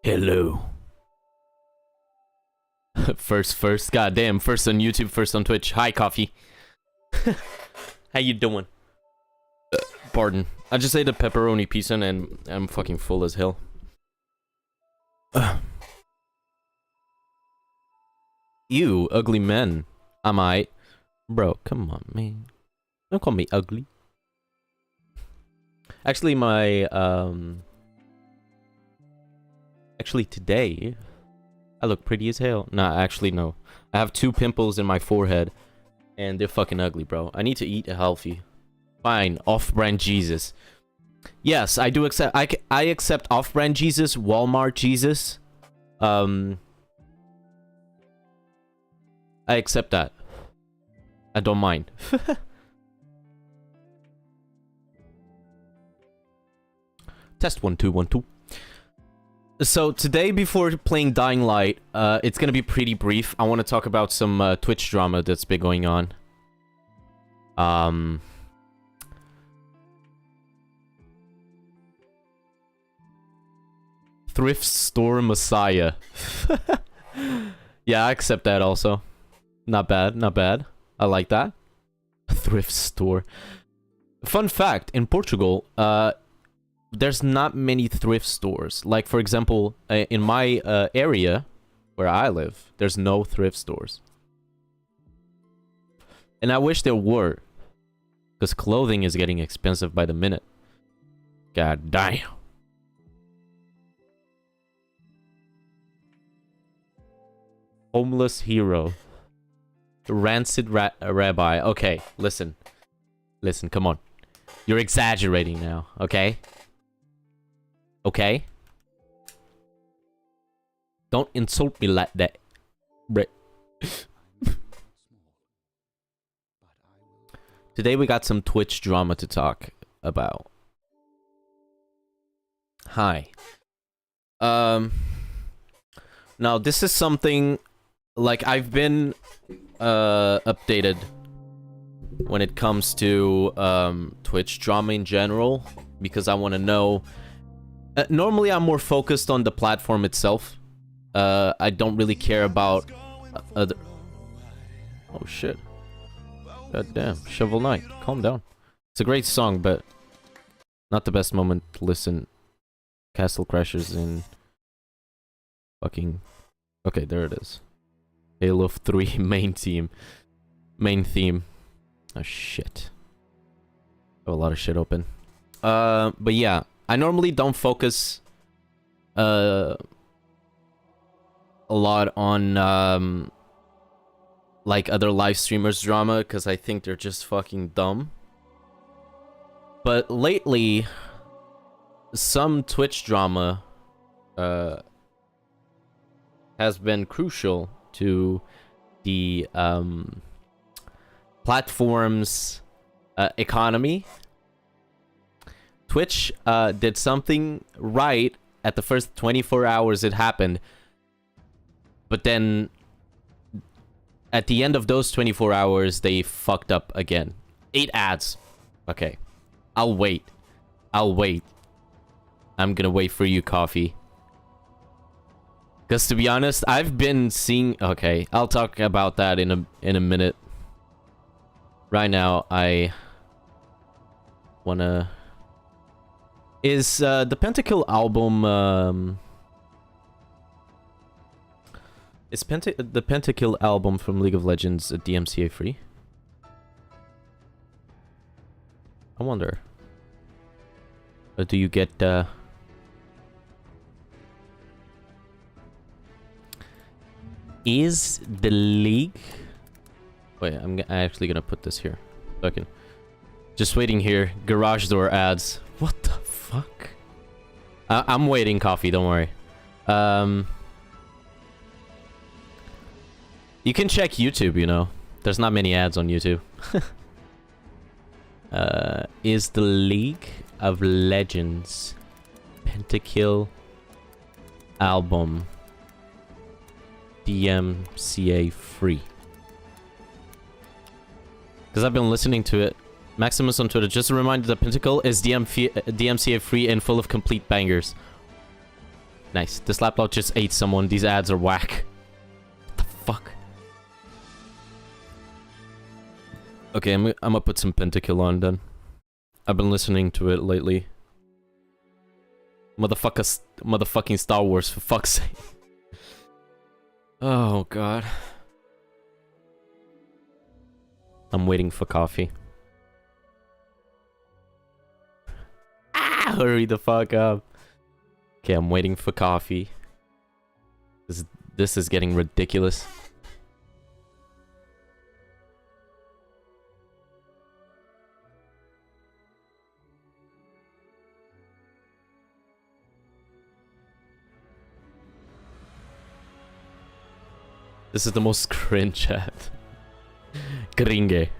Hello. first, goddamn, first on YouTube, first on Twitch. Hi, Coffee. How you doing? Pardon. I just ate a pepperoni pizza and I'm fucking full as hell. You ugly men. Am I? Bro, come on, man. Don't call me ugly. Actually, Actually, today, I look pretty as hell. Nah, actually, no. I have 2 pimples in my forehead, and they're fucking ugly, bro. I need to eat healthy. Fine, off-brand Jesus. Yes, I do accept. I accept off-brand Jesus, Walmart Jesus. I accept that. I don't mind. Test 1 2 1 2. So today, before playing Dying Light, it's gonna be pretty brief. I want to talk about some Twitch drama that's been going on. Thrift store messiah. Yeah, I accept that also. Not bad, not bad. I like that. Thrift store. Fun fact, in Portugal, there's not many thrift stores. Like, for example, in my area where I live, there's no thrift stores. And I wish there were, because clothing is getting expensive by the minute. God damn. Homeless hero. Rancid rabbi. Okay, listen. Listen, come on. You're exaggerating now, okay? Okay? Don't insult me like that. Today we got some Twitch drama to talk about. Hi. Now this is something like I've been updated when it comes to Twitch drama in general, because I want to know. Normally, I'm more focused on the platform itself. I don't really care about other. Oh shit! God damn, Shovel Knight, calm down. It's a great song, but not the best moment to listen. Castle Crashers in fucking. Okay, there it is. Halo 3 main theme. Oh shit. I have a lot of shit open. But yeah, I normally don't focus a lot on like other live streamers drama, because I think they're just fucking dumb. But lately, some Twitch drama has been crucial to the platform's economy. Twitch did something right at the first 24 hours it happened, but then at the end of those 24 hours they fucked up again. 8 ads. Okay, I'll wait. I'm gonna wait for you, Coffee. Because to be honest, I've been seeing... Okay, I'll talk about that in a minute. Right now, I wanna... Is the Pentakill album... Is the Pentakill album from League of Legends DMCA free? I wonder. Or do you get... Is the League... Wait, I'm actually gonna put this here. Fucking. Just waiting here. Garage door ads. What the fuck? I'm waiting, Coffee, don't worry. You can check YouTube, you know. There's not many ads on YouTube. Is the League of Legends Pentakill album DMCA free? Because I've been listening to it. Maximus on Twitter, just a reminder that Pentakill is DMCA free and full of complete bangers. Nice. This laptop just ate someone. These ads are whack. What the fuck? Okay, I'm gonna put some Pentakill on then. I've been listening to it lately. Motherfucking Star Wars, for fuck's sake. Oh god. I'm waiting for Coffee. Ah, hurry the fuck up. Okay, I'm waiting for Coffee. This is getting ridiculous. This is the most cringe ad. Gringe.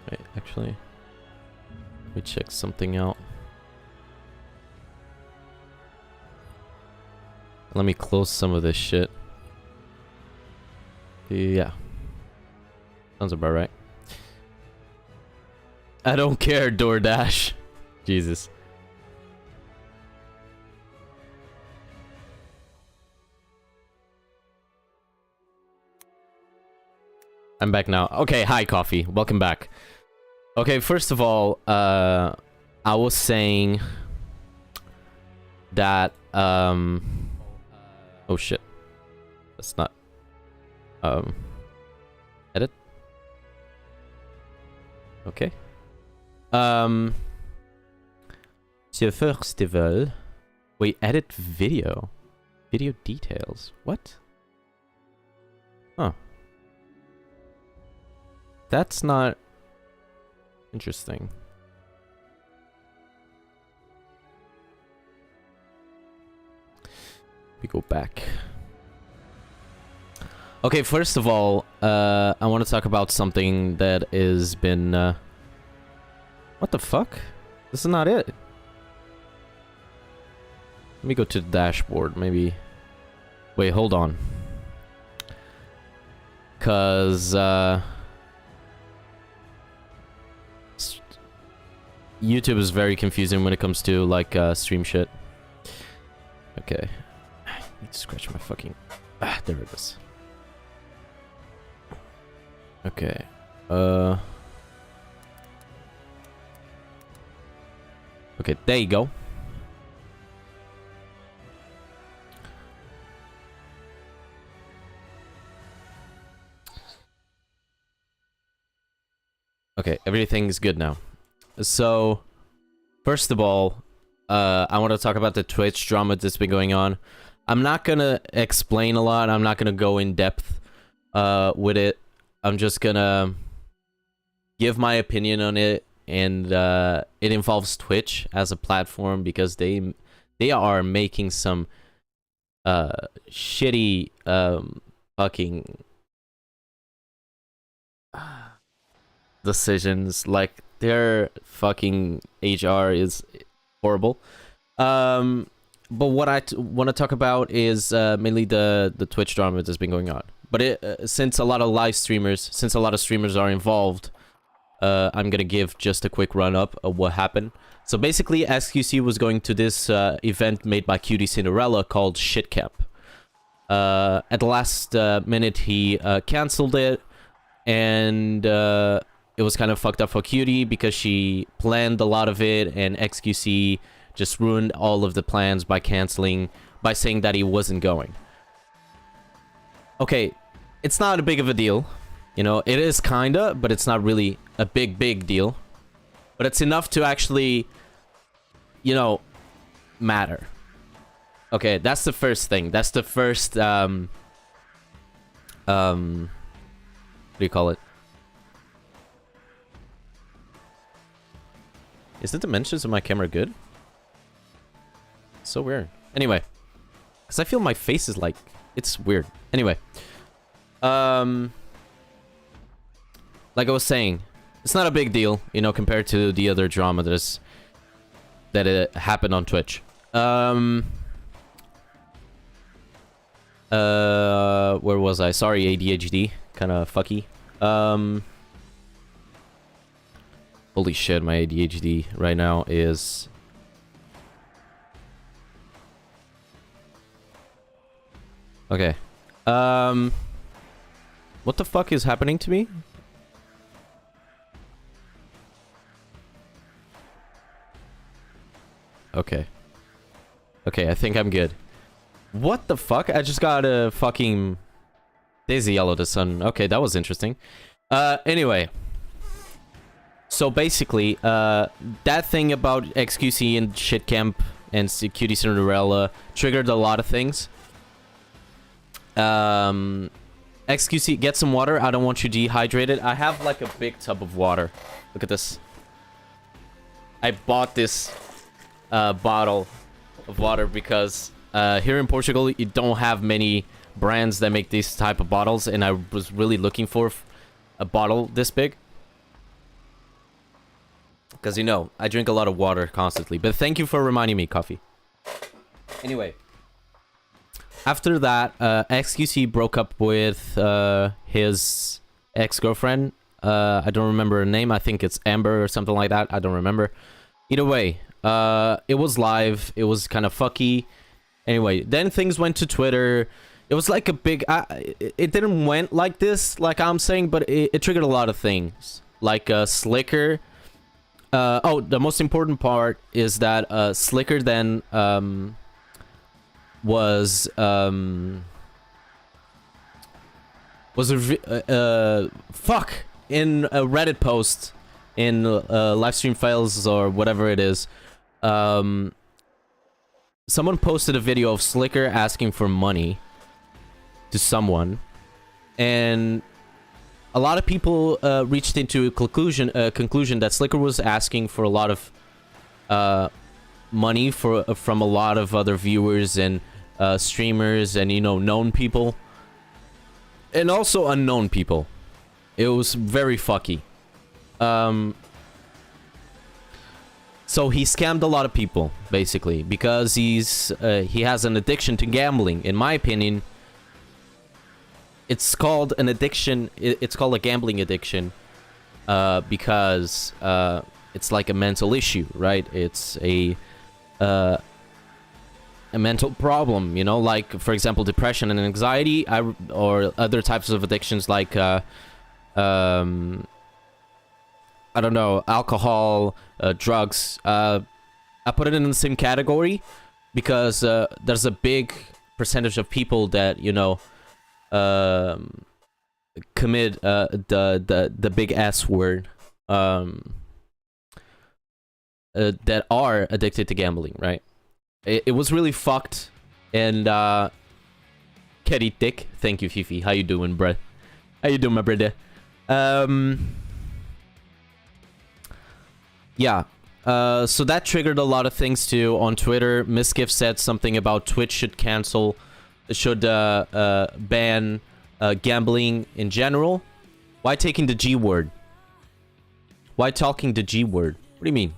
Wait, actually, let me check something out. Let me close some of this shit. Yeah. Sounds about right. I don't care, DoorDash. Jesus. I'm back now. Okay, hi, Coffee. Welcome back. Okay, first of all, I was saying that, oh shit. That's not, edit? Okay. So first of all, wait, edit video. Video details. What? Huh. That's not interesting. We go back. Okay, first of all, I want to talk about something that has been... What the fuck? This is not it. Let me go to the dashboard, maybe. Wait, hold on. Cause YouTube is very confusing when it comes to like stream shit. Okay. I need to scratch my fucking... Ah, there it is. Okay. Okay, there you go. Okay, everything's good now. So, first of all, I want to talk about the Twitch drama that's been going on. I'm not gonna explain a lot. I'm not gonna go in depth with it. I'm just gonna give my opinion on it, and it involves Twitch as a platform because they are making some shitty fucking decisions. Like, their fucking HR is horrible. But what I want to talk about is mainly the Twitch drama that's been going on. But since a lot of streamers are involved, I'm gonna give just a quick run up of what happened. So basically, XQC was going to this event made by Cutie Cinderella called Shit Camp. At the last minute, he canceled it, and it was kind of fucked up for Cutie because she planned a lot of it, and XQC just ruined all of the plans by canceling, by saying that he wasn't going. Okay, it's not a big of a deal. You know, it is kinda, but it's not really a big deal. But it's enough to actually, you know, matter. Okay, that's the first thing. That's the first, what do you call it? Is the dimensions of my camera good? So weird. Anyway, because I feel my face is like, it's weird. Anyway, like I was saying, it's not a big deal, you know, compared to the other drama that happened on Twitch. Where was I? Sorry, ADHD, kind of fucky. Holy shit, my ADHD right now is... Okay. What the fuck is happening to me? Okay. Okay, I think I'm good. What the fuck? I just got a fucking Daisy Yellow the Sun. Okay, that was interesting. Anyway. So basically, that thing about XQC and Shit Camp and Cutie Cinderella triggered a lot of things. XQC, get some water. I don't want you dehydrated. I have like a big tub of water. Look at this. I bought this bottle of water because here in Portugal you don't have many brands that make these type of bottles, and I was really looking for a bottle this big because, you know, I drink a lot of water constantly. But thank you for reminding me, Coffee. Anyway, after that, XQC broke up with his ex-girlfriend. I don't remember her name. I think it's Amber or something like that. I don't remember. Either way, it was live. It was kind of fucky. Anyway, then things went to Twitter. It was like a big... it didn't went like this, like I'm saying, but it triggered a lot of things. Like Slicker. Oh, the most important part is that Slicker then... was a fuck in a Reddit post in livestream files or whatever it is. Someone posted a video of Slicker asking for money to someone, and a lot of people reached into a conclusion that Slicker was asking for a lot of money from a lot of other viewers and streamers and, you know, known people and also unknown people. It was very fucky. So he scammed a lot of people, basically, because he has an addiction to gambling. In my opinion, it's called an addiction. It's called a gambling addiction, because it's like a mental issue, right? It's a mental problem, you know, like, for example, depression and anxiety, or other types of addictions like I don't know, alcohol, drugs. I put it in the same category because there's a big percentage of people that, you know, commit the big S word, that are addicted to gambling, right? It was really fucked. And Kerry Dick, thank you, Fifi. How you doing, bruh? How you doing, my brother? Yeah. So that triggered a lot of things too on Twitter. Misgift said something about Twitch should ban gambling in general. Why taking the G word? Why talking the G word? What do you mean?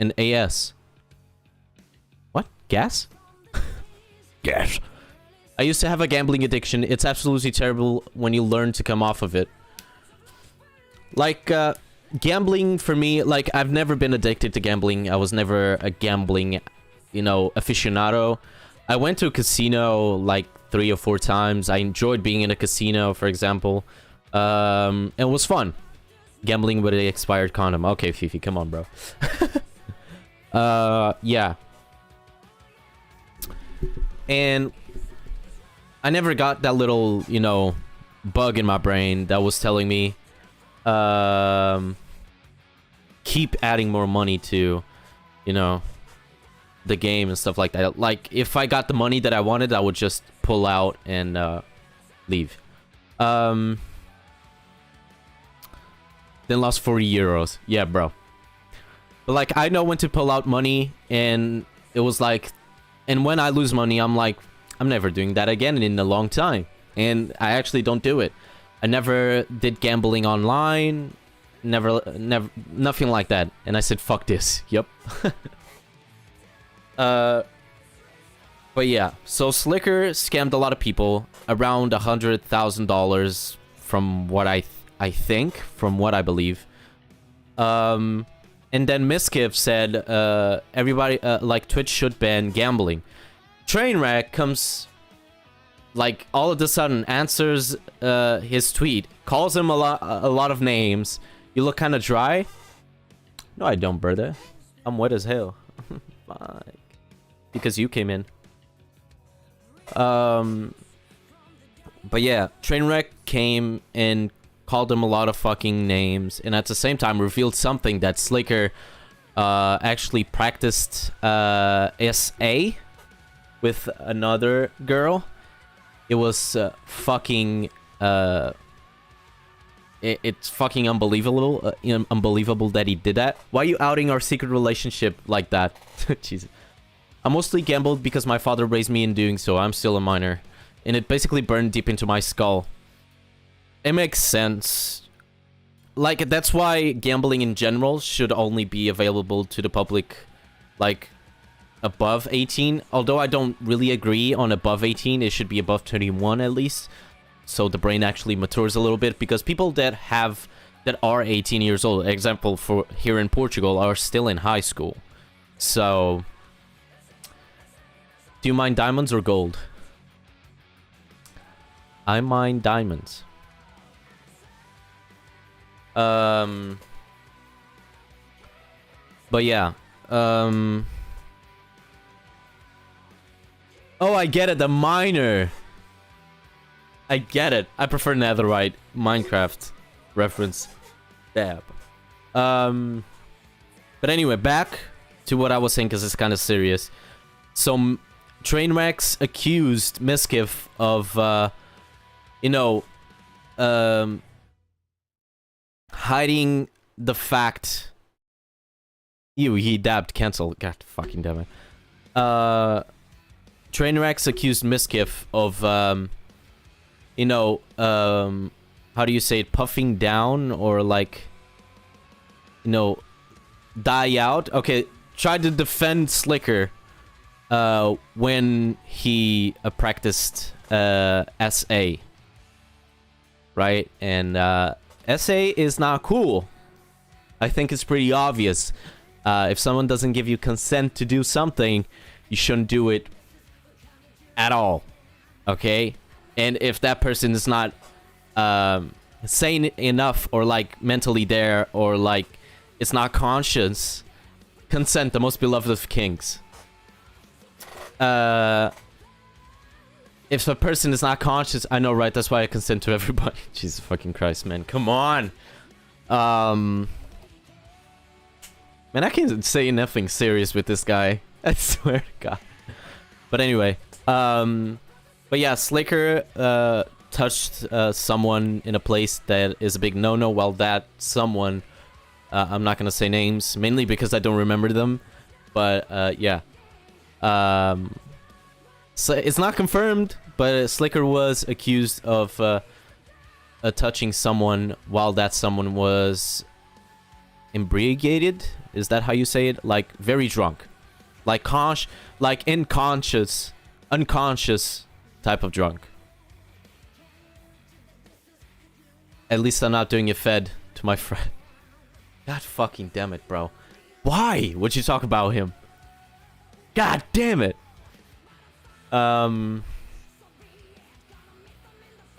An AS. What? Gas? Gas. I used to have a gambling addiction. It's absolutely terrible when you learn to come off of it. Like, gambling for me, like, I've never been addicted to gambling. I was never a gambling, you know, aficionado. I went to a casino like 3 or 4 times. I enjoyed being in a casino, for example. It was fun. Gambling with an expired condom. Okay, Fifi, come on, bro. Yeah. And I never got that little, you know, bug in my brain that was telling me, keep adding more money to, you know, the game and stuff like that. Like, if I got the money that I wanted, I would just pull out and leave. Then lost 40 euros. Yeah, bro. But like, I know when to pull out money, and it was like, and when I lose money, I'm like, I'm never doing that again in a long time. And I actually don't do it. I never did gambling online. Never, nothing like that. And I said, fuck this. Yep. But yeah, so Slicker scammed a lot of people, around $100,000 from what I think, from what I believe. And then Miskiv said, everybody, like, Twitch should ban gambling. Trainwreck comes, like, all of a sudden answers his tweet, calls him a lot of names. You look kind of dry. No, I don't, brother. I'm wet as hell. Fuck. Because you came in. But yeah, Trainwreck came and called him a lot of fucking names, and at the same time revealed something that Slicker actually practiced SA with another girl. It was fucking it's fucking unbelievable, unbelievable that he did that. Why are you outing our secret relationship like that? Jesus. I mostly gambled because my father raised me in doing so. I'm still a minor. And it basically burned deep into my skull. It makes sense. Like, that's why gambling in general should only be available to the public, like, above 18. Although I don't really agree on above 18. It should be above 21 at least. So the brain actually matures a little bit. Because people that are 18 years old, example for here in Portugal, are still in high school. So, do you mine diamonds or gold? I mine diamonds. But yeah. Oh, I get it. The miner. I get it. I prefer netherite. Minecraft reference. Dab. But anyway, back to what I was saying, because it's kind of serious. So, Trainwrecks accused Miskiv of, you know, hiding the fact. He dabbed. Cancel. God fucking damn it. Trainwrecks accused Miskiv of, you know, how do you say it? Puffing down, or like, you know, die out. Okay, tried to defend Slicker when he practiced SA, right? And SA is not cool. I think it's pretty obvious. If someone doesn't give you consent to do something, you shouldn't do it at all. Okay? And if that person is not sane enough, or like mentally there, or like it's not conscious, consent, the most beloved of kings. If a person is not conscious, I know, right? That's why I consent to everybody. Jesus fucking Christ, man. Come on. Man, I can't say nothing serious with this guy. I swear to God. But anyway, but yeah, Slicker touched someone in a place that is a big no-no. Well, that someone, I'm not gonna say names, mainly because I don't remember them. But yeah, so it's not confirmed, but Slicker was accused of touching someone while that someone was inebriated. Is that how you say it? Like very drunk, like unconscious type of drunk. At least I'm not doing a fed to my friend. God fucking damn it, bro. Why would you talk about him? God damn it.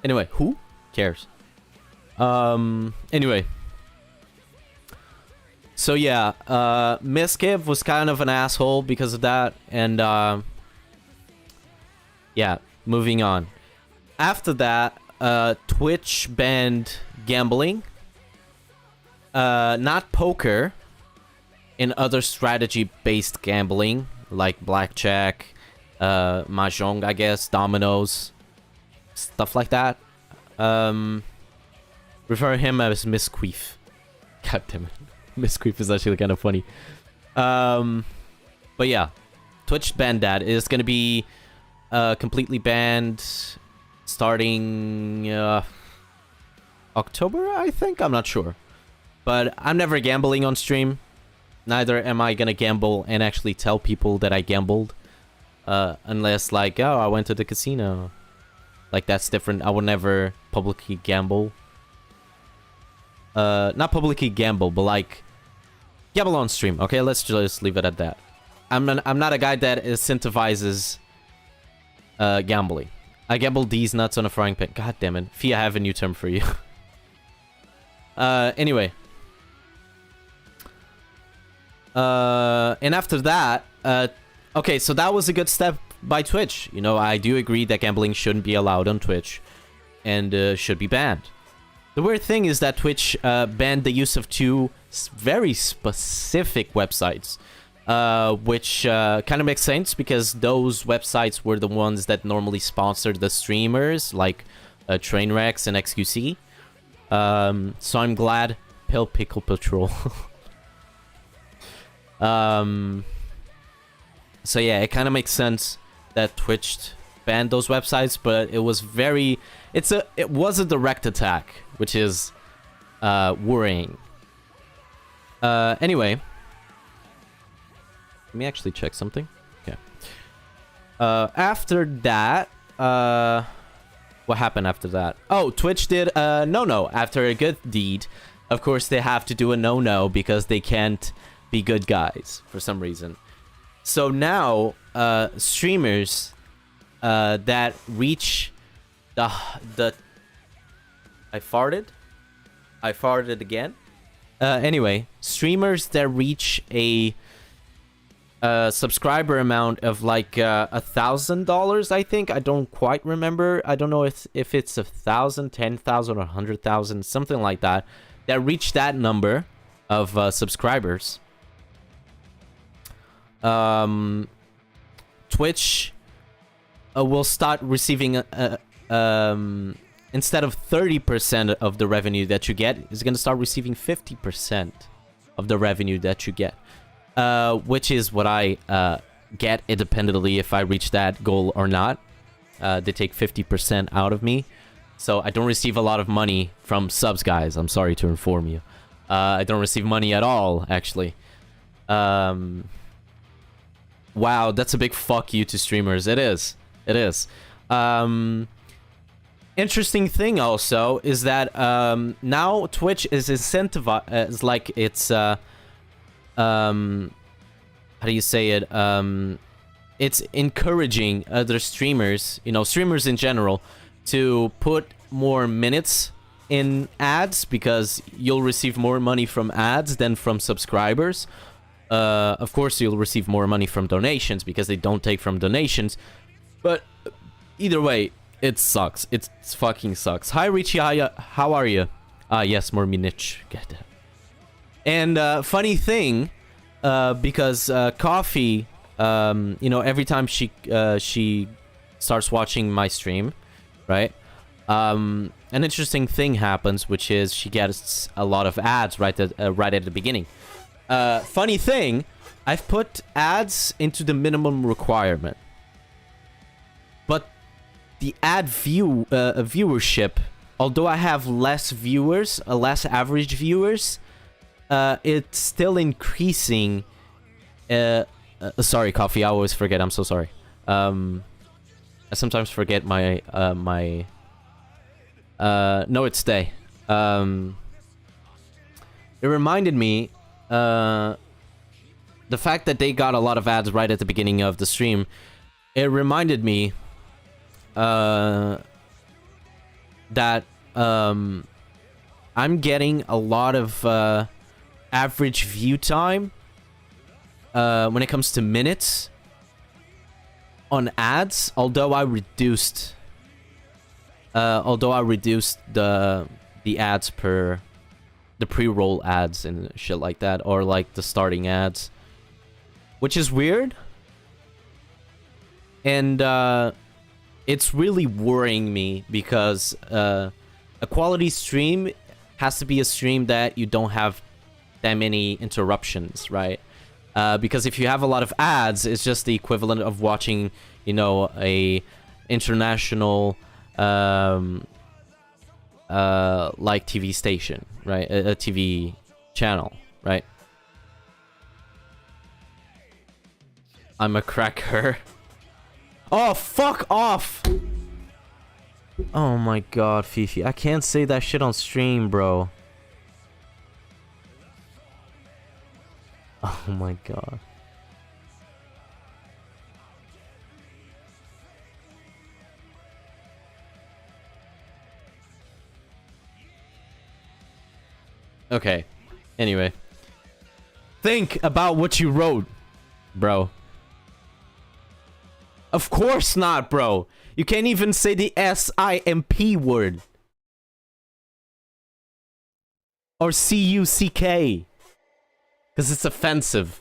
Anyway, who cares? Anyway. So yeah, Miskiv was kind of an asshole because of that, and yeah, moving on. After that, Twitch banned gambling, not poker, and other strategy-based gambling like blackjack, mahjong, I guess, dominoes, stuff like that. Refer him as Misqueef. God damn it. Misqueef is actually kind of funny. But yeah, Twitch banned that. It's gonna be completely banned starting October, I think. I'm not sure, but I'm never gambling on stream. Neither am I gonna gamble and actually tell people that I gambled, unless like, oh, I went to the casino. Like, that's different. I would never publicly gamble. Not publicly gamble, but like gamble on stream. Okay, let's just leave it at that. I'm not a guy that incentivizes gambling. I gamble these nuts on a frying pan. God damn it, Fee, I have a new term for you. Anyway, and after that, okay, so that was a good step by Twitch. You know, I do agree that gambling shouldn't be allowed on Twitch and should be banned. The weird thing is that Twitch banned the use of two very specific websites, which kind of makes sense because those websites were the ones that normally sponsored the streamers, like Trainwrecks and XQC. So I'm glad. Pill Pickle Patrol. So yeah, it kind of makes sense that Twitch banned those websites, but it was very... It was a direct attack, which is worrying. Anyway, let me actually check something. Okay. After that, what happened after that? Oh, Twitch did a no-no after a good deed. Of course, they have to do a no-no because they can't be good guys for some reason. So now, streamers that reach the I farted again. Anyway, streamers that reach a subscriber amount of like $1,000, I think. I don't quite remember. I don't know if it's 1,000, 10,000, or 100,000, something like that. That reach that number of subscribers. Twitch will start receiving instead of 30% of the revenue that you get, is going to start receiving 50% of the revenue that you get, which is what I get independently if I reach that goal or not. They take 50% out of me, so I don't receive a lot of money from subs, guys. I'm sorry to inform you. I don't receive money at all, actually. Wow, that's a big fuck you to streamers. It is. It is. Interesting thing also is that now Twitch is incentivized, it's like it's how do you say it? It's encouraging other streamers, you know, streamers in general, to put more minutes in ads because you'll receive more money from ads than from subscribers. Of course, you'll receive more money from donations because they don't take from donations. But either way, it sucks. It fucking sucks. Hi, Richie. How are you? Yes, more minich. Get that. And funny thing, because Coffee, you know, every time she starts watching my stream, right? An interesting thing happens, which is she gets a lot of ads right at the beginning. Funny thing, I've put ads into the minimum requirement, but the ad viewership, although I have less viewers, less average viewers, it's still increasing. Sorry, Coffee, I always forget. I'm so sorry. I sometimes forget my no, it's Stay. It reminded me, the fact that they got a lot of ads right at the beginning of the stream, it reminded me that I'm getting a lot of average view time when it comes to minutes on ads, although I reduced the ads per the pre-roll ads and shit like that, or like the starting ads, which is weird. And it's really worrying me because a quality stream has to be a stream that you don't have that many interruptions, right? Because if you have a lot of ads, it's just the equivalent of watching, you know, a international like TV station, right? A TV channel, right? I'm a cracker. Oh, fuck off! Oh my god, Fifi. I can't say that shit on stream, bro. Oh my god. Okay. Anyway. Think about what you wrote, bro. Of course not, bro. You can't even say the S-I-M-P word. Or C-U-C-K. Because it's offensive.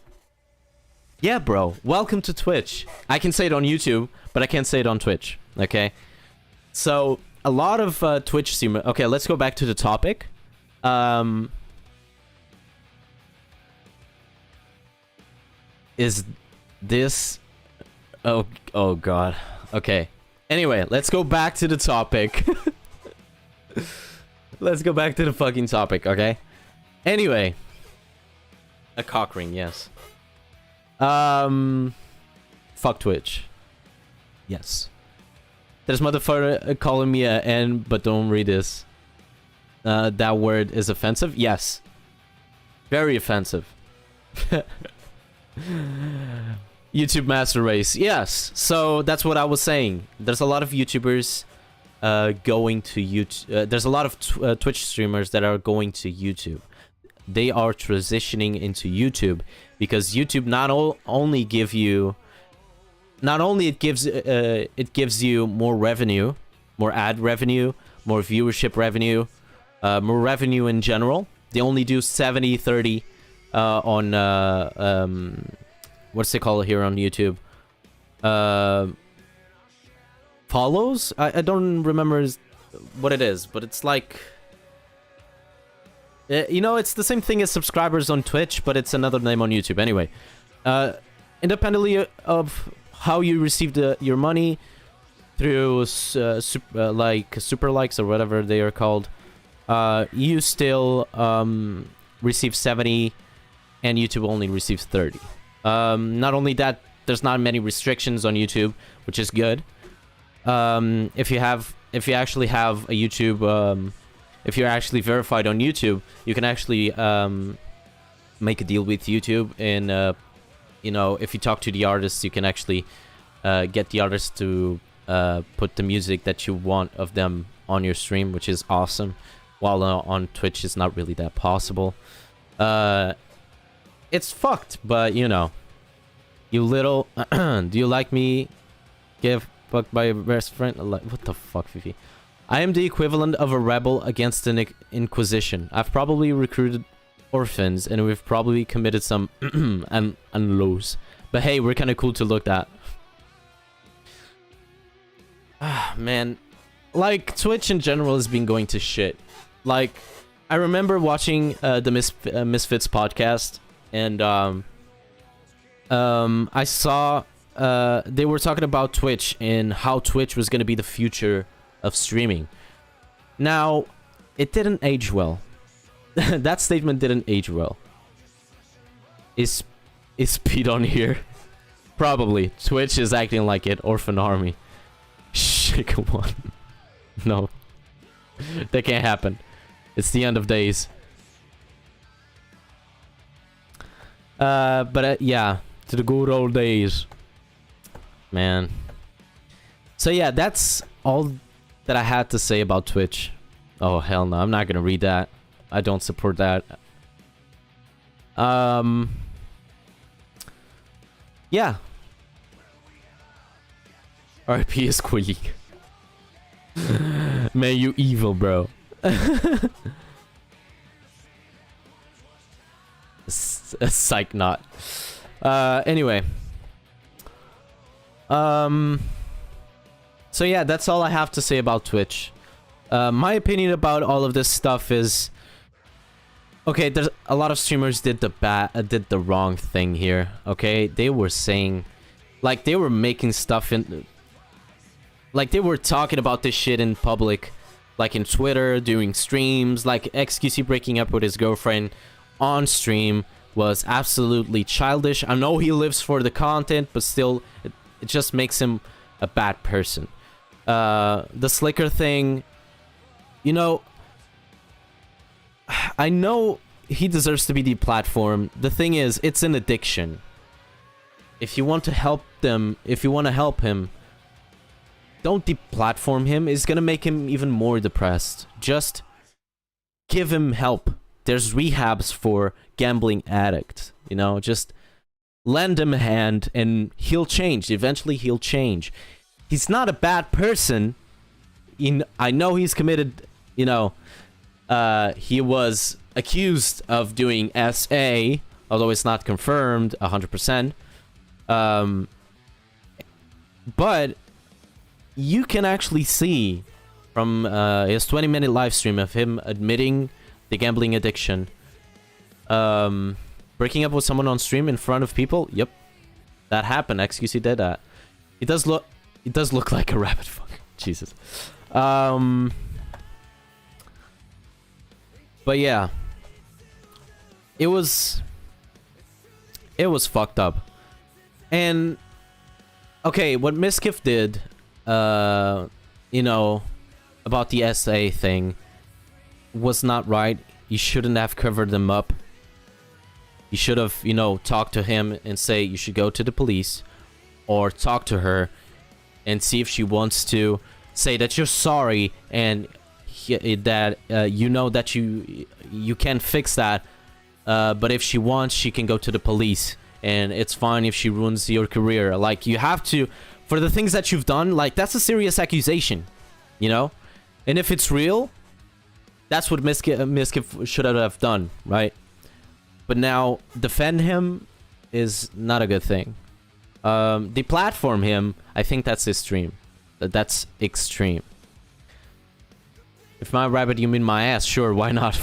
Yeah, bro. Welcome to Twitch. I can say it on YouTube, but I can't say it on Twitch. Okay? So, a lot of Twitch streamers... Okay, let's go back to the topic. Is this... Oh god. Okay. Anyway, let's go back to the topic. Let's go back to the fucking topic, okay? Anyway. A cock ring, yes. Fuck Twitch. Yes. There's motherfucker calling me a N, but don't read this. That word is offensive? Yes. Very offensive. YouTube Master Race. Yes. So that's what I was saying. There's a lot of YouTubers going to YouTube. There's a lot of Twitch streamers that are going to YouTube. They are transitioning into YouTube because YouTube not only gives you more revenue, more ad revenue, more viewership revenue, more revenue in general. They only do 70-30 on what's it called here on YouTube? Follows? I don't remember what it is, but it's like... You know, it's the same thing as subscribers on Twitch, but it's another name on YouTube. Anyway, independently of how you receive your money through like super likes or whatever they are called, you still receive 70 and YouTube only receives 30. Not only that, there's not many restrictions on YouTube, which is good. If you actually have a YouTube, if you're actually verified on YouTube, you can actually make a deal with YouTube, and you know, if you talk to the artists, you can actually get the artists to put the music that you want of them on your stream, which is awesome. While on Twitch, it's not really that possible. It's fucked, but you know, you little. Do you like me? Give fucked by your best friend. What the fuck, Fifi? I am the equivalent of a rebel against the Inquisition. I've probably recruited orphans, and we've probably committed some unlows. But hey, we're kind of cool to look at. Ah, man. Like, Twitch in general has been going to shit. Like, I remember watching the Misfits podcast, and I saw they were talking about Twitch and how Twitch was going to be the future of streaming. Now, it didn't age well. That statement didn't age well. Is Pete on here? Probably. Twitch is acting like it. Orphan Army. Shit, come on. No. That can't happen. It's the end of days. But yeah, to the good old days. Man. So yeah, that's all that I had to say about Twitch. Oh, hell no. I'm not gonna read that. I don't support that. Yeah. RIP is Quilly. Man, you evil, bro. Psych not. Anyway. So yeah, that's all I have to say about Twitch. My opinion about all of this stuff is, okay, there's a lot of streamers did the wrong thing here. Okay, they were saying, like, they were making stuff in, like, they were talking about this shit in public, like in Twitter, during streams. Like, XQC breaking up with his girlfriend on stream was absolutely childish. I know he lives for the content, but still, it just makes him a bad person. The Slicker thing, you know, I know he deserves to be deplatformed. The thing is, it's an addiction. If you want to help them, if you want to help him, don't deplatform him. It's gonna make him even more depressed. Just give him help. There's rehabs for gambling addicts, you know? Just lend him a hand and he'll change. Eventually he'll change. He's not a bad person. I know he's committed, you know, he was accused of doing SA, although it's not confirmed 100%. But you can actually see from his 20-minute live stream of him admitting the gambling addiction, breaking up with someone on stream in front of people. Yep, that happened. XQC did that. It does look like a rabbit fuck. Jesus. But yeah, it was fucked up. And okay, what Miskiff did, you know, about the SA thing was not right. You shouldn't have covered them up. You should have, you know, talked to him and say you should go to the police, or talk to her and see if she wants to say that you're sorry and that you know that you can fix that. But if she wants, she can go to the police, and it's fine if she ruins your career. Like, you have to, for the things that you've done, like, that's a serious accusation, you know? And if it's real, that's what Miskiff should have done, right? But now, defend him is not a good thing. Deplatform him, I think that's extreme. That's extreme. If my rabbit, you mean my ass, sure, why not?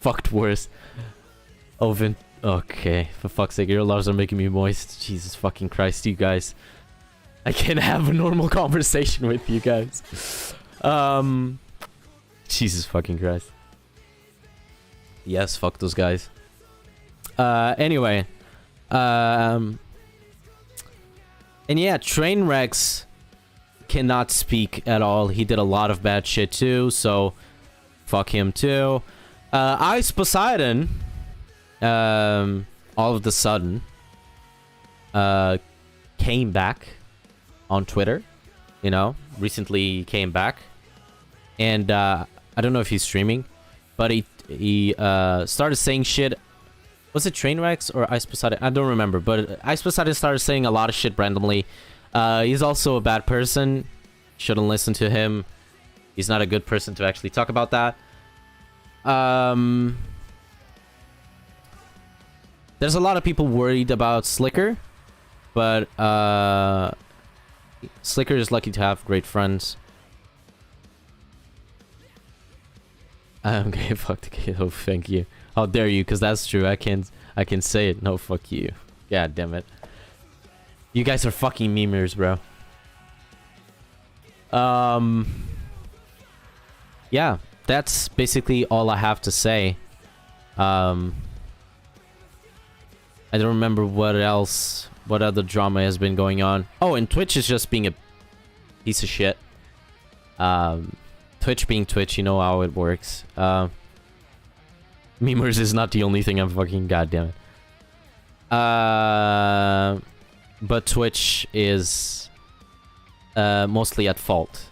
Fucked worse. Oven. Okay, for fuck's sake, your loves are making me moist. Jesus fucking Christ, you guys. I can't have a normal conversation with you guys. Jesus fucking Christ. Yes, fuck those guys. Anyway. And yeah, Trainwrecks cannot speak at all. He did a lot of bad shit too, so fuck him too. Ice Poseidon, all of the sudden, came back on Twitter. You know, recently came back, and I don't know if he's streaming, but he started saying shit. Was it Trainwrecks or Ice Poseidon? I don't remember, but Ice Poseidon started saying a lot of shit randomly. He's also a bad person. Shouldn't listen to him. He's not a good person to actually talk about that. There's a lot of people worried about Slicker, but Slicker is lucky to have great friends. Okay, fuck the kid. Oh, thank you. How dare you? Because that's true. I can say it. No, fuck you. God damn it. You guys are fucking memers, bro. Yeah, that's basically all I have to say. I don't remember what else, what other drama has been going on. Oh, and Twitch is just being a piece of shit. Twitch being Twitch, you know how it works. Memers is not the only thing I'm fucking goddamn it. But Twitch is mostly at fault,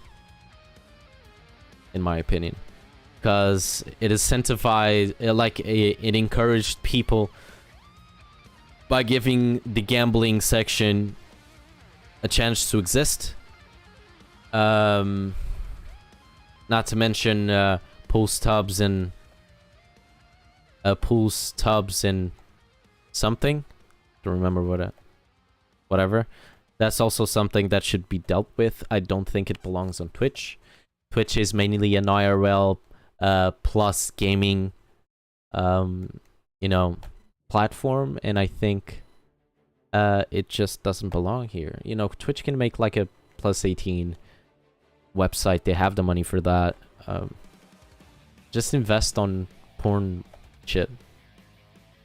in my opinion, because it incentivized, it encouraged people by giving the gambling section a chance to exist. Not to mention pools, tubs, and something. Don't remember what. Whatever. That's also something that should be dealt with. I don't think it belongs on Twitch. Twitch is mainly an IRL plus gaming, you know, platform, and I think it just doesn't belong here. You know, Twitch can make like a plus 18 website. They have the money for that. Just invest on porn shit,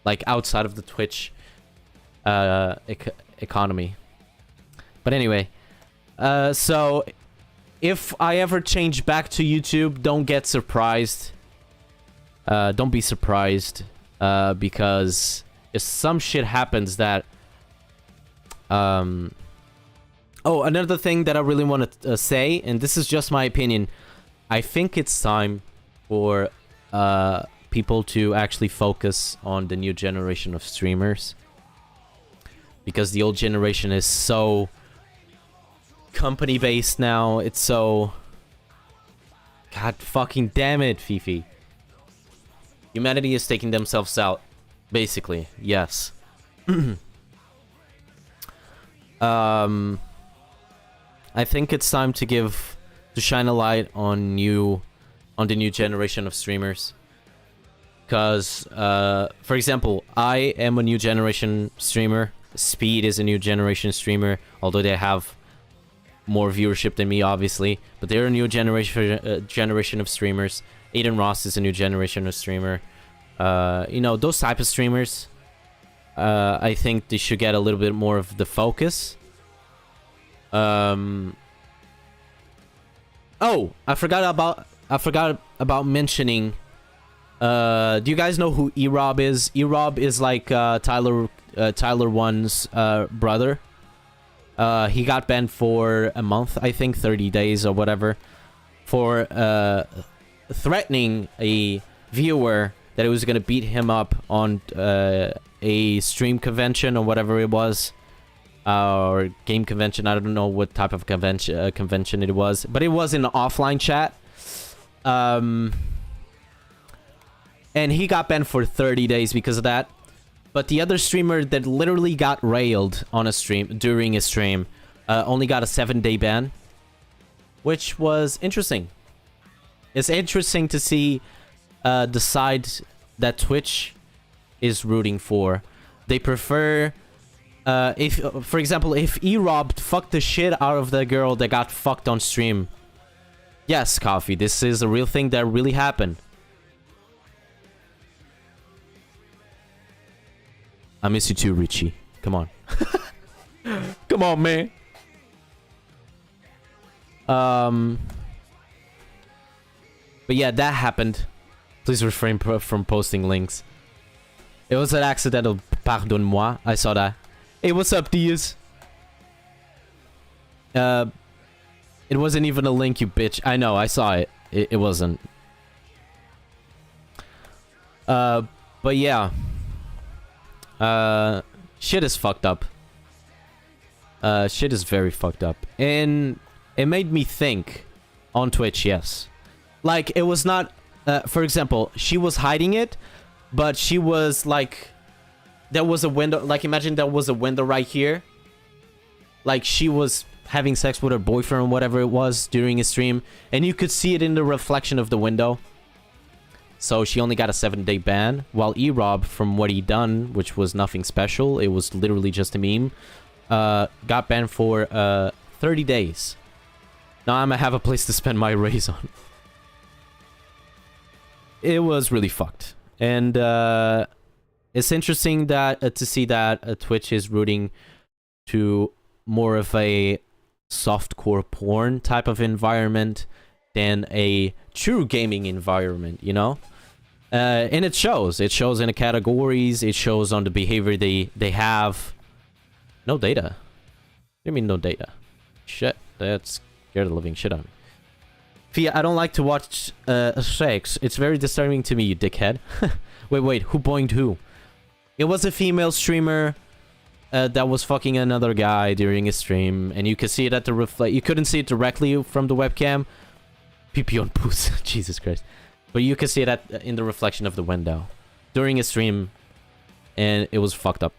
like outside of the Twitch economy. But anyway, so if I ever change back to YouTube, don't get surprised. Don't be surprised, because if some shit happens that oh, another thing that I really want to say, and this is just my opinion, I think it's time for people to actually focus on the new generation of streamers, because the old generation is so company based now. It's so, god fucking damn it, Fifi. Humanity is taking themselves out, basically. Yes. I think it's time to shine a light on the new generation of streamers. Because, for example, I am a new generation streamer. Speed is a new generation streamer, although they have more viewership than me, obviously. But they're a new generation of streamers. Aiden Ross is a new generation of streamer. You know, those type of streamers, I think they should get a little bit more of the focus. Oh, I forgot about mentioning. Do you guys know who E-Rob is? E-Rob is like Tyler 1's brother. He got banned for a month, I think, 30 days or whatever, for threatening a viewer that it was gonna beat him up on a stream convention or whatever it was, or game convention. I don't know what type of convention it was, but it was in an offline chat. And he got banned for 30 days because of that. But the other streamer that literally got railed on a stream, during a stream, only got a 7-day ban, which was interesting. It's interesting to see the side that Twitch is rooting for. They prefer, for example, if E-Rob fucked the shit out of the girl that got fucked on stream. Yes, Coffee, this is a real thing that really happened. I miss you too, Richie. Come on. Come on, man. But yeah, that happened. Please refrain from posting links. It was an accidental pardonne-moi. I saw that. Hey, what's up, Diaz? It wasn't even a link, you bitch. I know, I saw it. It wasn't. But yeah. Shit is fucked up. Shit is very fucked up. And it made me think on Twitch, yes. Like, it was not... for example, she was hiding it, but she was like... There was a window... Like, imagine there was a window right here. Like, she was having sex with her boyfriend or whatever it was during a stream. And you could see it in the reflection of the window. So she only got a 7-day ban. While E-Rob, from what he done, which was nothing special, it was literally just a meme, got banned for 30 days. Now I'm gonna have a place to spend my raise on. It was really fucked. And it's interesting that to see that Twitch is rooting to more of a softcore porn type of environment than a true gaming environment, you know? And it shows. It shows in the categories. It shows on the behavior they have. No data. What do you mean no data? Shit. That scared the living shit out of me. Fia, I don't like to watch sex. It's very disturbing to me, you dickhead. Wait. Who boinged who? It was a female streamer that was fucking another guy during a stream. And you could see it at the reflect. You couldn't see it directly from the webcam. PP on poos. Jesus Christ. But you could see it in the reflection of the window during a stream, and it was fucked up.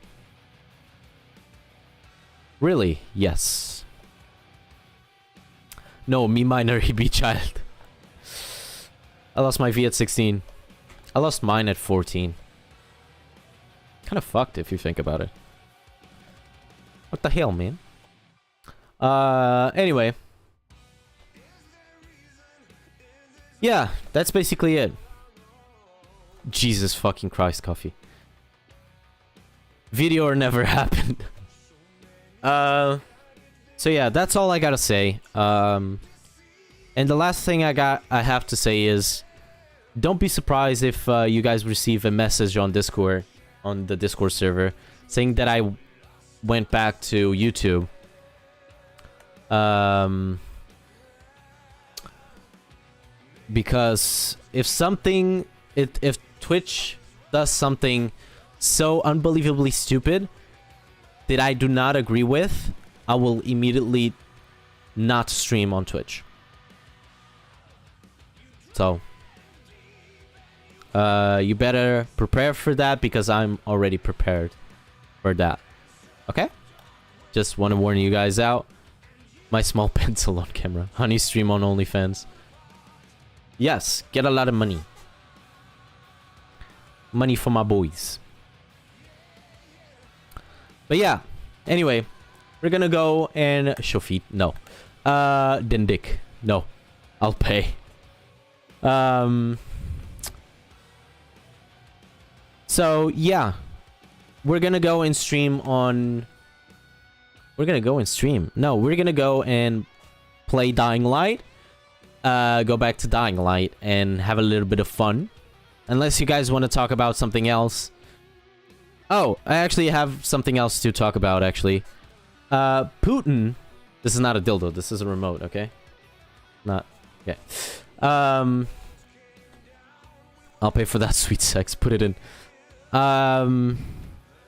Really? Yes. No, me minor, he be child. I lost my V at 16. I lost mine at 14. Kind of fucked if you think about it. What the hell, man? Anyway. Yeah, that's basically it. Jesus fucking Christ, Coffee. Video or never happened. So yeah, that's all I gotta say. And the last thing I have to say is, don't be surprised if you guys receive a message on Discord, on the Discord server, saying that I went back to YouTube. Because if Twitch does something so unbelievably stupid that I do not agree with, I will immediately not stream on Twitch. So, you better prepare for that, because I'm already prepared for that. Okay? Just want to warn you guys out. My small pencil on camera. Honey stream on OnlyFans. Yes, get a lot of money. Money for my boys. But yeah, anyway, we're gonna go and show feet. No. Then dick. No. I'll pay. So yeah. We're gonna go and stream on... We're gonna go and stream. No, we're gonna go and play Dying Light. Go back to Dying Light and have a little bit of fun. Unless you guys want to talk about something else. Oh, I actually have something else to talk about, actually. Putin... This is not a dildo, this is a remote, okay? Not... Okay. I'll pay for that sweet sex, put it in.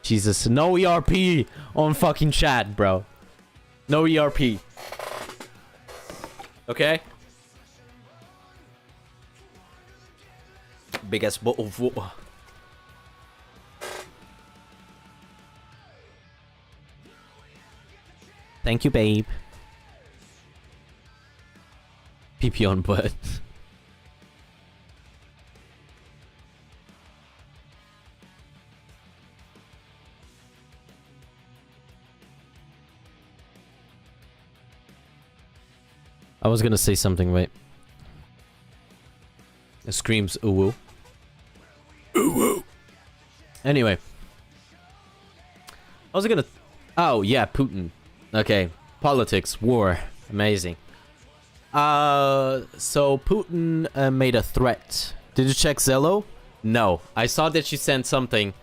Jesus, no ERP on fucking chat, bro. No ERP. Okay? Big ass bottle of water. Thank you, babe. PP on butt. I was gonna say something, wait. It screams ooh woo. Ooh woo. Anyway. I was gonna... Oh, yeah, Putin. Okay. Politics. War. Amazing. So Putin made a threat. Did you check Zello? No. I saw that she sent something.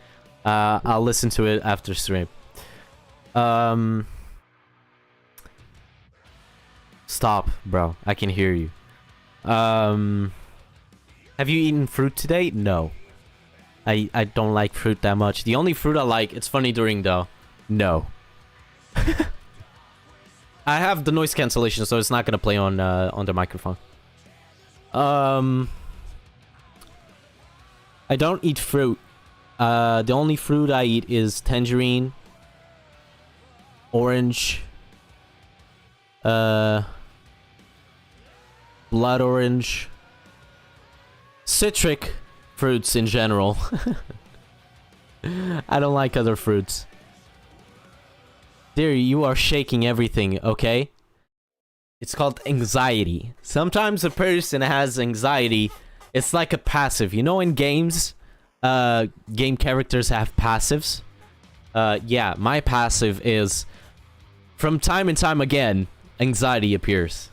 I'll listen to it after stream. Stop, bro. I can hear you. Have you eaten fruit today? No. I don't like fruit that much. The only fruit I like, it's funny during though. No. I have the noise cancellation, so it's not gonna play on the microphone. I don't eat fruit. The only fruit I eat is tangerine, orange, blood orange, citric fruits in general. I don't like other fruits. Dear, you are shaking everything, okay? It's called anxiety. Sometimes a person has anxiety. It's like a passive. You know, in games, game characters have passives. Yeah, my passive is, from time and time again, anxiety appears.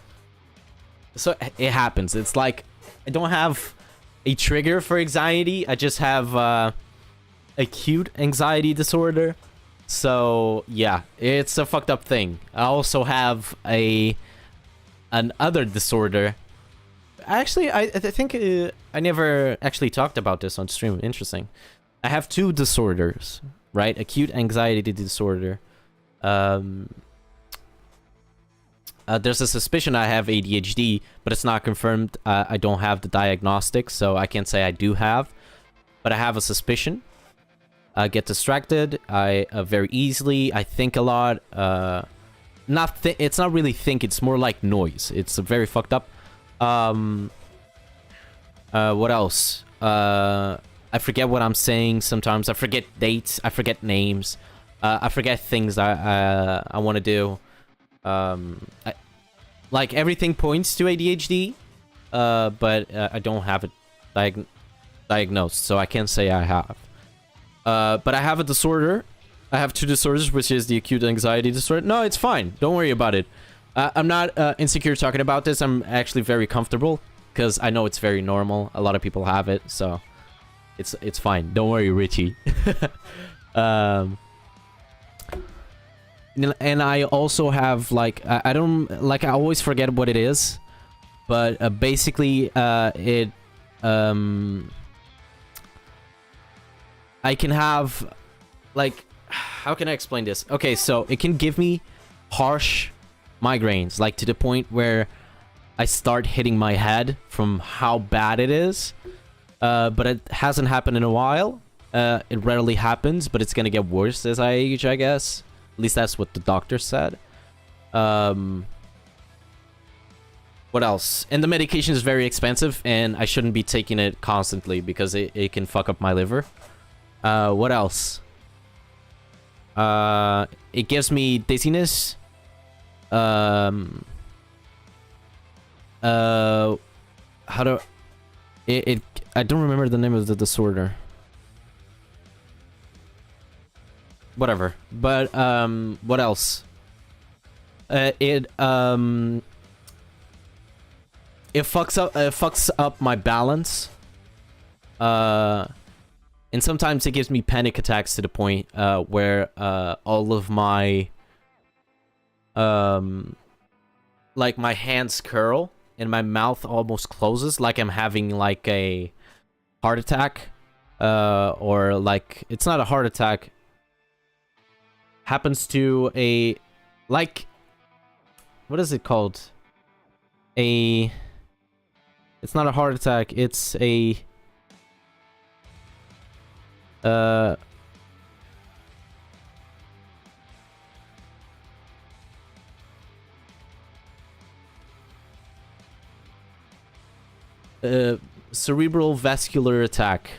So it happens. It's like, I don't have a trigger for anxiety. I just have acute anxiety disorder. So yeah, it's a fucked up thing. I also have an other disorder. Actually, I think I never actually talked about this on stream. Interesting. I have two disorders, right? Acute anxiety disorder. There's a suspicion I have ADHD, but it's not confirmed. I don't have the diagnostic, so I can't say I do have. But I have a suspicion. I get distracted. I very easily. I think a lot. It's not really think. It's more like noise. It's very fucked up. What else? I forget what I'm saying sometimes. I forget dates. I forget names. I forget things I want to do. Like everything points to ADHD, but I don't have it diagnosed, so I can't say I have. But I have a disorder. I have two disorders, which is the acute anxiety disorder. No, it's fine. Don't worry about it. I'm not insecure talking about this. I'm actually very comfortable because I know it's very normal. A lot of people have it, so it's fine. Don't worry, Richie. And I also have like I don't like I always forget what it is, but basically it I can have like, how can I explain this? Okay, so it can give me harsh migraines, like to the point where I start hitting my head from how bad it is. But it hasn't happened in a while. It rarely happens, but it's gonna get worse as I age, I guess. At least that's what the doctor said. What else? And the medication is very expensive, and I shouldn't be taking it constantly because it can fuck up my liver. What else? It gives me dizziness. How do... I don't remember the name of the disorder. Whatever. But, what else? It fucks up my balance. And sometimes it gives me panic attacks to the point, where, all of my, like my hands curl and my mouth almost closes like I'm having like a heart attack, or like, it's not a heart attack. Happens to a, like, what is it called? It's not a heart attack, it's a, cerebral vascular attack.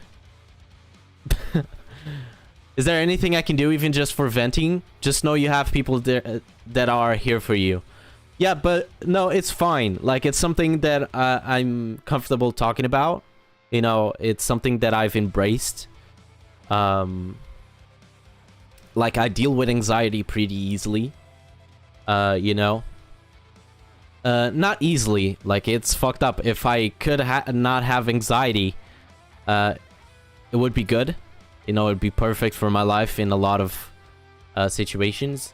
Is there anything I can do, even just for venting? Just know you have people there that are here for you. Yeah, but no, it's fine. Like, it's something that I'm comfortable talking about. You know, it's something that I've embraced. like I deal with anxiety pretty easily. You know, not easily. Like it's fucked up. If I could not have anxiety, it would be good. You know, it'd be perfect for my life in a lot of situations.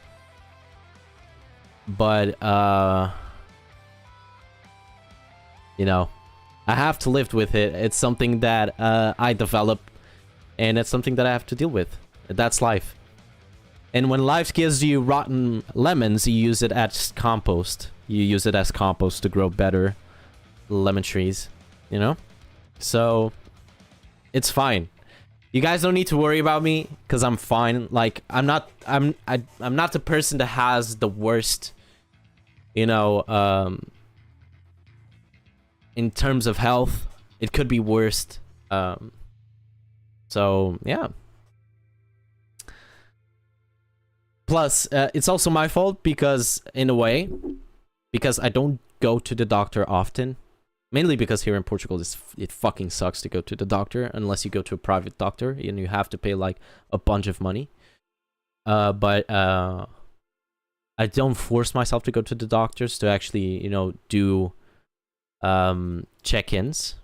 But you know, I have to live with it. It's something that I develop, and it's something that I have to deal with. That's life. And when life gives you rotten lemons, you use it as compost. You use it as compost to grow better lemon trees, you know? So, it's fine. You guys don't need to worry about me, because I'm fine. Like, I'm not the person that has the worst, you know, in terms of health. It could be worst. So, yeah. Plus, it's also my fault because, in a way, because I don't go to the doctor often. Mainly because here in Portugal, it fucking sucks to go to the doctor unless you go to a private doctor and you have to pay like a bunch of money. But I don't force myself to go to the doctors to actually, you know, do check-ins.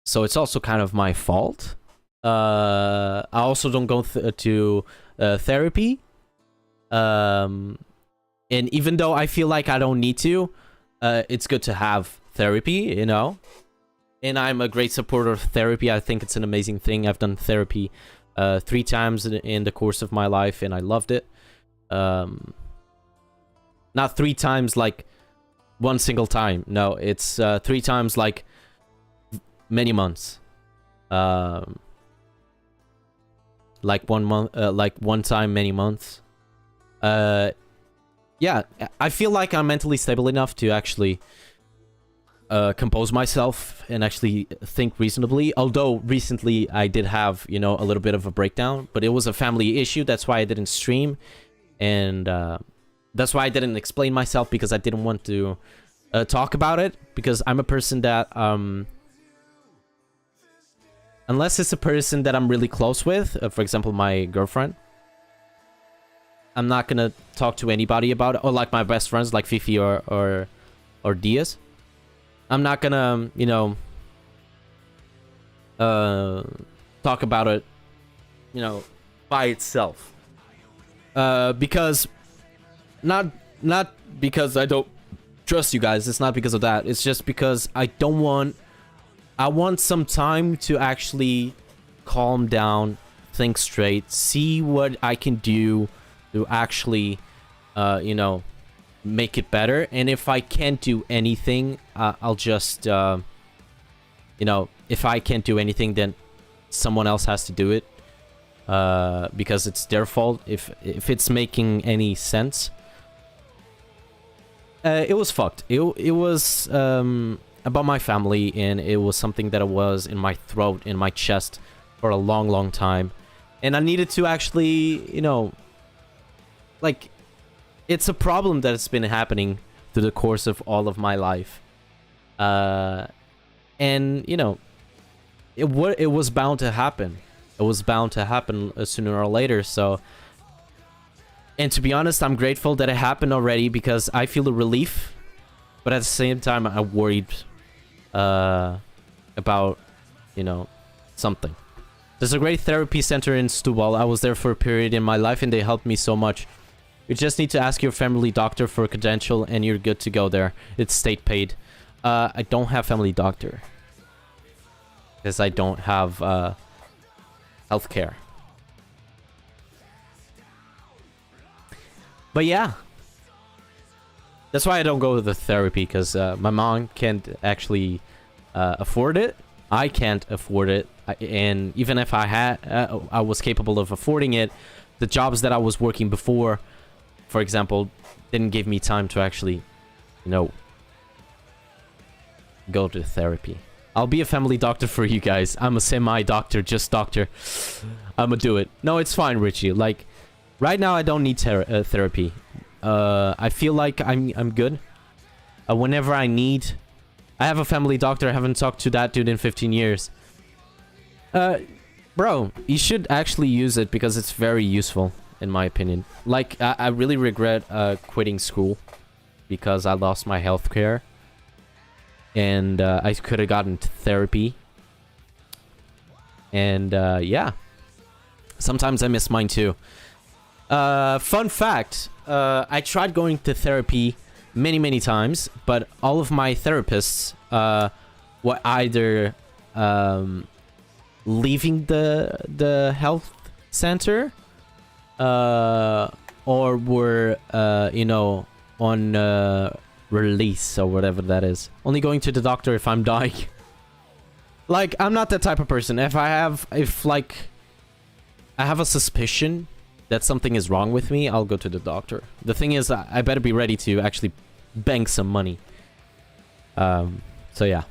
So it's also kind of my fault. I also don't go to therapy. And even though I feel like I don't need to, it's good to have therapy, you know? And I'm a great supporter of therapy. I think it's an amazing thing. I've done therapy 3 times in the course of my life, and I loved it. Not 3 times like one single time. No, it's 3 times like many months. Like 1 month, like 1 time, many months. Yeah, I feel like I'm mentally stable enough to actually compose myself and actually think reasonably. Although recently I did have, you know, a little bit of a breakdown, but it was a family issue. That's why I didn't stream, and that's why I didn't explain myself, because I didn't want to talk about it, because I'm a person that unless it's a person that I'm really close with, for example, my girlfriend, I'm not gonna talk to anybody about it, or like my best friends, like Fifi or Diaz. I'm not gonna, you know, talk about it, you know, by itself. Because not because I don't trust you guys. It's not because of that. It's just because I want some time to actually calm down, think straight, see what I can do to actually, you know, make it better. And if I can't do anything, I'll just, you know, if I can't do anything, then someone else has to do it, because it's their fault. If it's making any sense. It was fucked. It was about my family, and it was something that was in my throat, in my chest for a long, long time. And I needed to actually, you know, like, it's a problem that has been happening through the course of all of my life. And, you know, it was bound to happen. It was bound to happen sooner or later, so... And to be honest, I'm grateful that it happened already, because I feel a relief. But at the same time, I'm worried about, you know, something. There's a great therapy center in Stubal. I was there for a period in my life, and they helped me so much. You just need to ask your family doctor for a credential, and you're good to go there. It's state paid. I don't have family doctor, because I don't have healthcare. But yeah, that's why I don't go to the therapy, because my mom can't actually afford it. I can't afford it, and even if I had, I was capable of affording it, the jobs that I was working before, for example, didn't give me time to actually, you know, go to therapy. I'll be a family doctor for you guys. I'm a semi-doctor, just doctor. I'ma do it. No, it's fine, Richie. Like, right now I don't need therapy. I feel like I'm good. Whenever I need... I have a family doctor. I haven't talked to that dude in 15 years. Bro, you should actually use it because it's very useful, in my opinion. Like, I really regret quitting school because I lost my healthcare. And I could have gotten therapy. And yeah. Sometimes I miss mine too. Fun fact, I tried going to therapy many times, but all of my therapists were either leaving the health center or were you know, on release or whatever that is. Only going to the doctor if I'm dying. Like, I'm not that type of person. If like I have a suspicion that something is wrong with me, I'll go to the doctor. The thing is, I better be ready to actually bank some money. So yeah.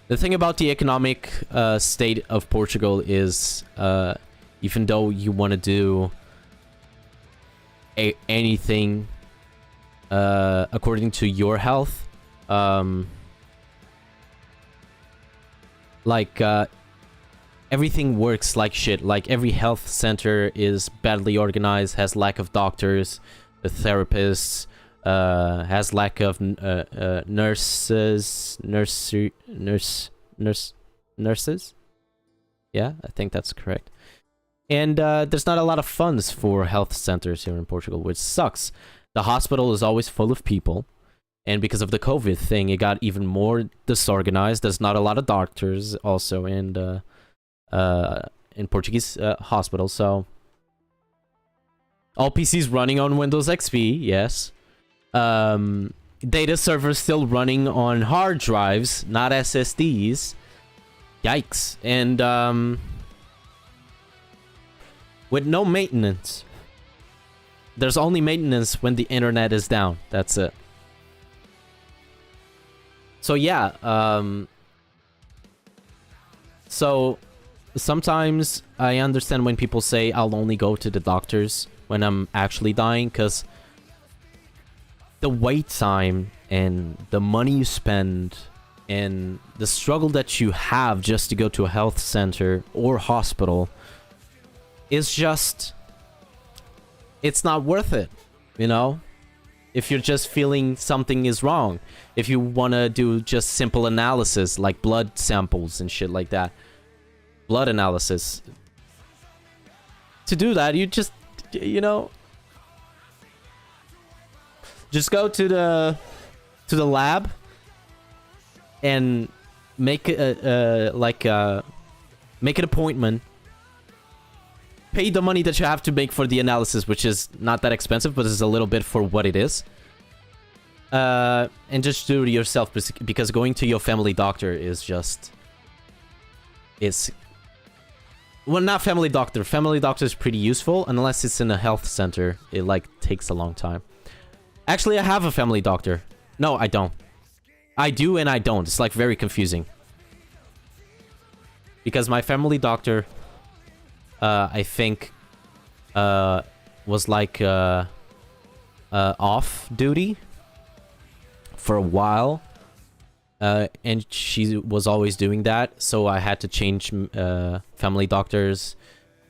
The thing about the economic state of Portugal is, even though you want to do anything according to your health, like everything works like shit. Like, every health center is badly organized, has lack of doctors, therapists, has lack of nurses. Yeah, I think that's correct. And there's not a lot of funds for health centers here in Portugal, which sucks. The hospital is always full of people, and because of the COVID thing, it got even more disorganized. There's not a lot of doctors also in Portuguese hospitals, so all PCs running on Windows XP, yes. Data servers still running on hard drives, not SSDs. Yikes. And with no maintenance. There's only maintenance when the internet is down. That's it. So yeah, so sometimes I understand when people say I'll only go to the doctors when I'm actually dying, because the wait time and the money you spend and the struggle that you have just to go to a health center or hospital is just... it's not worth it, you know? If you're just feeling something is wrong. If you want to do just simple analysis, like blood samples and shit like that. Blood analysis. To do that, you just, you know... just go to the lab and make make an appointment. Pay the money that you have to make for the analysis, which is not that expensive, but is a little bit for what it is. And just do it yourself, because going to your family doctor is just... it's... well, not family doctor. Family doctor is pretty useful, unless it's in a health center. It, like, takes a long time. Actually, I have a family doctor. No, I don't. I do and I don't. It's, like, very confusing. Because my family doctor... I think was like off duty for a while, and she was always doing that, so I had to change family doctors,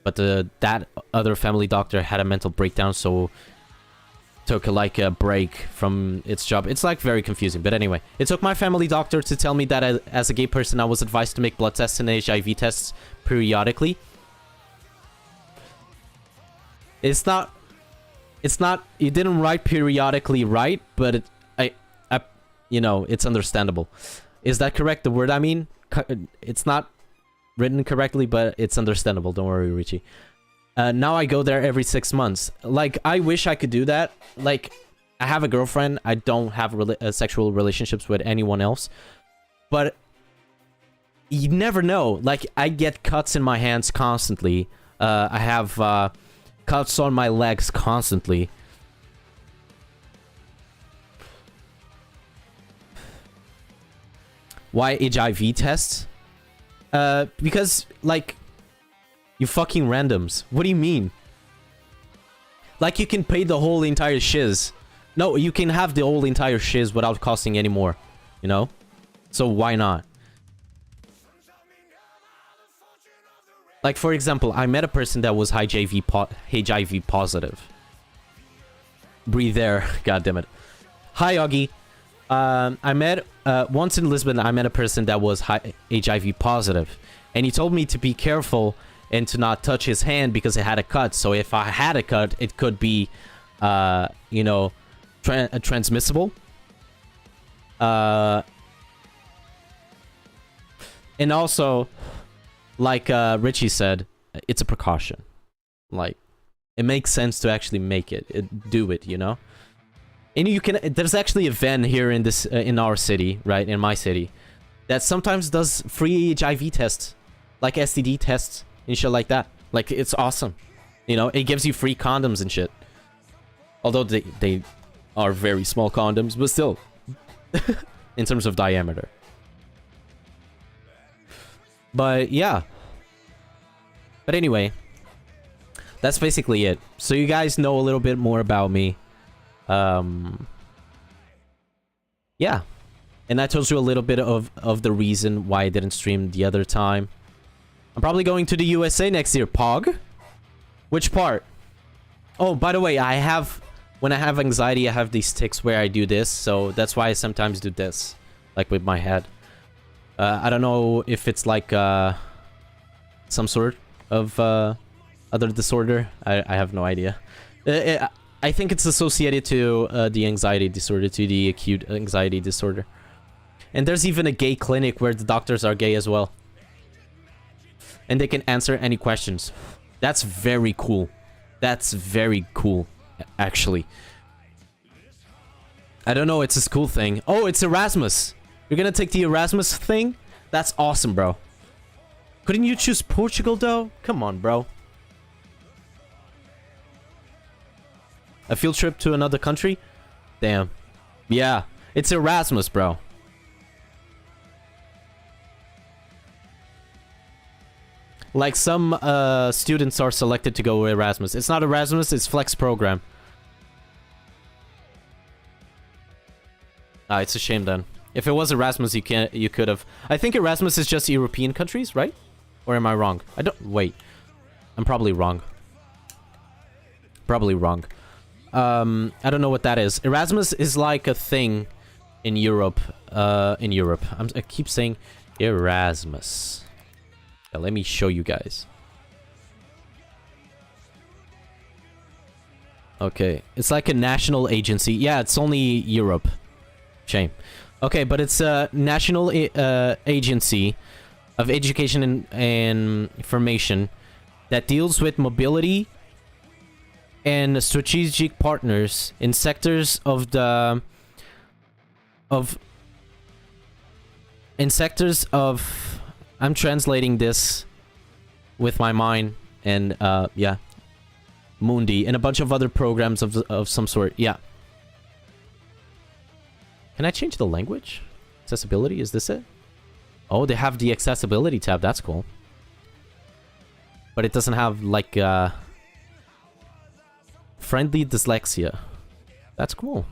but that other family doctor had a mental breakdown, so took like a break from its job. It's like very confusing, but anyway, it took my family doctor to tell me that as a gay person I was advised to make blood tests and HIV tests periodically. It's not, you didn't write periodically right, but I, you know, it's understandable. Is that correct, the word I mean? It's not written correctly, but it's understandable, don't worry, Richie. Now I go there every 6 months. Like, I wish I could do that. Like, I have a girlfriend, I don't have sexual relationships with anyone else. But, you never know. Like, I get cuts in my hands constantly. I have, cuts on my legs constantly. Why HIV tests? Because, like, you fucking randoms. What do you mean? Like, you can pay the whole entire shiz. No, you can have the whole entire shiz without costing any more. You know? So why not? Like, for example, I met a person that was HIV positive. Breathe there. God damn it. Hi, Augie. I met, once in Lisbon, I met a person that was HIV positive. And he told me to be careful and to not touch his hand because it had a cut. So if I had a cut, it could be, you know, transmissible. And also, like Richie said, it's a precaution. Like, it makes sense to actually make it, do it, you know? And you can, there's actually a van here in this, in our city, right, in my city, that sometimes does free HIV tests, like STD tests and shit like that. Like, it's awesome. You know, it gives you free condoms and shit. Although they are very small condoms, but still, in terms of diameter. But yeah. But anyway, that's basically it. So you guys know a little bit more about me. Yeah. And I told you a little bit of the reason why I didn't stream the other time. I'm probably going to the USA next year. Pog? Which part? Oh, by the way, I have... When I have anxiety, I have these tics where I do this. So that's why I sometimes do this. Like with my head. I don't know if it's like some sort of other disorder. I have no idea. I think it's associated to the anxiety disorder, to the acute anxiety disorder. And there's even a gay clinic where the doctors are gay as well. And they can answer any questions. That's very cool. That's very cool, actually. I don't know, it's a school thing. Oh, it's Erasmus. You're gonna take the Erasmus thing? That's awesome, bro. Couldn't you choose Portugal, though? Come on, bro. A field trip to another country? Damn. Yeah, it's Erasmus, bro. Like, some students are selected to go Erasmus. It's not Erasmus, it's Flex program. Ah, it's a shame then. If it was Erasmus, you could have. I think Erasmus is just European countries, right? Or am I wrong? I don't. Wait, I'm probably wrong. Probably wrong. I don't know what that is. Erasmus is like a thing in Europe. I keep saying Erasmus. Yeah, let me show you guys. Okay, it's like a national agency. Yeah, it's only Europe. Shame. Okay, but it's a national agency of education and information that deals with mobility and strategic partners in sectors of the I'm translating this with my mind and yeah, Mundi and a bunch of other programs of some sort. Yeah. Can I change the language? Accessibility, is this it? Oh, they have the accessibility tab. That's cool. But it doesn't have, like, friendly dyslexia. That's cool.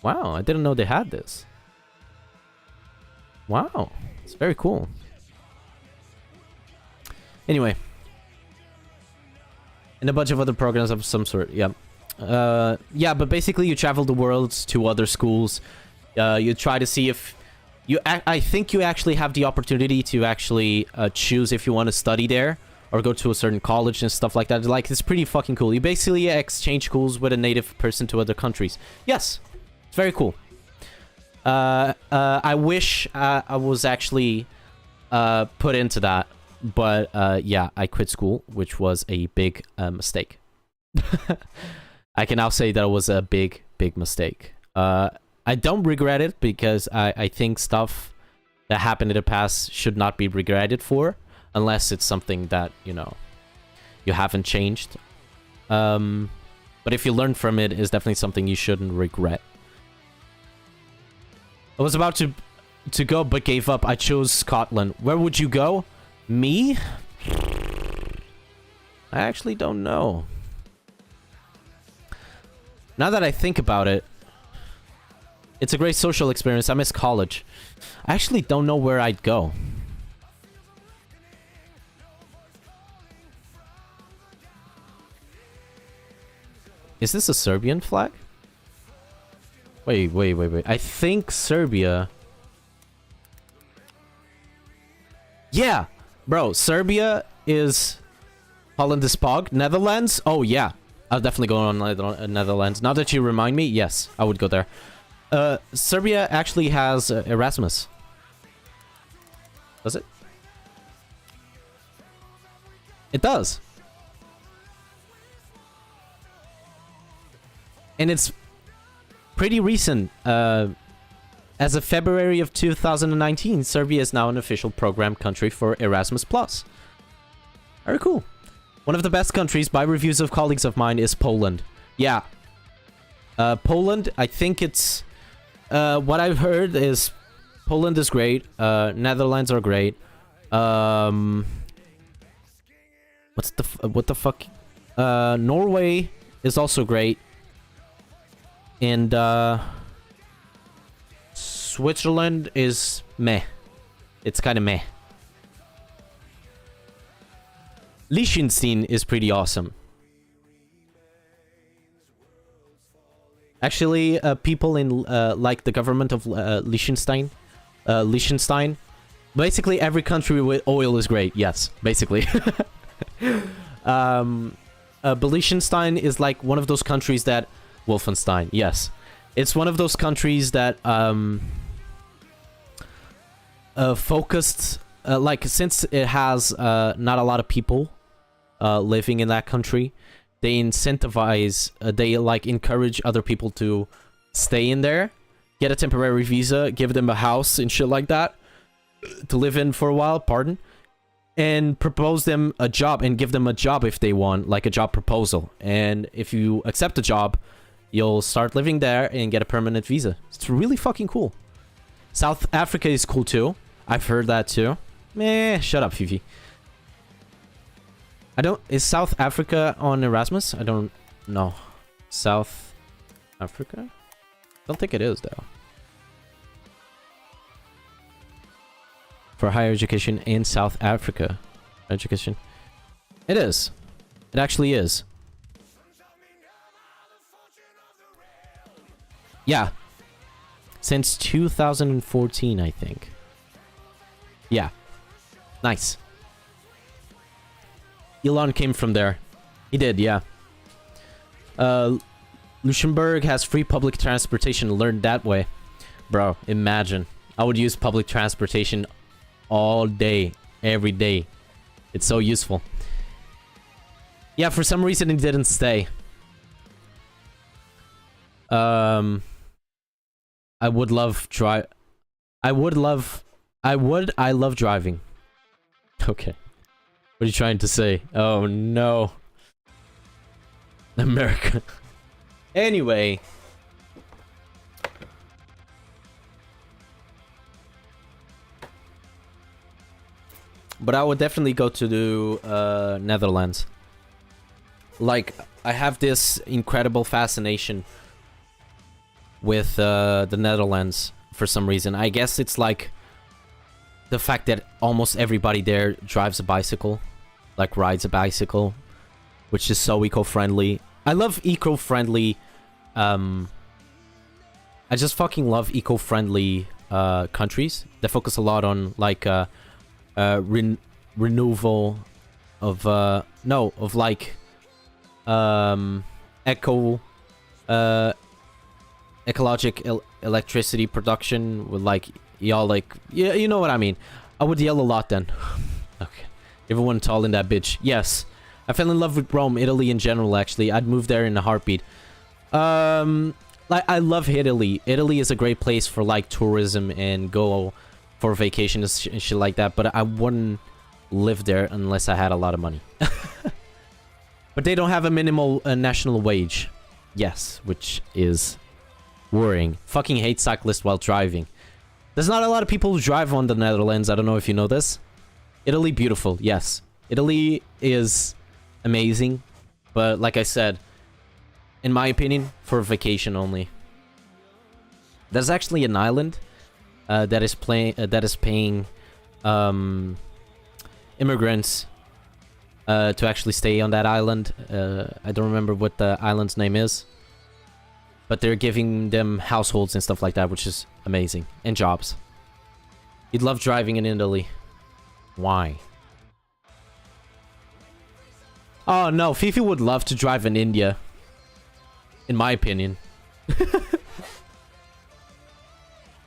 Wow, I didn't know they had this. Wow, it's very cool. Anyway. And a bunch of other programs of some sort, yeah. Yeah, but basically you travel the world to other schools. You try to see if... I think you actually have the opportunity to actually choose if you want to study there or go to a certain college and stuff like that. Like, it's pretty fucking cool. You basically exchange schools with a native person to other countries. Yes, it's very cool. I wish I was actually put into that, but yeah, I quit school, which was a big mistake. I can now say that it was a big mistake. I don't regret it because I think stuff that happened in the past should not be regretted for, unless it's something that, you know, you haven't changed. But if you learn from it, it's definitely something you shouldn't regret. I was about to go, but gave up. I chose Scotland. Where would you go? Me? I actually don't know. Now that I think about it, it's a great social experience. I miss college. I actually don't know where I'd go. Is this a Serbian flag? Wait. I think Serbia... Yeah! Bro, Serbia is... Holland is Pog. Netherlands? Oh, yeah. I'll definitely go on Netherlands. Now that you remind me, yes, I would go there. Serbia actually has Erasmus. Does it? It does. And it's pretty recent. As of February of 2019, Serbia is now an official program country for Erasmus+. Very cool. One of the best countries by reviews of colleagues of mine is Poland. Yeah. Poland, I think it's... what I've heard is Poland is great. Netherlands are great. What the fuck? Norway is also great. And Switzerland is meh. It's kind of meh. Liechtenstein is pretty awesome. Actually, people in like the government of Liechtenstein, basically every country with oil is great. Yes, basically. But Liechtenstein is like one of those countries that Wolfenstein. Yes, it's one of those countries that focused like since it has not a lot of people living in that country. They incentivize, they like encourage other people to stay in there, get a temporary visa, give them a house and shit like that to live in for a while, pardon, and propose them a job and give them a job if they want, like a job proposal. And if you accept the job, you'll start living there and get a permanent visa. It's really fucking cool. South Africa is cool too. I've heard that too. Meh, shut up, Fifi. Is South Africa on Erasmus? I don't know. South Africa? Don't think it is, though. For higher education in South Africa. Education. It is. It actually is. Yeah. Since 2014, I think. Yeah. Nice. Elon came from there. He did, yeah. Luxembourg has free public transportation. Learned that way. Bro, imagine. I would use public transportation all day, every day. It's so useful. Yeah, for some reason it didn't stay. I love driving. Okay. What are you trying to say? Oh no. America. Anyway. But I would definitely go to the Netherlands. Like, I have this incredible fascination with the Netherlands for some reason. I guess it's like the fact that almost everybody there drives a bicycle, like rides a bicycle, which is so eco-friendly. I love eco-friendly, I just fucking love eco-friendly countries that focus a lot on like renewal of ecologic electricity production with like y'all like, yeah, you know what I mean. I would yell a lot then. Okay. Everyone tall in that bitch. Yes. I fell in love with Rome, Italy in general, actually. I'd move there in a heartbeat. Like, I love Italy. Italy is a great place for like tourism and go for vacation and shit like that, but I wouldn't live there unless I had a lot of money. But they don't have a minimal national wage. Yes, which is worrying. Fucking hate cyclists while driving. There's not a lot of people who drive on the Netherlands. I don't know if you know this. Italy, beautiful. Yes. Italy is amazing. But like I said, in my opinion, for vacation only. There's actually an island that is paying immigrants to actually stay on that island. I don't remember what the island's name is. But they're giving them households and stuff like that, which is amazing. And jobs. You'd love driving in Italy. Why? Oh no, Fifi would love to drive in India. In my opinion.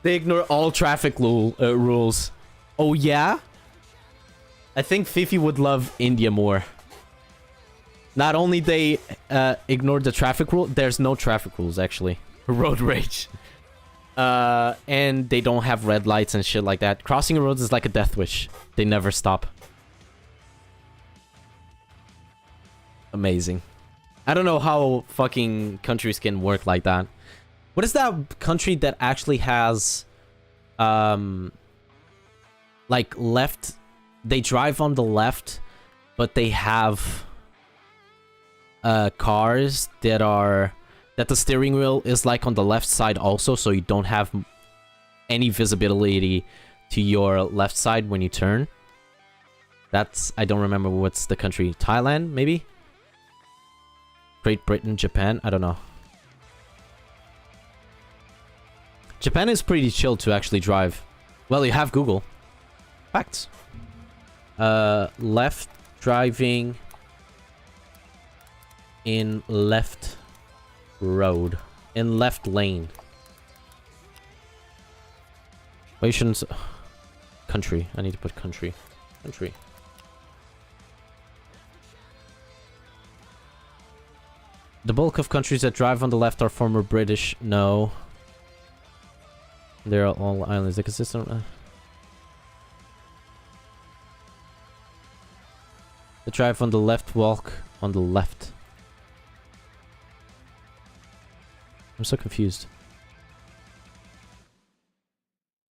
They ignore all traffic rules. Oh yeah? I think Fifi would love India more. Not only they ignore the traffic rule, there's no traffic rules actually. Road rage. And they don't have red lights and shit like that. Crossing roads is like a death wish. They never stop. Amazing. I don't know how fucking countries can work like that. What is that country that actually has like left, they drive on the left, but they have cars that are, that the steering wheel is like on the left side also, so you don't have any visibility to your left side when you turn. That's, I don't remember what's the country. Thailand, maybe? Great Britain, Japan, I don't know. Japan is pretty chill to actually drive. Well, you have Google. Facts. Left driving in left road. In left lane. Why you shouldn't... Country. I need to put country. Country. The bulk of countries that drive on the left are former British. No. They're all islands. They consist of... The drive on the left, walk on the left. I'm so confused.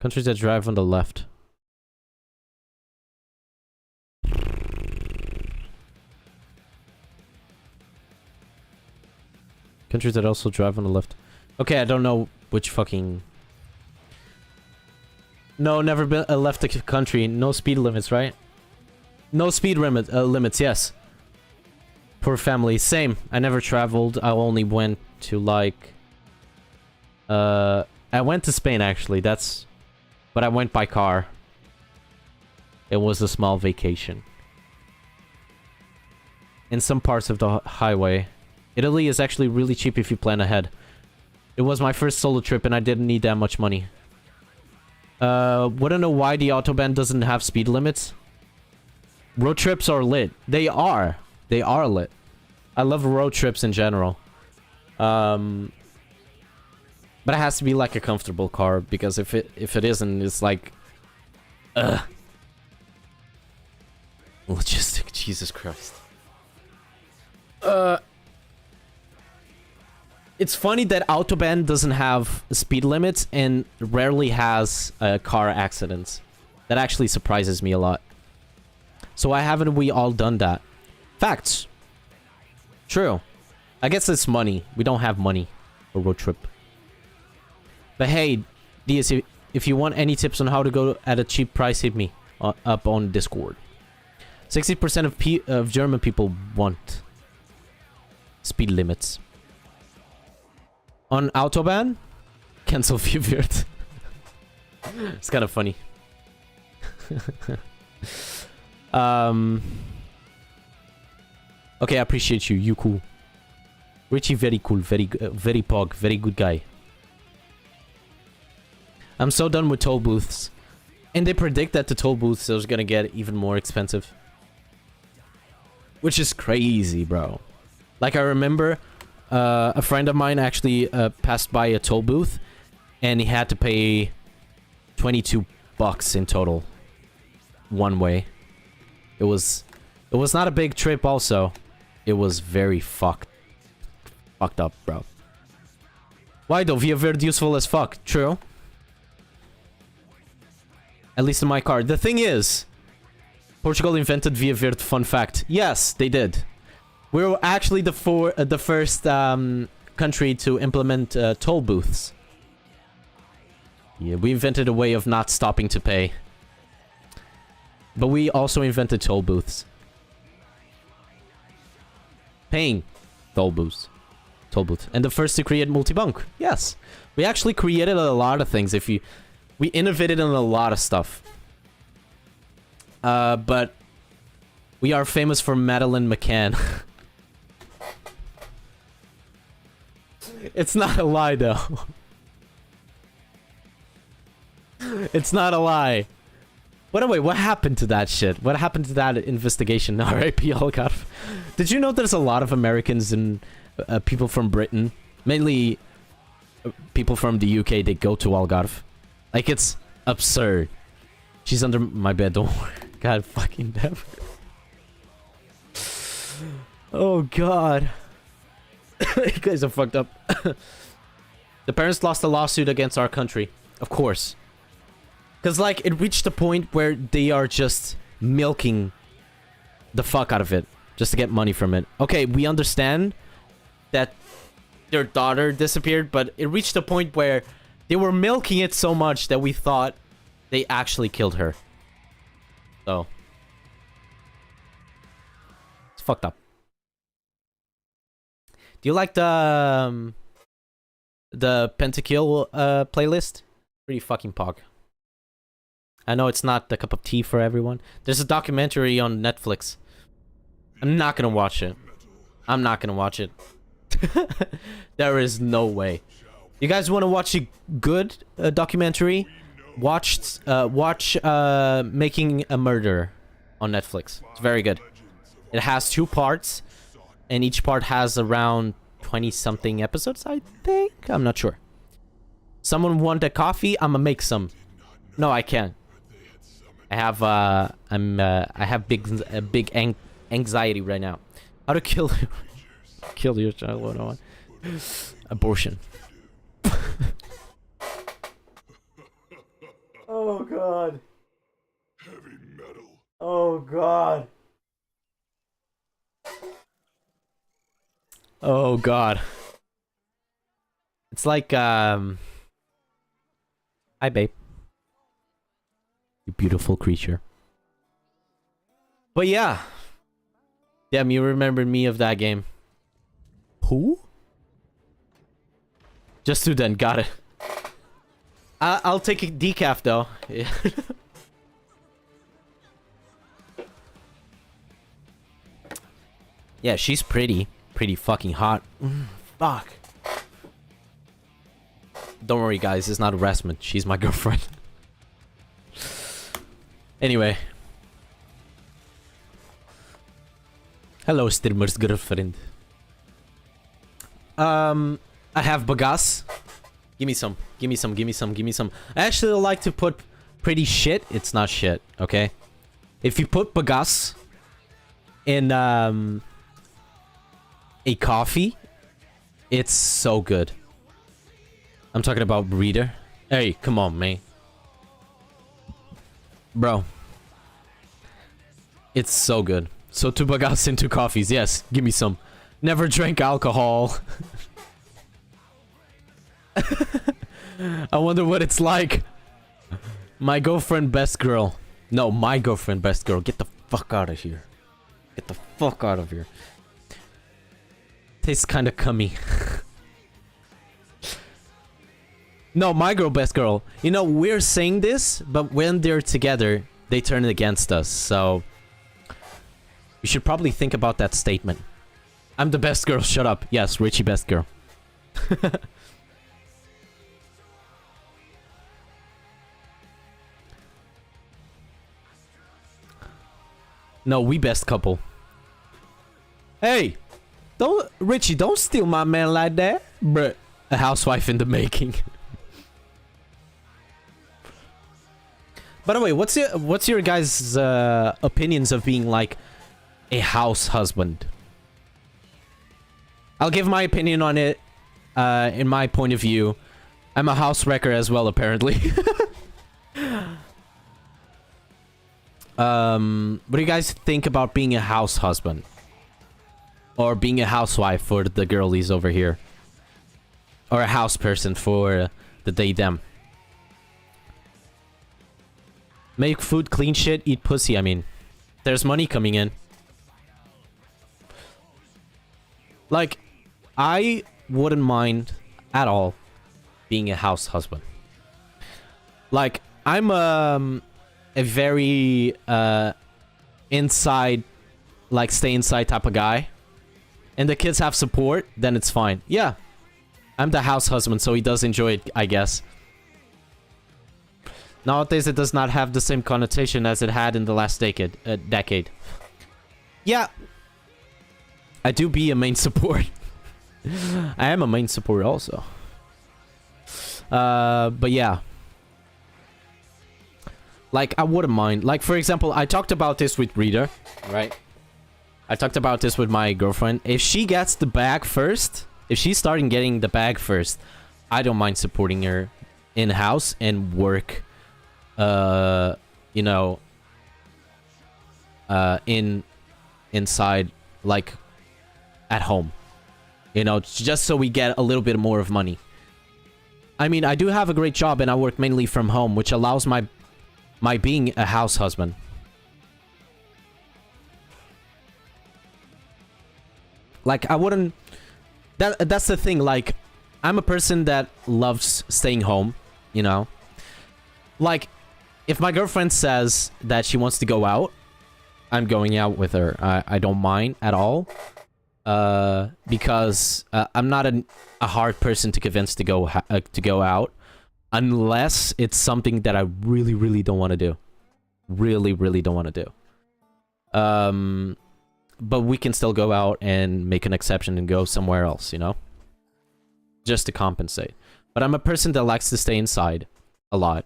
Countries that drive on the left. Countries that also drive on the left. Okay, I don't know which fucking... No, never been left a country. No speed limits, right? No speed limits, yes. Poor family. Same. I never traveled. I only went to like... I went to Spain actually. That's... But I went by car. It was a small vacation. In some parts of the highway. Italy is actually really cheap if you plan ahead. It was my first solo trip and I didn't need that much money. Wanna know why the Autobahn doesn't have speed limits? Road trips are lit. They are. They are lit. I love road trips in general. But it has to be like a comfortable car, because if it isn't, it's like... Logistic, Jesus Christ. It's funny that Autobahn doesn't have speed limits and rarely has car accidents. That actually surprises me a lot. So why haven't we all done that? Facts. True. I guess it's money. We don't have money for road trip. But hey, DS, if you want any tips on how to go at a cheap price, hit me up on Discord. 60% of German people want speed limits. On Autobahn, cancel Viewwert. It's kind of funny. Okay, I appreciate you. You cool. Richie, very cool. Very pog. Very good guy. I'm so done with toll booths. And they predict that the toll booths are gonna get even more expensive. Which is crazy, bro. Like, I remember a friend of mine actually passed by a toll booth. And he had to pay 22 bucks in total. One way. It was not a big trip also. It was very fucked up, bro. Why though? Viewwert useful as fuck. True. At least in my car. The thing is, Portugal invented Viewwert, fun fact. Yes, they did. We were actually the first country to implement toll booths. Yeah, we invented a way of not stopping to pay. But we also invented toll booths. paying toll booths. And the first to create multi-bunk. Yes. We actually created a lot of things. We innovated on a lot of stuff. But we are famous for Madeline McCann. It's not a lie, though. It's not a lie. Wait, what happened to that shit? What happened to that investigation? R.I.P. Algarve. Did you know there's a lot of Americans and people from Britain, mainly people from the UK, they go to Algarve? Like, it's absurd. She's under my bed, don't worry. God fucking damn. Oh god. You guys are fucked up. The parents lost a lawsuit against our country. Of course. Because, like, it reached a point where they are just milking the fuck out of it. Just to get money from it. Okay, we understand that their daughter disappeared, but it reached a point where they were milking it so much that we thought they actually killed her. So. It's fucked up. Do you like the Pentakill playlist? Pretty fucking pog. I know it's not the cup of tea for everyone. There's a documentary on Netflix. I'm not gonna watch it. I'm not gonna watch it. There is no way. You guys want to watch a good documentary? Watch Making a Murder on Netflix. It's very good. It has 2 parts, and each part has around 20-something episodes, I think. I'm not sure. Someone want a coffee? I'ma make some. No, I can't. I have I have big anxiety right now. How to kill your child 101. Abortion. Oh god. Heavy metal. Oh god. Oh god. It's like hi babe. You beautiful creature. But yeah. Damn, you remembered me of that game. Who? Just do then, got it. I'll take a decaf though. Yeah. Yeah, she's pretty. Pretty fucking hot. Fuck. Don't worry guys, it's not harassment. She's my girlfriend. Anyway. Hello, streamer's girlfriend. I have bagasse. Give me some. Give me some. Give me some. Give me some. I actually like to put pretty shit. It's not shit, okay? If you put bagasse in a coffee, it's so good. I'm talking about breeder. Hey, come on, man. Bro. It's so good. So 2 bagasse into coffees. Yes, give me some. Never drank alcohol. I wonder what it's like. My girlfriend, best girl. No, my girlfriend, best girl. Get the fuck out of here. Get the fuck out of here. Tastes kind of cummy. No, my girl, best girl. You know, we're saying this, but when they're together, they turn against us. So, you should probably think about that statement. I'm the best girl. Shut up. Yes, Richie, best girl. No, we best couple. Hey! Richie, don't steal my man like that. Bruh. A housewife in the making. By the way, what's your guys' opinions of being like a house husband? I'll give my opinion on it. In my point of view, I'm a house wrecker as well, apparently. What do you guys think about being a house husband? Or being a housewife for the girlies over here? Or a house person for the they them? Make food, clean shit, eat pussy, I mean. There's money coming in. Like, I wouldn't mind at all being a house husband. Like, I'm a very inside, like stay inside type of guy, and the kids have support, then it's fine. Yeah, I'm the house husband, so he does enjoy it, I guess. Nowadays, it does not have the same connotation as it had in the last decade. Yeah, I do be a main support. I am a main support also. But yeah. Like, I wouldn't mind. Like, for example, I talked about this with Rita, right? I talked about this with my girlfriend. If she gets the bag first, if she's starting getting the bag first, I don't mind supporting her in-house and work, you know, inside, like, at home. You know, just so we get a little bit more of money. I mean, I do have a great job and I work mainly from home, which allows my being a house husband. Like, I wouldn't... That's the thing, like, I'm a person that loves staying home, you know? Like, if my girlfriend says that she wants to go out, I'm going out with her. I don't mind at all. Because I'm not a hard person to convince to go out. Unless it's something that I really, really don't want to do. Really, really don't want to do. But we can still go out and make an exception and go somewhere else, you know? Just to compensate. But I'm a person that likes to stay inside a lot.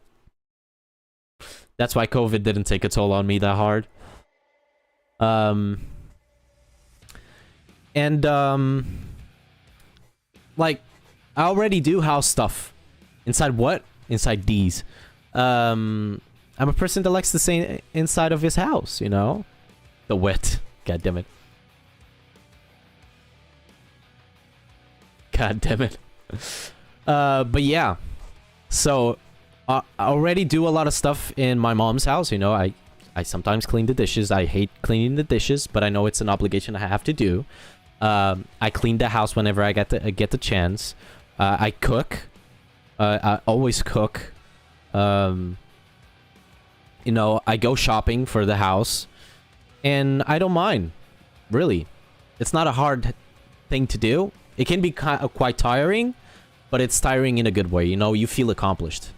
That's why COVID didn't take a toll on me that hard. Like, I already do house stuff. Inside what? Inside these. I'm a person that likes to stay inside of his house, you know? The wet. God damn it. God damn it. But yeah. So, I already do a lot of stuff in my mom's house, you know? I sometimes clean the dishes. I hate cleaning the dishes, but I know it's an obligation I have to do. I clean the house whenever I get the chance. I cook. I always cook. You know, I go shopping for the house. And I don't mind. Really. It's not a hard thing to do. It can be quite tiring. But it's tiring in a good way. You know, you feel accomplished.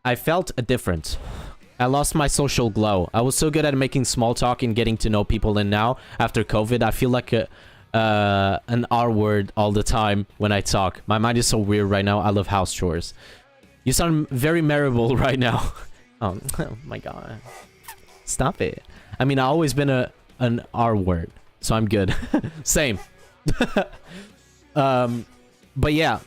I felt a difference. I lost my social glow. I was so good at making small talk and getting to know people, and now, after COVID, I feel like an R word all the time when I talk. My mind is so weird right now. I love house chores. You sound very memorable right now. Oh my god. Stop it. I mean, I've always been an R word, so I'm good. Same. But yeah.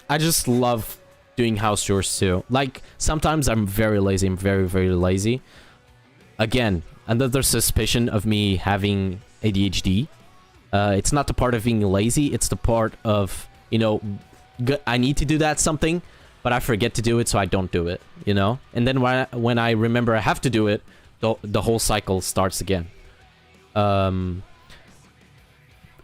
I just love doing house chores too. Like, sometimes I'm very lazy. I'm very, very lazy. Again, another suspicion of me having ADHD. It's not the part of being lazy. It's the part of, you know, I need to do that something, but I forget to do it, so I don't do it, you know? And then when I remember I have to do it, the whole cycle starts again. And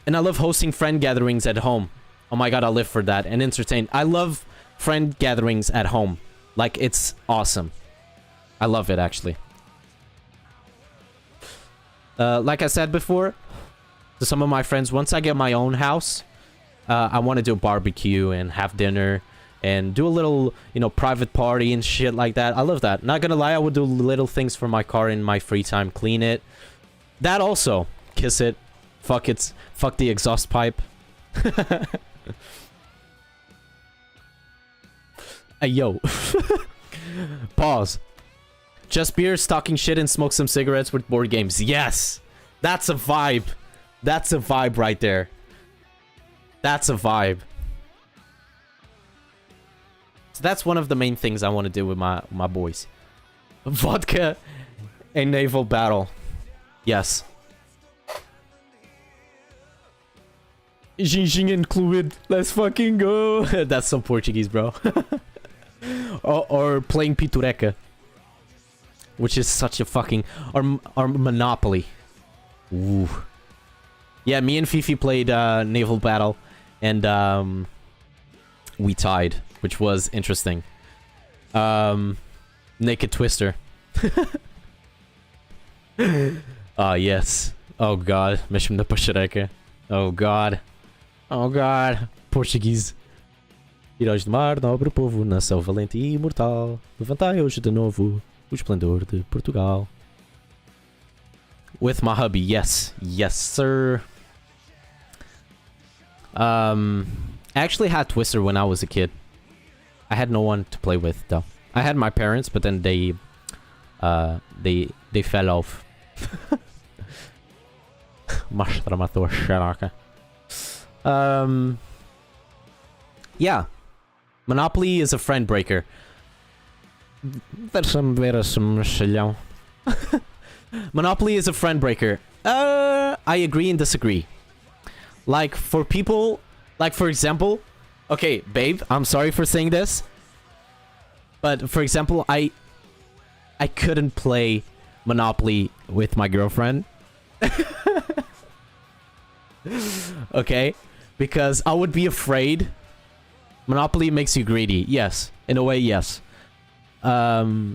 I love hosting friend gatherings at home. Oh my god, I live for that. And entertain. I love friend gatherings at home. Like, it's awesome. I love it, actually. Like I said before, to some of my friends, once I get my own house, I want to do a barbecue and have dinner and do a little, you know, private party and shit like that. I love that. Not gonna lie, I would do little things for my car in my free time. Clean it. That also. Kiss it. Fuck it. Fuck the exhaust pipe. Hey, yo. Pause. Just beers, talking shit, and smoke some cigarettes with board games. Yes! That's a vibe. That's a vibe right there. That's a vibe. So that's one of the main things I want to do with my boys. Vodka and naval battle. Yes. Xing included. Let's fucking go. That's some Portuguese, bro. or playing Pitureca. Which is such a fucking... Or Monopoly. Ooh. Yeah, me and Fifi played Naval Battle, and we tied, which was interesting. Naked Twister. Yes. Oh god, mesmo na pachareca. Oh god. Oh god. Português. Heróis do mar, nobre povo, nação valente e imortal. Levantai hoje de novo o esplendor de Portugal. With my hubby, yes. Yes, sir. I actually had Twister when I was a kid. I had no one to play with, though. I had my parents, but then they fell off. Yeah. Monopoly is a friend breaker. Monopoly is a friend breaker. I agree and disagree. Like, for people... Like, for example... Okay, babe, I'm sorry for saying this. But, for example, I couldn't play Monopoly with my girlfriend. Okay? Because I would be afraid. Monopoly makes you greedy. Yes. In a way, yes. I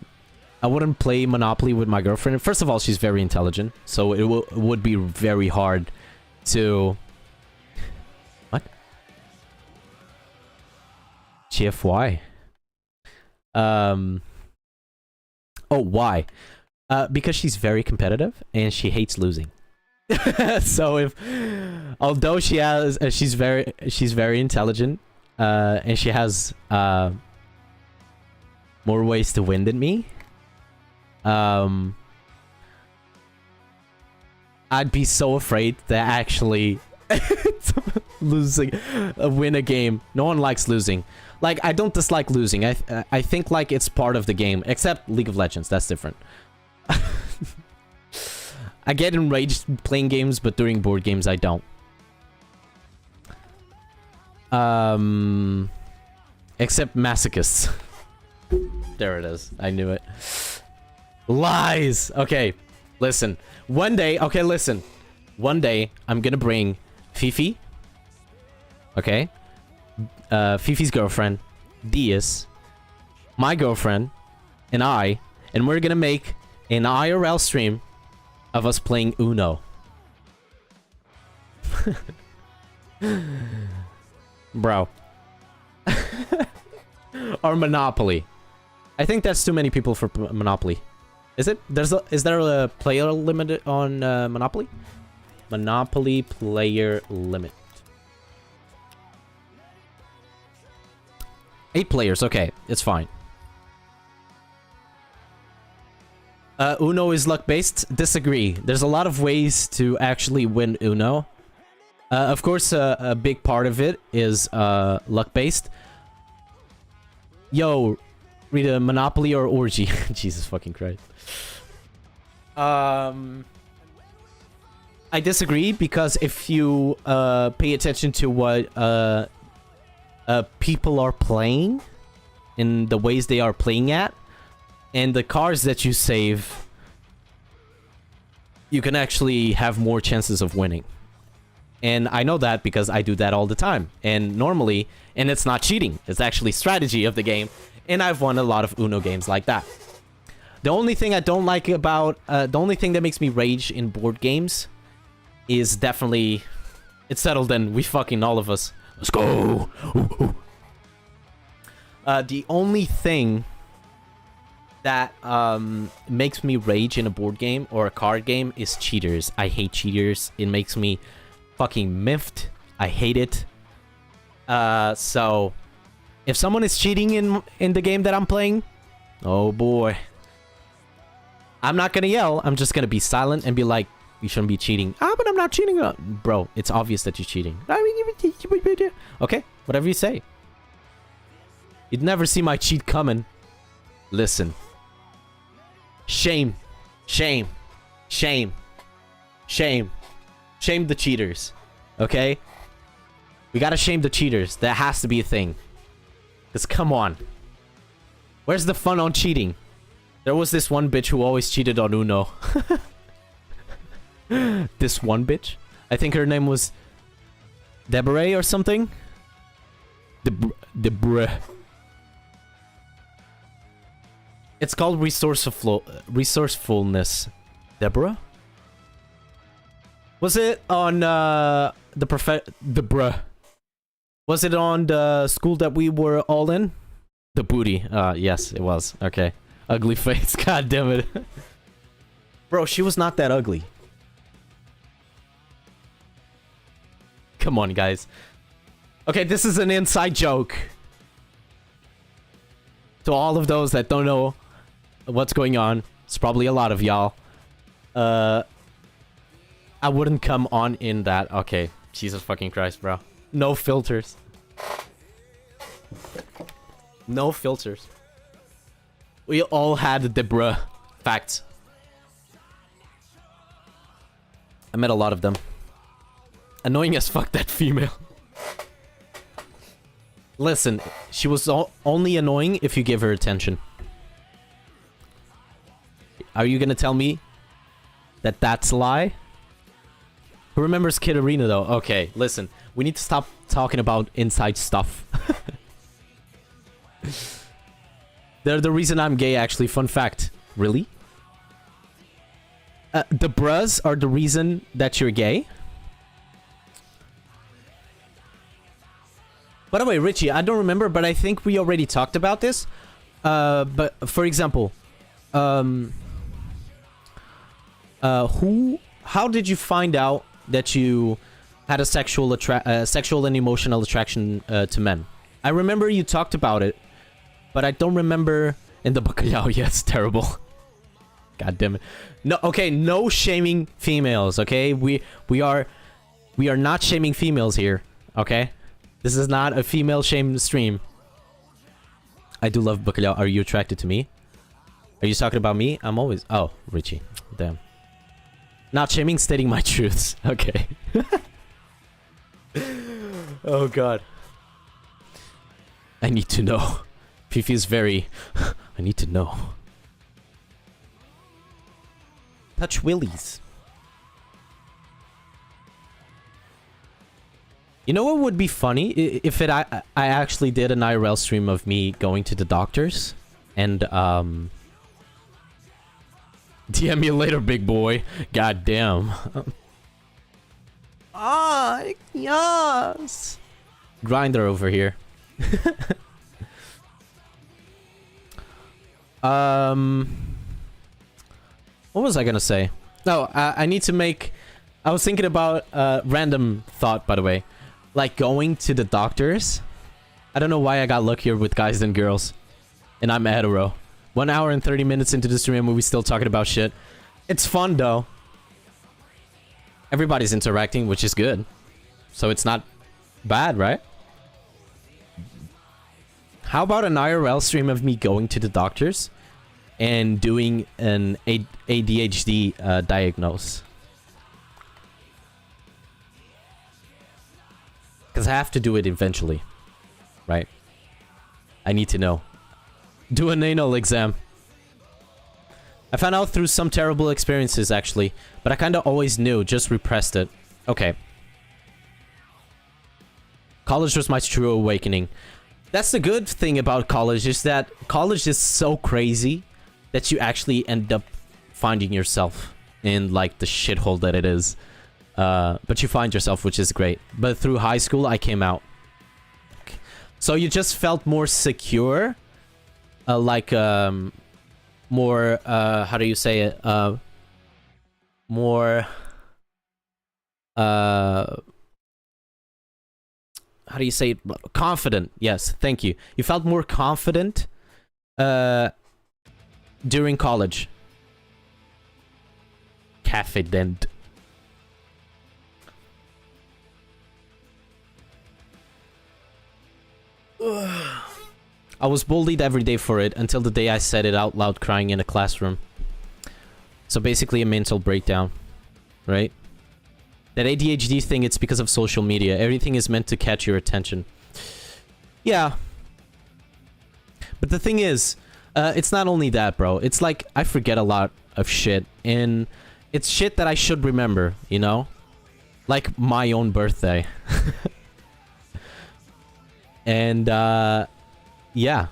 wouldn't play Monopoly with my girlfriend. First of all, she's very intelligent. So it would be very hard to... What? GFY? Oh, why? Because she's very competitive and she hates losing. So if... Although she has... she's very intelligent. And she has more ways to win than me. I'd be so afraid to actually win a game. No one likes losing. Like, I don't dislike losing. I think like it's part of the game, except League of Legends. That's different. I get enraged playing games, but during board games I don't. Except masochists. There it is. I knew it. Lies! Okay, listen. One day, okay, listen. One day, I'm gonna bring Fifi. Okay? Fifi's girlfriend, Diaz, my girlfriend, and we're gonna make an IRL stream of us playing Uno. Bro. Or Monopoly. I think that's too many people for Monopoly. Is it? Is there a player limit on Monopoly? Monopoly player limit. 8 players, okay. It's fine. Uno is luck-based? Disagree. There's a lot of ways to actually win Uno. Of course, a big part of it is luck-based. Yo, read a Monopoly or Orgy. Jesus fucking Christ. I disagree because if you pay attention to what people are playing in the ways they are playing at, and the cards that you save, you can actually have more chances of winning. And I know that because I do that all the time. And normally, and it's not cheating, it's actually strategy of the game. And I've won a lot of Uno games like that. The only thing I don't like about, the only thing that makes me rage in board games is definitely, it's settled then, we fucking all of us. Let's go! Ooh, ooh. The only thing that makes me rage in a board game or a card game is cheaters. I hate cheaters. It makes me fucking miffed. I hate it. So if someone is cheating in the game that I'm playing, oh boy, I'm not gonna yell. I'm just gonna be silent and be like, you shouldn't be cheating. Ah, but I'm not cheating. Bro, it's obvious that you're cheating. Okay, whatever you say. You'd never see my cheat coming. Listen. Shame. Shame. Shame. Shame. Shame the cheaters. Okay? We gotta shame the cheaters. That has to be a thing. Because come on. Where's the fun on cheating? There was this one bitch who always cheated on Uno. This one bitch. I think her name was Deborah or something. Deborah. It's called resourcefulness. Deborah? Was it on Deborah? Was it on the school that we were all in? The booty. Yes, it was. Okay. Ugly face. God damn it. Bro, she was not that ugly. Come on, guys. Okay, this is an inside joke. To all of those that don't know what's going on, it's probably a lot of y'all. I wouldn't come on in that. Okay, Jesus fucking Christ, bro. No filters. No filters. We all had the bruh facts. I met a lot of them. Annoying as fuck, that female. Listen, she was only annoying if you give her attention. Are you gonna tell me that that's a lie? Who remembers Kid Arena though? Okay, listen. We need to stop talking about inside stuff. They're the reason I'm gay, actually. Fun fact. Really? The bruhs are the reason that you're gay? By the way, Richie, I don't remember, but I think we already talked about this. But for example, how did you find out that you had a sexual and emotional attraction to men? I remember you talked about it, but I don't remember in the bacalhau. Yeah, it's terrible. God damn it. No, okay, no shaming females. Okay, we are not shaming females here. Okay, this is not a female shame stream. I do love bacalhau. Are you attracted to me? Are you talking about me? I'm always... Oh, Richie. Damn. Not shaming, stating my truths. Okay. Oh, God. I need to know. Fifi is very... I need to know. Touch willies. You know what would be funny? If I actually did an IRL stream of me going to the doctors and DM you later, big boy. God damn. Ah, yes. Grinder over here. What was I gonna say? No, I need to make... I was thinking about random thought, by the way. Like going to the doctors. I don't know why I got luckier with guys than girls. And I'm hetero. 1 hour and 30 minutes into the stream and we still talking about shit. It's fun though. Everybody's interacting, which is good. So it's not bad, right? How about an IRL stream of me going to the doctors and doing an ADHD diagnose? Because I have to do it eventually. Right? I need to know. Do an anal exam. I found out through some terrible experiences, actually. But I kind of always knew, just repressed it. Okay. College was my true awakening. That's the good thing about college, is that college is so crazy that you actually end up finding yourself in, like, the shithole that it is. But you find yourself, which is great. But through high school, I came out. So you just felt more secure. More, how do you say it? More, how do you say it? Confident. Yes, thank you. You felt more confident, during college. Confident. I was bullied every day for it until the day I said it out loud crying in a classroom. So basically a mental breakdown, right? That ADHD thing, it's because of social media. Everything is meant to catch your attention. Yeah. But the thing is, it's not only that, bro. It's like I forget a lot of shit. And it's shit that I should remember, you know? Like my own birthday. And, yeah.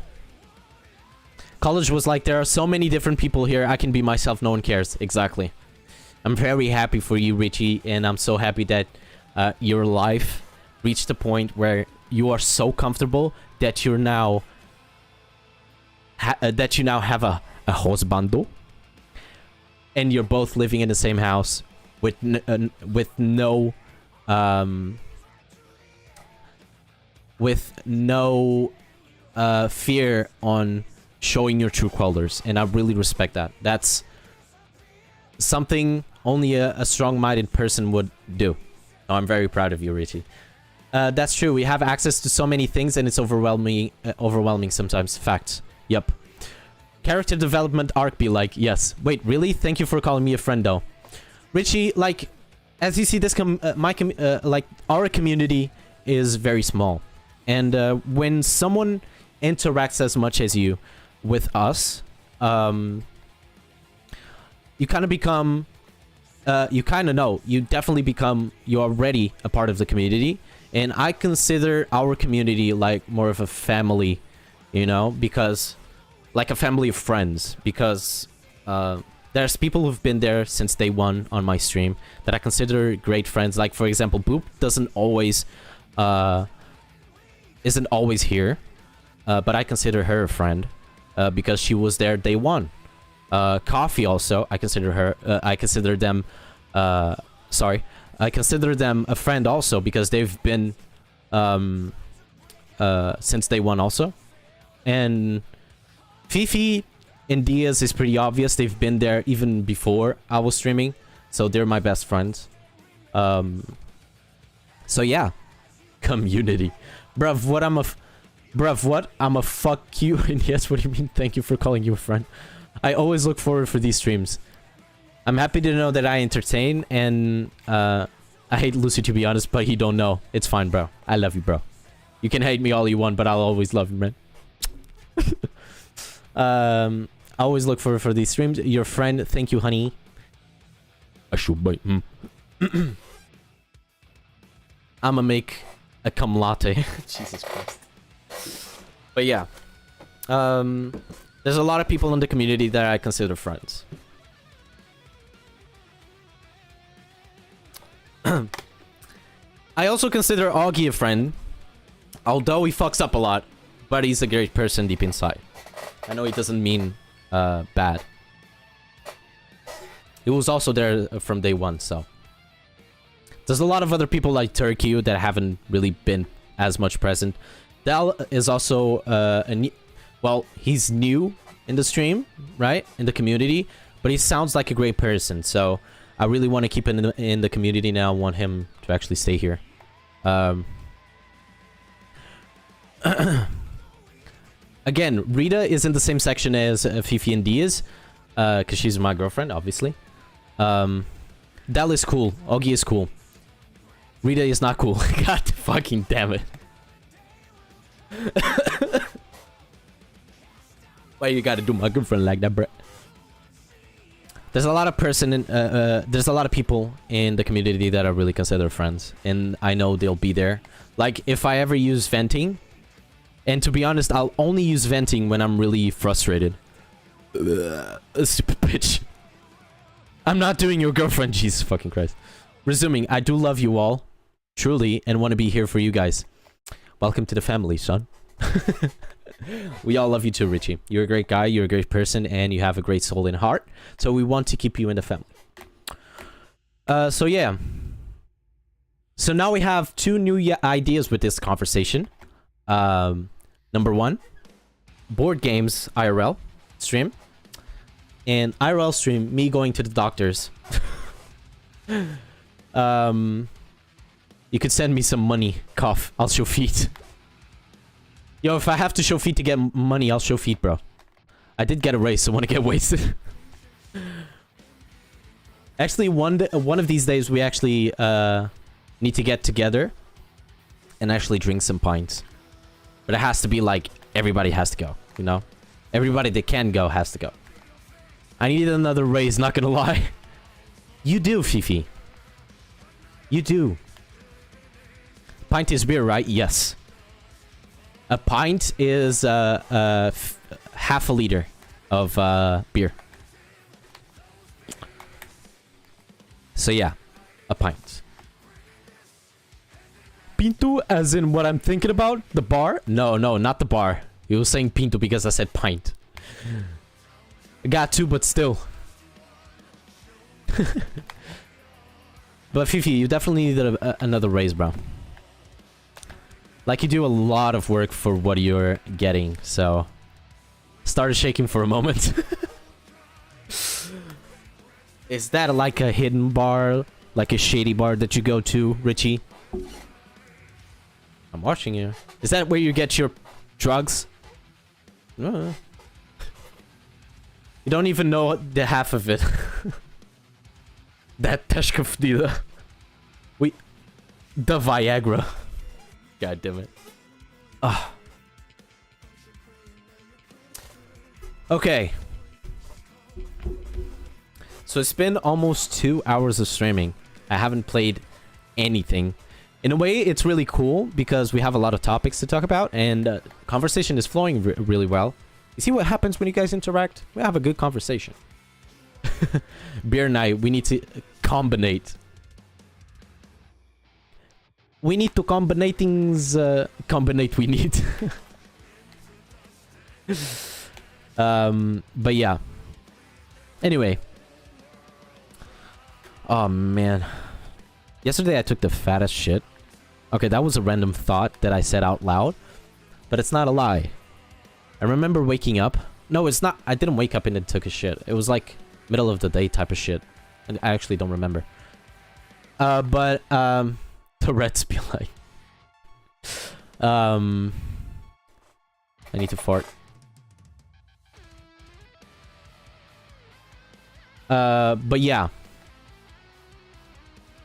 College was like, there are so many different people here, I can be myself, no one cares. Exactly. I'm very happy for you, Richie, and I'm so happy that your life reached a point where you are so comfortable that you're now... that you now have a husbando. And you're both living in the same house with no fear on showing your true colors, and I really respect that. That's something only a strong-minded person would do. Oh, I'm very proud of you, Richie. That's true. We have access to so many things, and it's overwhelming sometimes. Facts. Yep. Character development arc be like, yes. Wait, really? Thank you for calling me a friend, though. Richie, like, as you see, this like, our community is very small. And when someone interacts as much as you with us, you kind of become... you kind of know. You definitely become... You're already a part of the community. And I consider our community like more of a family, you know? Because... like a family of friends, because there's people who've been there since day one on my stream that I consider great friends. Like, for example, Boop isn't always here, but I consider her a friend because she was there day one. Coffee also, I consider them a friend also because they've been since day one also. And Fifi and Diaz is pretty obvious. They've been there even before I was streaming. So they're my best friends. So yeah. Community. Bruv, what? I'm a fuck you. And yes, what do you mean? Thank you for calling you a friend. I always look forward for these streams. I'm happy to know that I entertain. And I hate Lucy, to be honest, but he don't know. It's fine, bro. I love you, bro. You can hate me all you want, but I'll always love you, man. I always look for these streams. Your friend, thank you, honey. I should bite. I'ma make a cum latte. Jesus Christ. But yeah. There's a lot of people in the community that I consider friends. I also consider Augie a friend. Although he fucks up a lot. But he's a great person deep inside. I know he doesn't mean bad. He was also there from day one, so. There's a lot of other people like Turkey that haven't really been as much present. Del is also well, he's new in the stream, right? In the community. But he sounds like a great person, so I really want to keep him in the community now. I want him to actually stay here. Again, Rita is in the same section as Fifi and Diaz, because she's my girlfriend, obviously. Del is cool. Augie is cool. Rita is not cool. God fucking damn it. Why you gotta do my girlfriend like that, bro? There's a lot of there's a lot of people in the community that I really consider friends, and I know they'll be there. Like, if I ever use venting. And to be honest, I'll only use venting when I'm really frustrated. Stupid bitch. I'm not doing your girlfriend, Jesus fucking Christ. Resuming, I do love you all. Truly, and want to be here for you guys. Welcome to the family, son. We all love you too, Richie. You're a great guy, you're a great person, and you have a great soul and heart. So we want to keep you in the family. So yeah. So now we have two new ideas with this conversation. Number one, board games IRL stream. And IRL stream, me going to the doctors. You could send me some money. Cough. I'll show feet. Yo, if I have to show feet to get money, I'll show feet, bro. I did get a raise, so I want to get wasted. Actually, one of these days, we actually need to get together and actually drink some pints. But it has to be like, everybody has to go, you know? Everybody that can go has to go. I need another raise, not gonna lie. You do, Fifi. You do. Pint is beer, right? Yes. A pint is half a liter of beer. So yeah, a pint. Pinto, as in what I'm thinking about? The bar? No, not the bar. You were saying pinto because I said pint. I got two, but still. But Fifi, you definitely need another raise, bro. Like, you do a lot of work for what you're getting, so... Started shaking for a moment. Is that like a hidden bar? Like a shady bar that you go to, Richie? I'm watching you. Is that where you get your drugs? You don't even know the half of it. That Teshkafdila. The Viagra. God damn it. Ah. Okay. So it's been almost 2 hours of streaming. I haven't played anything. In a way, it's really cool because we have a lot of topics to talk about and conversation is flowing really well. You see what happens when you guys interact? We have a good conversation. Beer night, we need to combinate. We need to combinate things. Combinate we need. But yeah. Anyway. Oh man. Yesterday I took the fattest shit. Okay, that was a random thought that I said out loud. But it's not a lie. I remember waking up. No, it's not. I didn't wake up and then took a shit. It was like middle of the day type of shit. And I actually don't remember. Tourette's be like. I need to fart. But yeah.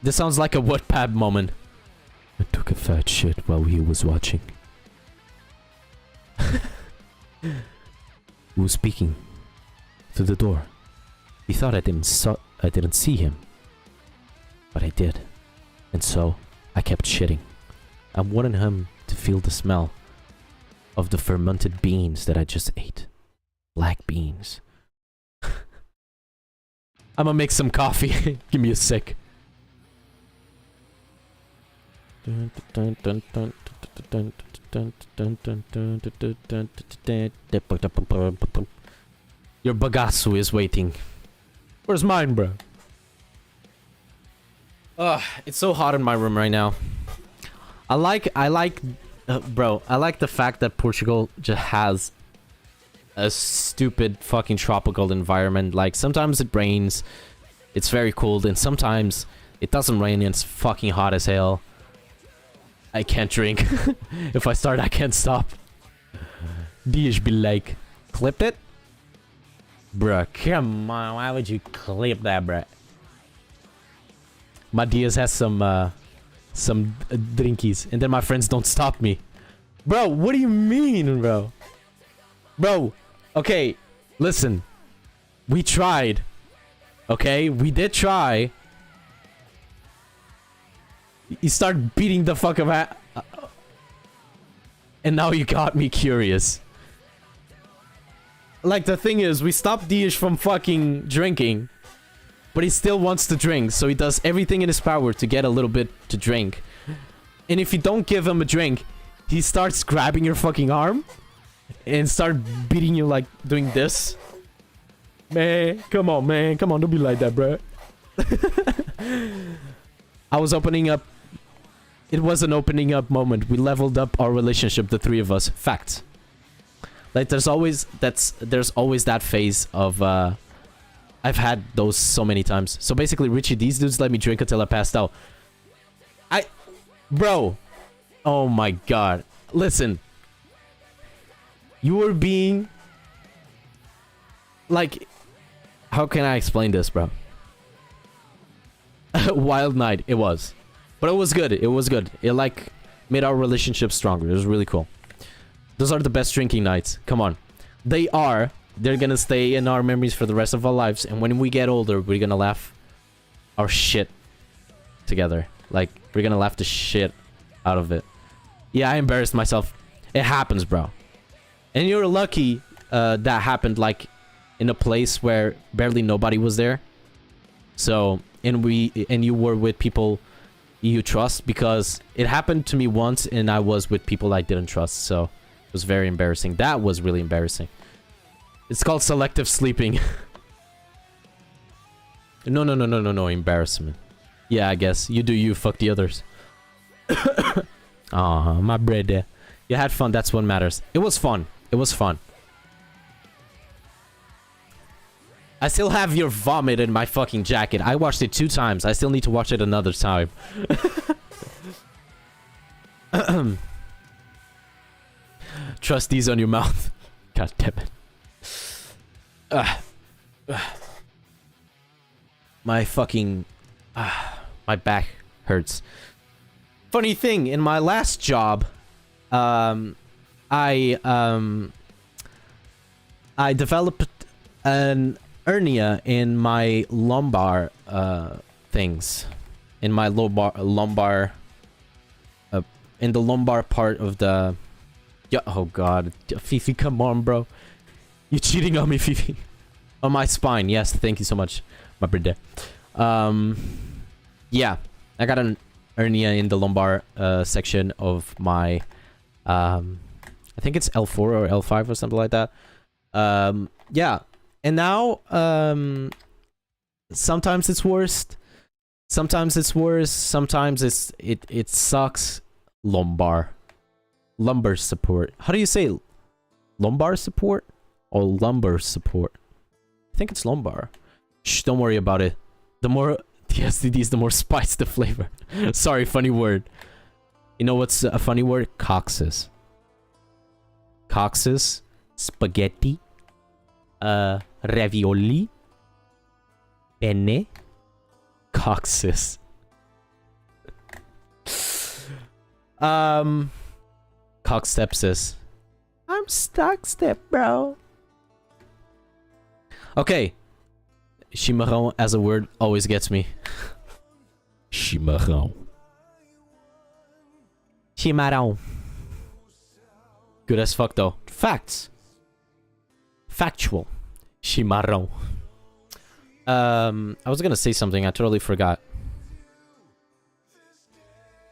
This sounds like a Wattpad moment. I took a fat shit while he was watching. Who was speaking through the door? He thought I didn't see him. But I did. And so, I kept shitting. I wanted him to feel the smell of the fermented beans that I just ate. Black beans. I'm gonna make some coffee. Give me a sec. Your bagasu is waiting. Where's mine, bro? It's so hot in my room right now. I like the fact that Portugal just has a stupid fucking tropical environment. Like, sometimes it rains, it's very cold, and sometimes it doesn't rain and it's fucking hot as hell. I can't drink. If I start, I can't stop. Dias be like, clipped it? Bruh, come on, why would you clip that, bruh? My Diaz has some drinkies, and then my friends don't stop me. Bro, what do you mean, bro? Bro, okay, listen. We tried. Okay, we did try. You start beating the fuck up, and now you got me curious. Like, the thing is, we stopped Diaz from fucking drinking, but he still wants to drink, so he does everything in his power to get a little bit to drink. And if you don't give him a drink, he starts grabbing your fucking arm and start beating you, like doing this. Man, come on, don't be like that, bro. I was opening up. It was an opening up moment. We leveled up our relationship, the three of us. Fact. Like, there's always that phase of I've had those so many times. So basically, Richie, these dudes let me drink until I passed out. Bro. Oh my god. Listen. You were being... Like... How can I explain this, bro? Wild night. It was. But it was good. It was good. It, like, made our relationship stronger. It was really cool. Those are the best drinking nights. Come on. They are. They're gonna stay in our memories for the rest of our lives. And when we get older, we're gonna laugh our shit together. Like, we're gonna laugh the shit out of it. Yeah, I embarrassed myself. It happens, bro. And you're lucky that happened, like, in a place where barely nobody was there. So, and you were with people you trust, because it happened to me once and I was with people I didn't trust. So, it was very embarrassing. That was really embarrassing. It's called selective sleeping. No, embarrassment. Yeah, I guess. You do you, fuck the others. Aw, my brother. You had fun, that's what matters. It was fun. It was fun. I still have your vomit in my fucking jacket. I watched it 2 times. I still need to watch it another time. Trust these on your mouth. God damn it. My fucking... my back hurts. Funny thing, in my last job, I developed an hernia in my lumbar things. In my lumbar in the lumbar part of the... Yeah, oh god. Fifi, come on, bro. You're cheating on me, Fifi. On my spine, yes, thank you so much, my brother. Yeah, I got an hernia in the lumbar section of my... I think it's L4 or L5 or something like that. Yeah. And now, sometimes it's worse. Sometimes it's worse. Sometimes it sucks. Lumbar support. How do you say lumbar support or lumbar support? I think it's lumbar. Shh, don't worry about it. The more the STDs, the more spice the flavor. Sorry, funny word. You know what's a funny word? Coxes. Coxes, spaghetti, ravioli, penne, coxes. Cockstepsis. I'm stuck step, bro. Okay. Chimarrão as a word always gets me. Chimarrão. Chimarrão. Good as fuck though. Facts. Factual. Chimarrão. I was gonna say something, I totally forgot.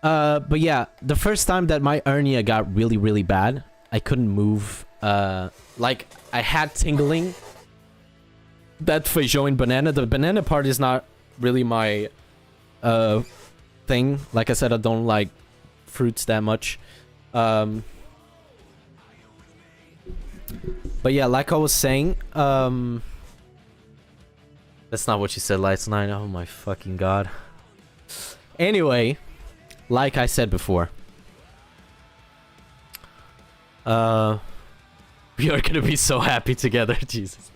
But yeah, the first time that my hernia got really, really bad, I couldn't move. Like, I had tingling. That feijão and banana. The banana part is not really my thing. Like I said, I don't like fruits that much. But yeah, like I was saying, that's not what you said last night. Oh my fucking god. Anyway, like I said before, we are gonna be so happy together. Jesus.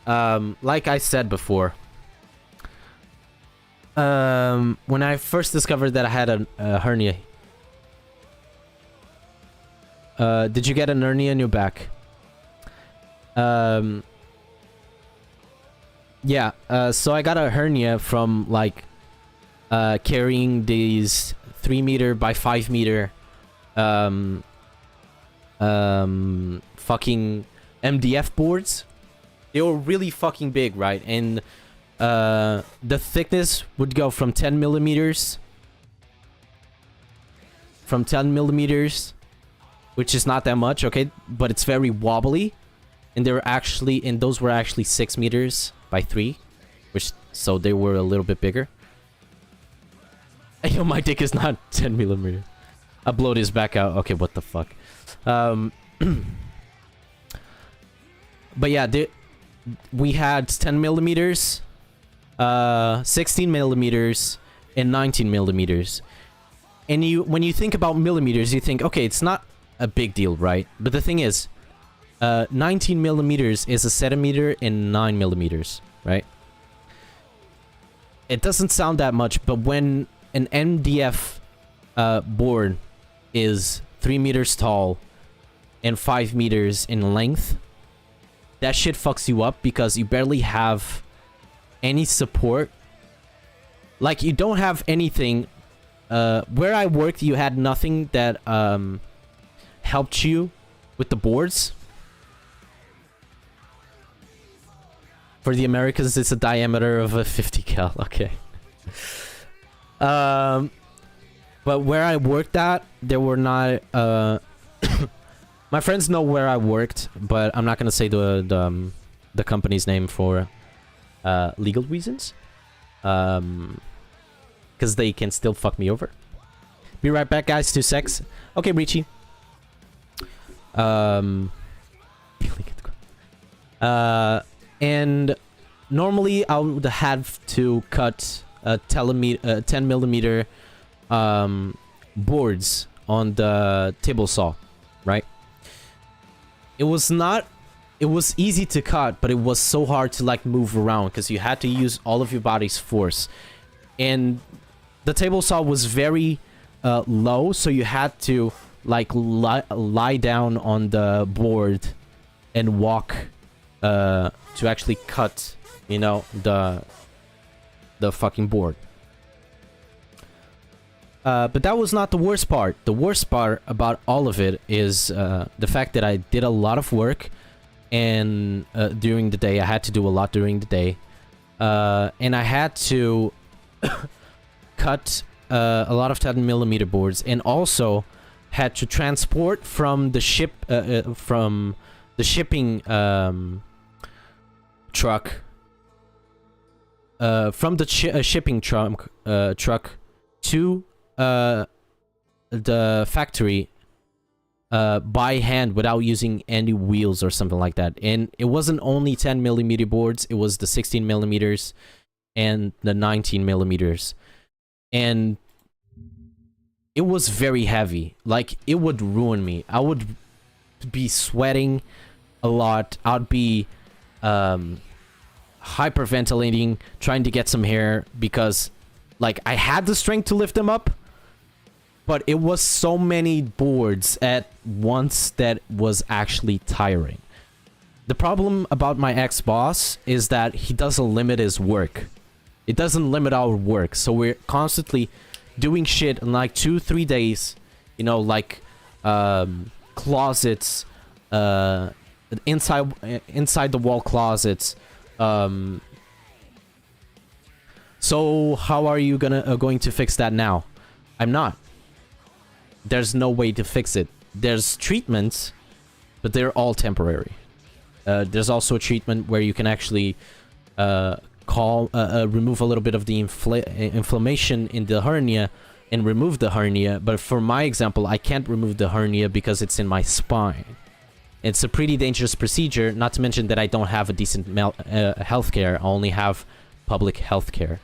Like I said before, when I first discovered that I had a hernia. Did you get an hernia in your back? Yeah, so I got a hernia from, like, carrying these 3 meter by 5 meter, fucking MDF boards. They were really fucking big, right? And, the thickness would go from 10 millimeters. From 10 millimeters, which is not that much, okay? But it's very wobbly. And they were actually, and those were actually 6 meters by 3, which, so they were a little bit bigger. Yo, my dick is not 10 millimeters. I blow this back out. Okay, what the fuck? But yeah, we had 10 millimeters, 16 millimeters, and 19 millimeters. And when you think about millimeters, you think, okay, it's not a big deal, right? But the thing is, 19 millimeters is a centimeter and 9 millimeters, right? It doesn't sound that much, but when an MDF board is 3 meters tall and 5 meters in length, that shit fucks you up because you barely have any support like you don't have anything. Where I worked, you had nothing that helped you with the boards. For the Americans, it's a diameter of a 50 cal. Okay. But where I worked at, there were not. My friends know where I worked, but I'm not gonna say the company's name for legal reasons. Because they can still fuck me over. Be right back, guys. 2 secs. Okay, Richie. And normally I would have to cut 10 millimeter boards on the table saw, right? It was easy to cut, but it was so hard to like move around because you had to use all of your body's force. And the table saw was very low, so you had to like lie down on the board and walk to actually cut, you know, the fucking board. But that was not the worst part. The worst part about all of it is the fact that I did a lot of work and during the day. I had to do a lot during the day. And I had to cut a lot of 10 millimeter boards, and also had to transport from the shipping truck shipping truck to the factory by hand without using any wheels or something like that. And it wasn't only 10 millimeter boards, it was the 16 millimeters and the 19 millimeters. And it was very heavy. Like, it would ruin me. I would be sweating a lot. I'd be hyperventilating, trying to get some hair, because like I had the strength to lift them up, but it was so many boards at once that was actually tiring. The problem about my ex-boss is that he doesn't limit his work. It doesn't limit our work, so we're constantly doing shit in like 2-3 days, you know, like closets, inside the wall closets. So how are you going to fix that now? I'm not. There's no way to fix it. There's treatments, but they're all temporary. There's also a treatment where you can actually remove a little bit of the inflammation in the hernia and remove the hernia. But for my example, I can't remove the hernia because it's in my spine. It's a pretty dangerous procedure, not to mention that I don't have a decent healthcare. I only have public healthcare,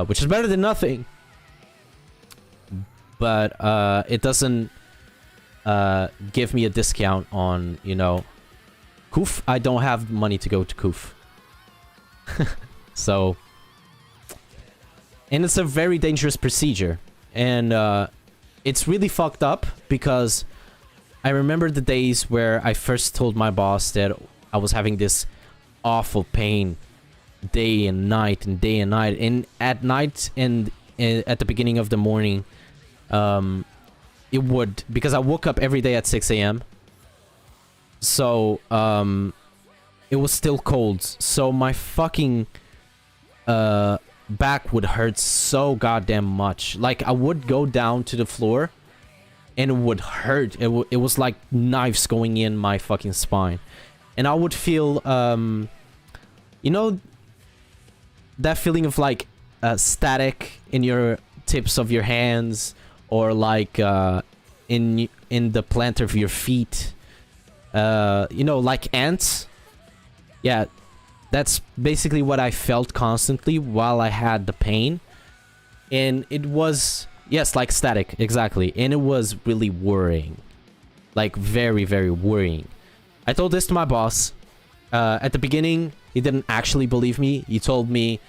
which is better than nothing. But it doesn't give me a discount on, you know, Koof. I don't have money to go to Koof. So, and it's a very dangerous procedure, and it's really fucked up because I remember the days where I first told my boss that I was having this awful pain day and night and day and night, and at night and at the beginning of the morning, it would, because I woke up every day at 6 a.m. So it was still cold, so my fucking back would hurt so goddamn much. Like, I would go down to the floor and it would hurt. It was like knives going in my fucking spine. And I would feel, you know, that feeling of like static in your tips of your hands, or like in the plant of your feet. You know, like ants. Yeah, that's basically what I felt constantly while I had the pain. And it was, yes, like static, exactly. And it was really worrying. Like, very, very worrying. I told this to my boss. At the beginning, he didn't actually believe me. He told me,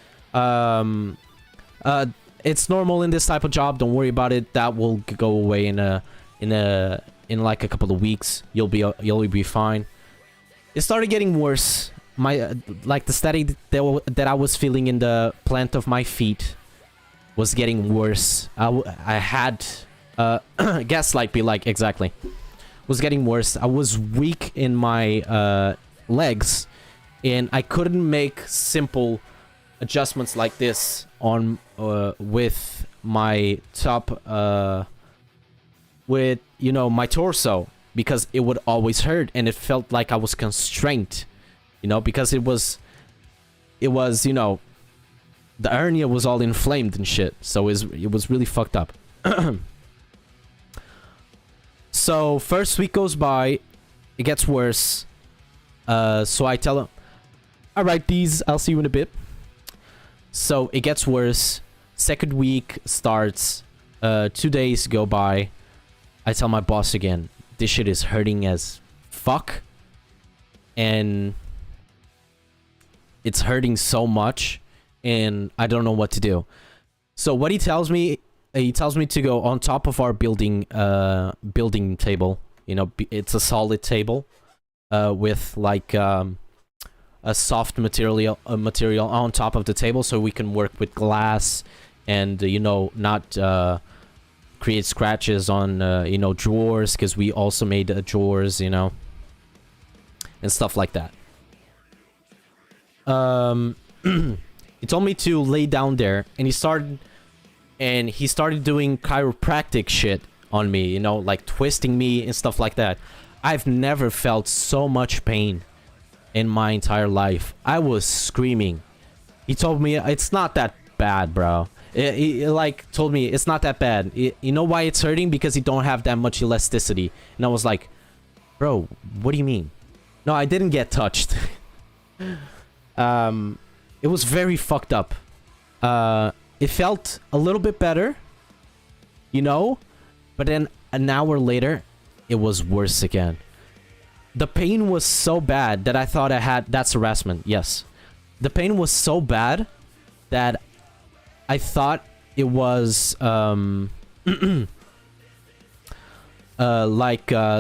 it's normal in this type of job, don't worry about it. That will go away in like a couple of weeks. You'll be fine. It started getting worse. My like the static that I was feeling in the plant of my feet was getting worse. I had gaslight be like exactly. Was getting worse. I was weak in my legs, and I couldn't make simple adjustments like this on with my top with my torso, because it would always hurt and it felt like I was constrained, because it was the hernia was all inflamed and shit, so it was really fucked up. So first week goes by, it gets worse. So I tell him, all right, I'll see you in a bit. So it gets worse. Second week starts. 2 days go by. I tell my boss again, this shit is hurting as fuck. And it's hurting so much, and I don't know what to do. So what he tells me to go on top of our building table. It's a solid table with like a soft material on top of the table, so we can work with glass and not create scratches on drawers, because we also made drawers, and stuff like that. He told me to lay down there, and he started doing chiropractic shit on me, like twisting me and stuff like that. I've never felt so much pain in my entire life. I was screaming. He told me it's not that bad, bro. He like told me it's not that bad. You know why it's hurting? Because you don't have that much elasticity. And I was like, bro, what do you mean? No, I didn't get touched. It was very fucked up. It felt a little bit better, but then an hour later, it was worse again. The pain was so bad that I thought that's harassment, yes. The pain was so bad that I thought it was, like,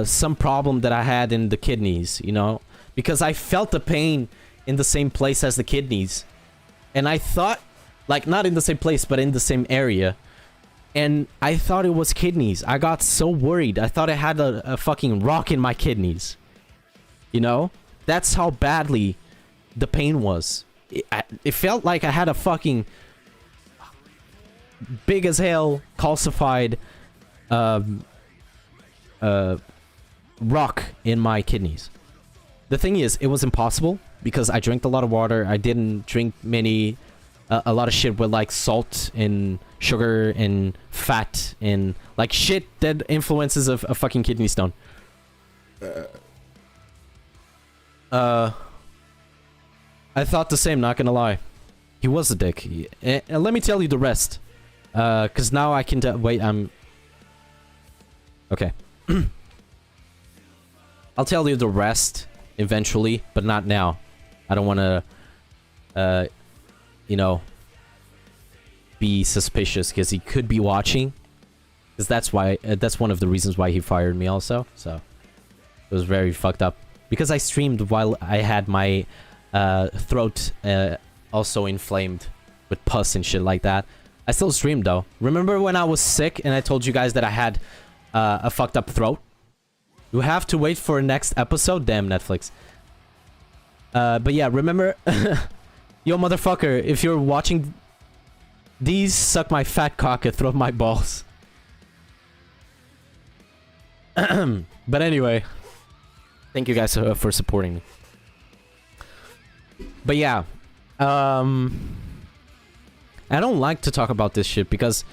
some problem that I had in the kidneys, because I felt the pain in the same place as the kidneys. And I thought, like, not in the same place, but in the same area. And I thought it was kidneys. I got so worried. I thought I had a fucking rock in my kidneys. That's how badly the pain was. It felt like I had a fucking big as hell calcified rock in my kidneys. The thing is, it was impossible because I drank a lot of water. I didn't drink a lot of shit with like salt and sugar and fat and like shit that influences a fucking kidney stone. I thought the same, not gonna lie. He was a dick. And let me tell you the rest. Cause now I can wait, I'm... Okay. I'll tell you the rest eventually, but not now. I don't wanna... be suspicious, because he could be watching. Because that's why... that's one of the reasons why he fired me also. So... it was very fucked up. Because I streamed while I had my... throat also inflamed with pus and shit like that. I still streamed though. Remember when I was sick and I told you guys that I had a fucked up throat? You have to wait for next episode? Damn, Netflix. But yeah, remember... Yo, motherfucker, if you're watching these, suck my fat cock and throw my balls. But anyway, thank you guys for supporting me. But yeah, I don't like to talk about this shit because,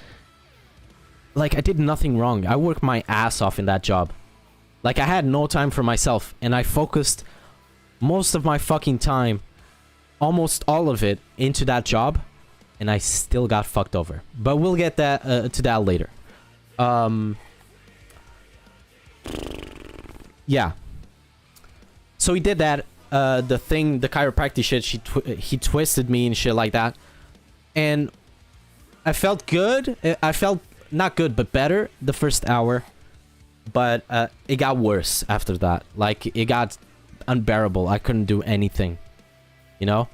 like, I did nothing wrong. I worked my ass off in that job. Like, I had no time for myself, and I focused most of my fucking time, almost all of it, into that job, and I still got fucked over. But we'll get that to that later. Yeah. So he did that. The chiropractic shit, he twisted me and shit like that. And I felt good. I felt not good, but better the first hour. But it got worse after that. Like, it got unbearable. I couldn't do anything. You know?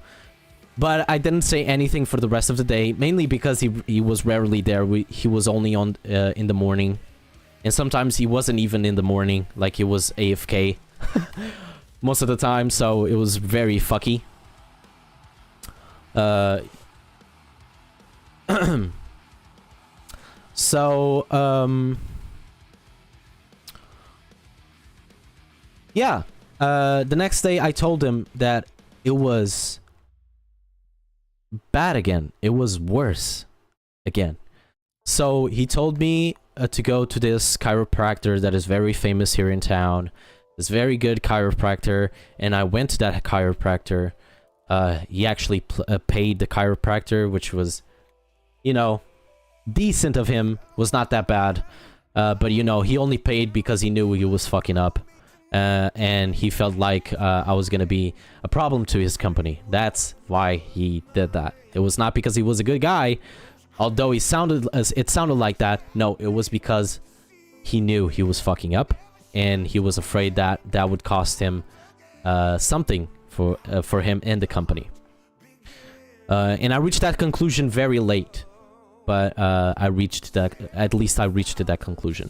But I didn't say anything for the rest of the day, mainly because he was rarely there. He was only on in the morning, and sometimes he wasn't even in the morning, like he was AFK most of the time. So it was very fucky. So yeah. The next day I told him that it was bad again. It was worse again. So he told me to go to this chiropractor that is very famous here in town. This very good chiropractor, and I went to that chiropractor. He actually paid the chiropractor, which was, you know, decent of him. Was not that bad. But you know, he only paid because he knew he was fucking up. And he felt like I was gonna be a problem to his company. That's why he did that. It was not because he was a good guy, although it sounded like that. No, it was because he knew he was fucking up, and he was afraid that that would cost him something for him and the company. And I reached that conclusion very late, but I reached that. At least I reached to that conclusion.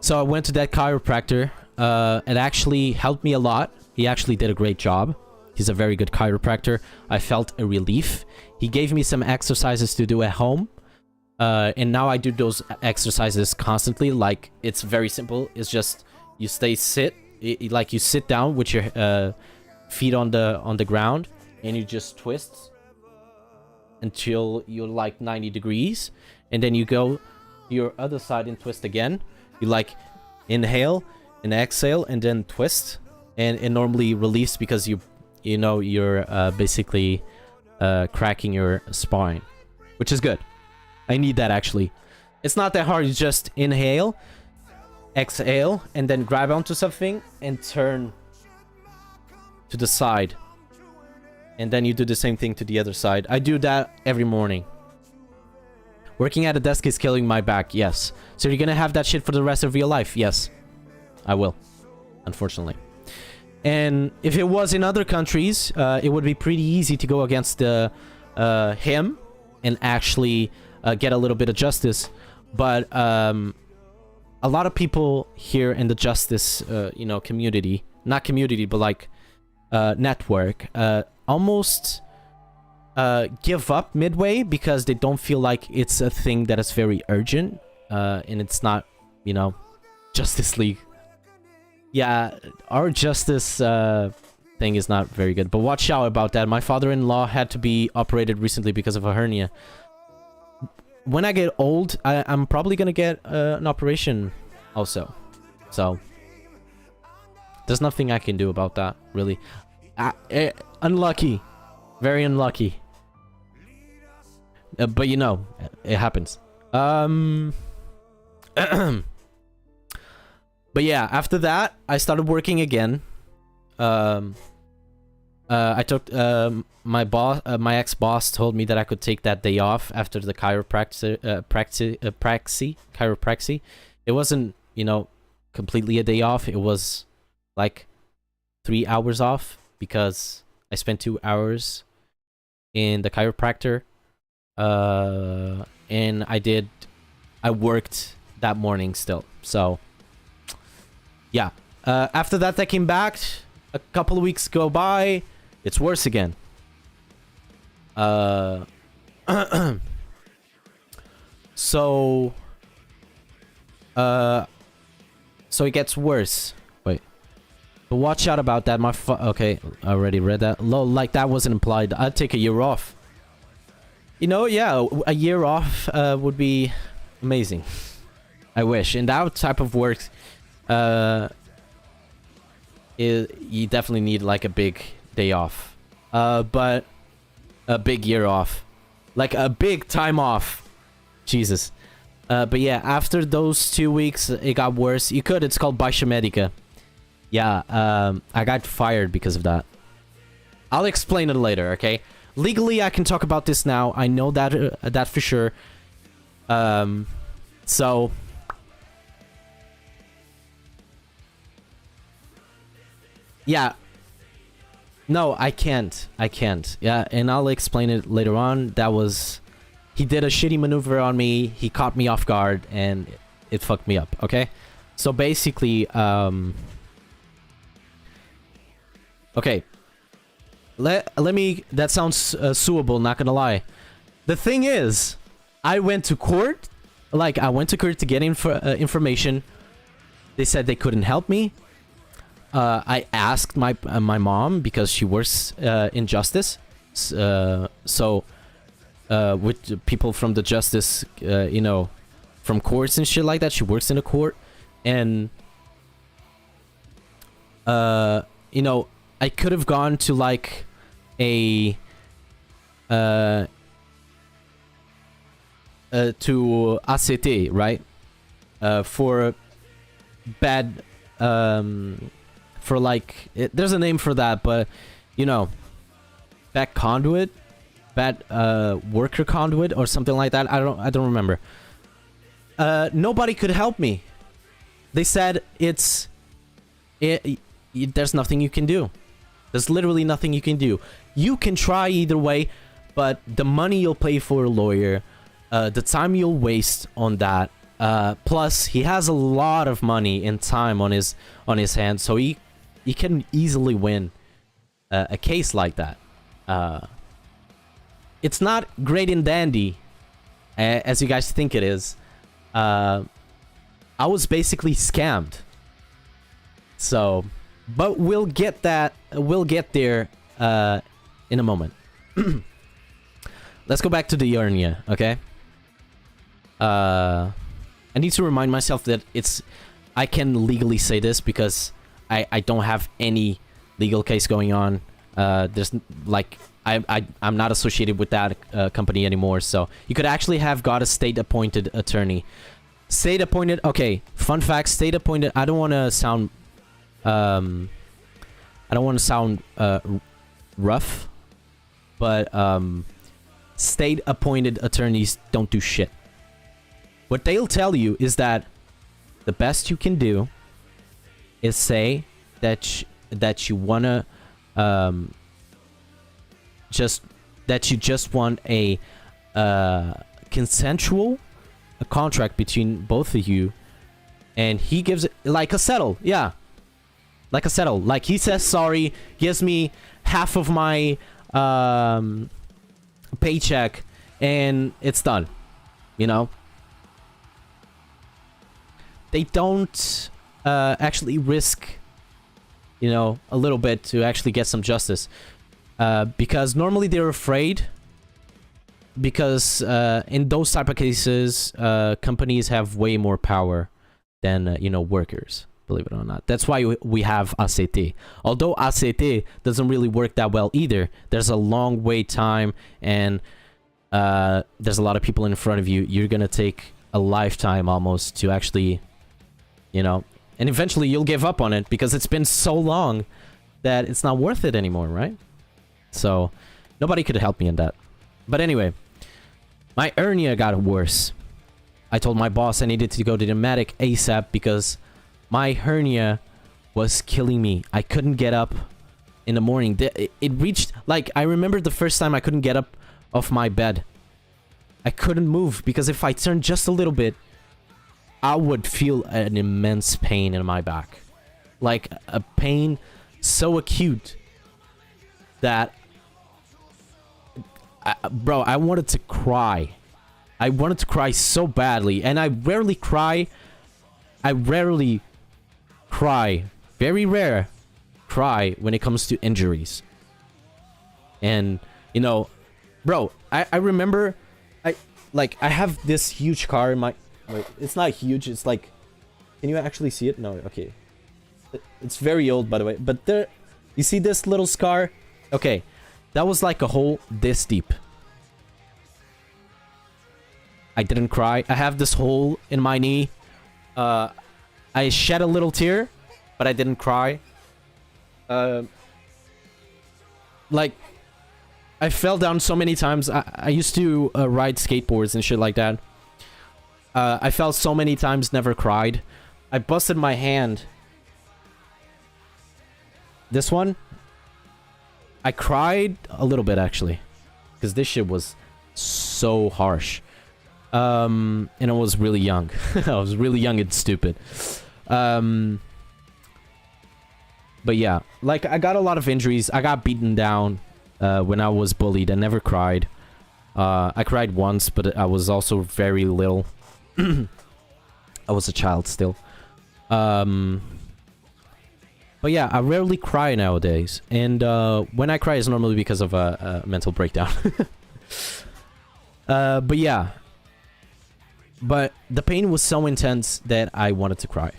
So I went to that chiropractor. It actually helped me a lot. He actually did a great job. He's a very good chiropractor. I felt a relief. He gave me some exercises to do at home. And now I do those exercises constantly. Like, it's very simple. It's just you like you sit down with your feet on the ground, and you just twist until you're like 90 degrees, and then you go your other side and twist again. You like inhale and exhale and then twist, and it normally releases because you know you're basically cracking your spine, which is good. I need that actually. It's not that hard. You just inhale, exhale, and then grab onto something and turn to the side, and then you do the same thing to the other side. I do that every morning. Working at a desk is killing my back, yes. So you're gonna have that shit for the rest of your life? Yes. I will. Unfortunately. And if it was in other countries, it would be pretty easy to go against him and actually get a little bit of justice. But a lot of people here in the justice, you know, community, not community, but like network, almost give up midway because they don't feel like it's a thing that is very urgent, and it's not, you know, Justice League. Yeah, our justice thing is not very good, but watch out about that. My father-in-law had to be operated recently because of a hernia. When I get old, I'm probably gonna get an operation also, so there's nothing I can do about that, really. Unlucky, very unlucky. But you know, it happens. But yeah, after that, I started working again. I took my boss, my ex-boss, told me that I could take that day off after the chiropractic. It wasn't, you know, completely a day off. It was like 3 hours off because I spent 2 hours in the chiropractor. And I worked that morning still. So yeah, after that I came back. A couple of weeks go by, it's worse again. So it gets worse. Wait, but watch out about that. Okay, I already read that. Like that wasn't implied. I'd take a year off. You know, yeah, a year off would be amazing. I wish. In that type of work, you definitely need like a big day off. But a big year off. Like a big time off. Jesus. But yeah, after those 2 weeks, it got worse. It's called Baixa Medica. Yeah, I got fired because of that. I'll explain it later, okay? Legally, I can talk about this now. I know that for sure. So yeah, No, I can't. I can't. Yeah, and I'll explain it later on. That was... He did a shitty maneuver on me. He caught me off guard, and it fucked me up, okay? So basically, okay. Let me... That sounds suable, not gonna lie. The thing is, I went to court. Like, I went to court to get information. They said they couldn't help me. I asked my mom because she works in justice. So with people from the justice, you know, from courts and shit like that. She works in a court, and you know, I could have gone to like a to ACT, right? For bad for like there's a name for that, but you know, bad conduit, bad worker conduit or something like that. I don't remember. Nobody could help me. They said there's nothing you can do. There's literally nothing you can do. You can try either way, but the money you'll pay for a lawyer, the time you'll waste on that, plus he has a lot of money and time on his hands, so he can easily win a case like that. It's not great and dandy as you guys think it is. I was basically scammed. So, but we'll get that. We'll get there in a moment. Let's go back to the hernia, okay? I need to remind myself that I can legally say this because I don't have any legal case going on. There's like I'm not associated with that company anymore, so you could actually have got a state-appointed attorney. State-appointed. Okay, fun fact: state-appointed. I don't want to sound rough, but state-appointed attorneys don't do shit. What they'll tell you is that the best you can do is say that you wanna just want a consensual contract between both of you, and he gives it like a settle, yeah, like a settle. Like he says sorry, gives me half of my paycheck, and it's done. You know. They don't actually risk, you know, a little bit to actually get some justice. Because normally they're afraid. Because in those type of cases, companies have way more power than, you know, workers, believe it or not. That's why we have ACT. Although ACT doesn't really work that well either. There's a long wait time, and there's a lot of people in front of you. You're going to take a lifetime almost to actually... You know, and eventually you'll give up on it because it's been so long that it's not worth it anymore, right? So, nobody could help me in that. But anyway, my hernia got worse. I told my boss I needed to go to the medic ASAP because my hernia was killing me. I couldn't get up in the morning. It reached, like, I remember the first time I couldn't get up off my bed. I couldn't move because if I turned just a little bit, I would feel an immense pain in my back. Like, a pain so acute that... bro, I wanted to cry. I wanted to cry so badly. And I rarely cry. Very rare cry when it comes to injuries. And, you know... Bro, I remember... I have this huge car in my... Wait, it's not huge, it's like... Can you actually see it? No, okay. It's very old, by the way. But there... You see this little scar? Okay. That was like a hole this deep. I didn't cry. I have this hole in my knee. I shed a little tear, but I didn't cry. Like... I fell down so many times. I used to ride skateboards and shit like that. I fell so many times, never cried. I busted my hand. This one. I cried a little bit actually, because this shit was so harsh. And I was really young. I was really young and stupid. But yeah, like I got a lot of injuries. I got beaten down when I was bullied. I never cried. I cried once, but I was also very little. I was a child still. But yeah, I rarely cry nowadays. And when I cry, it's normally because of a mental breakdown. But yeah. But the pain was so intense that I wanted to cry.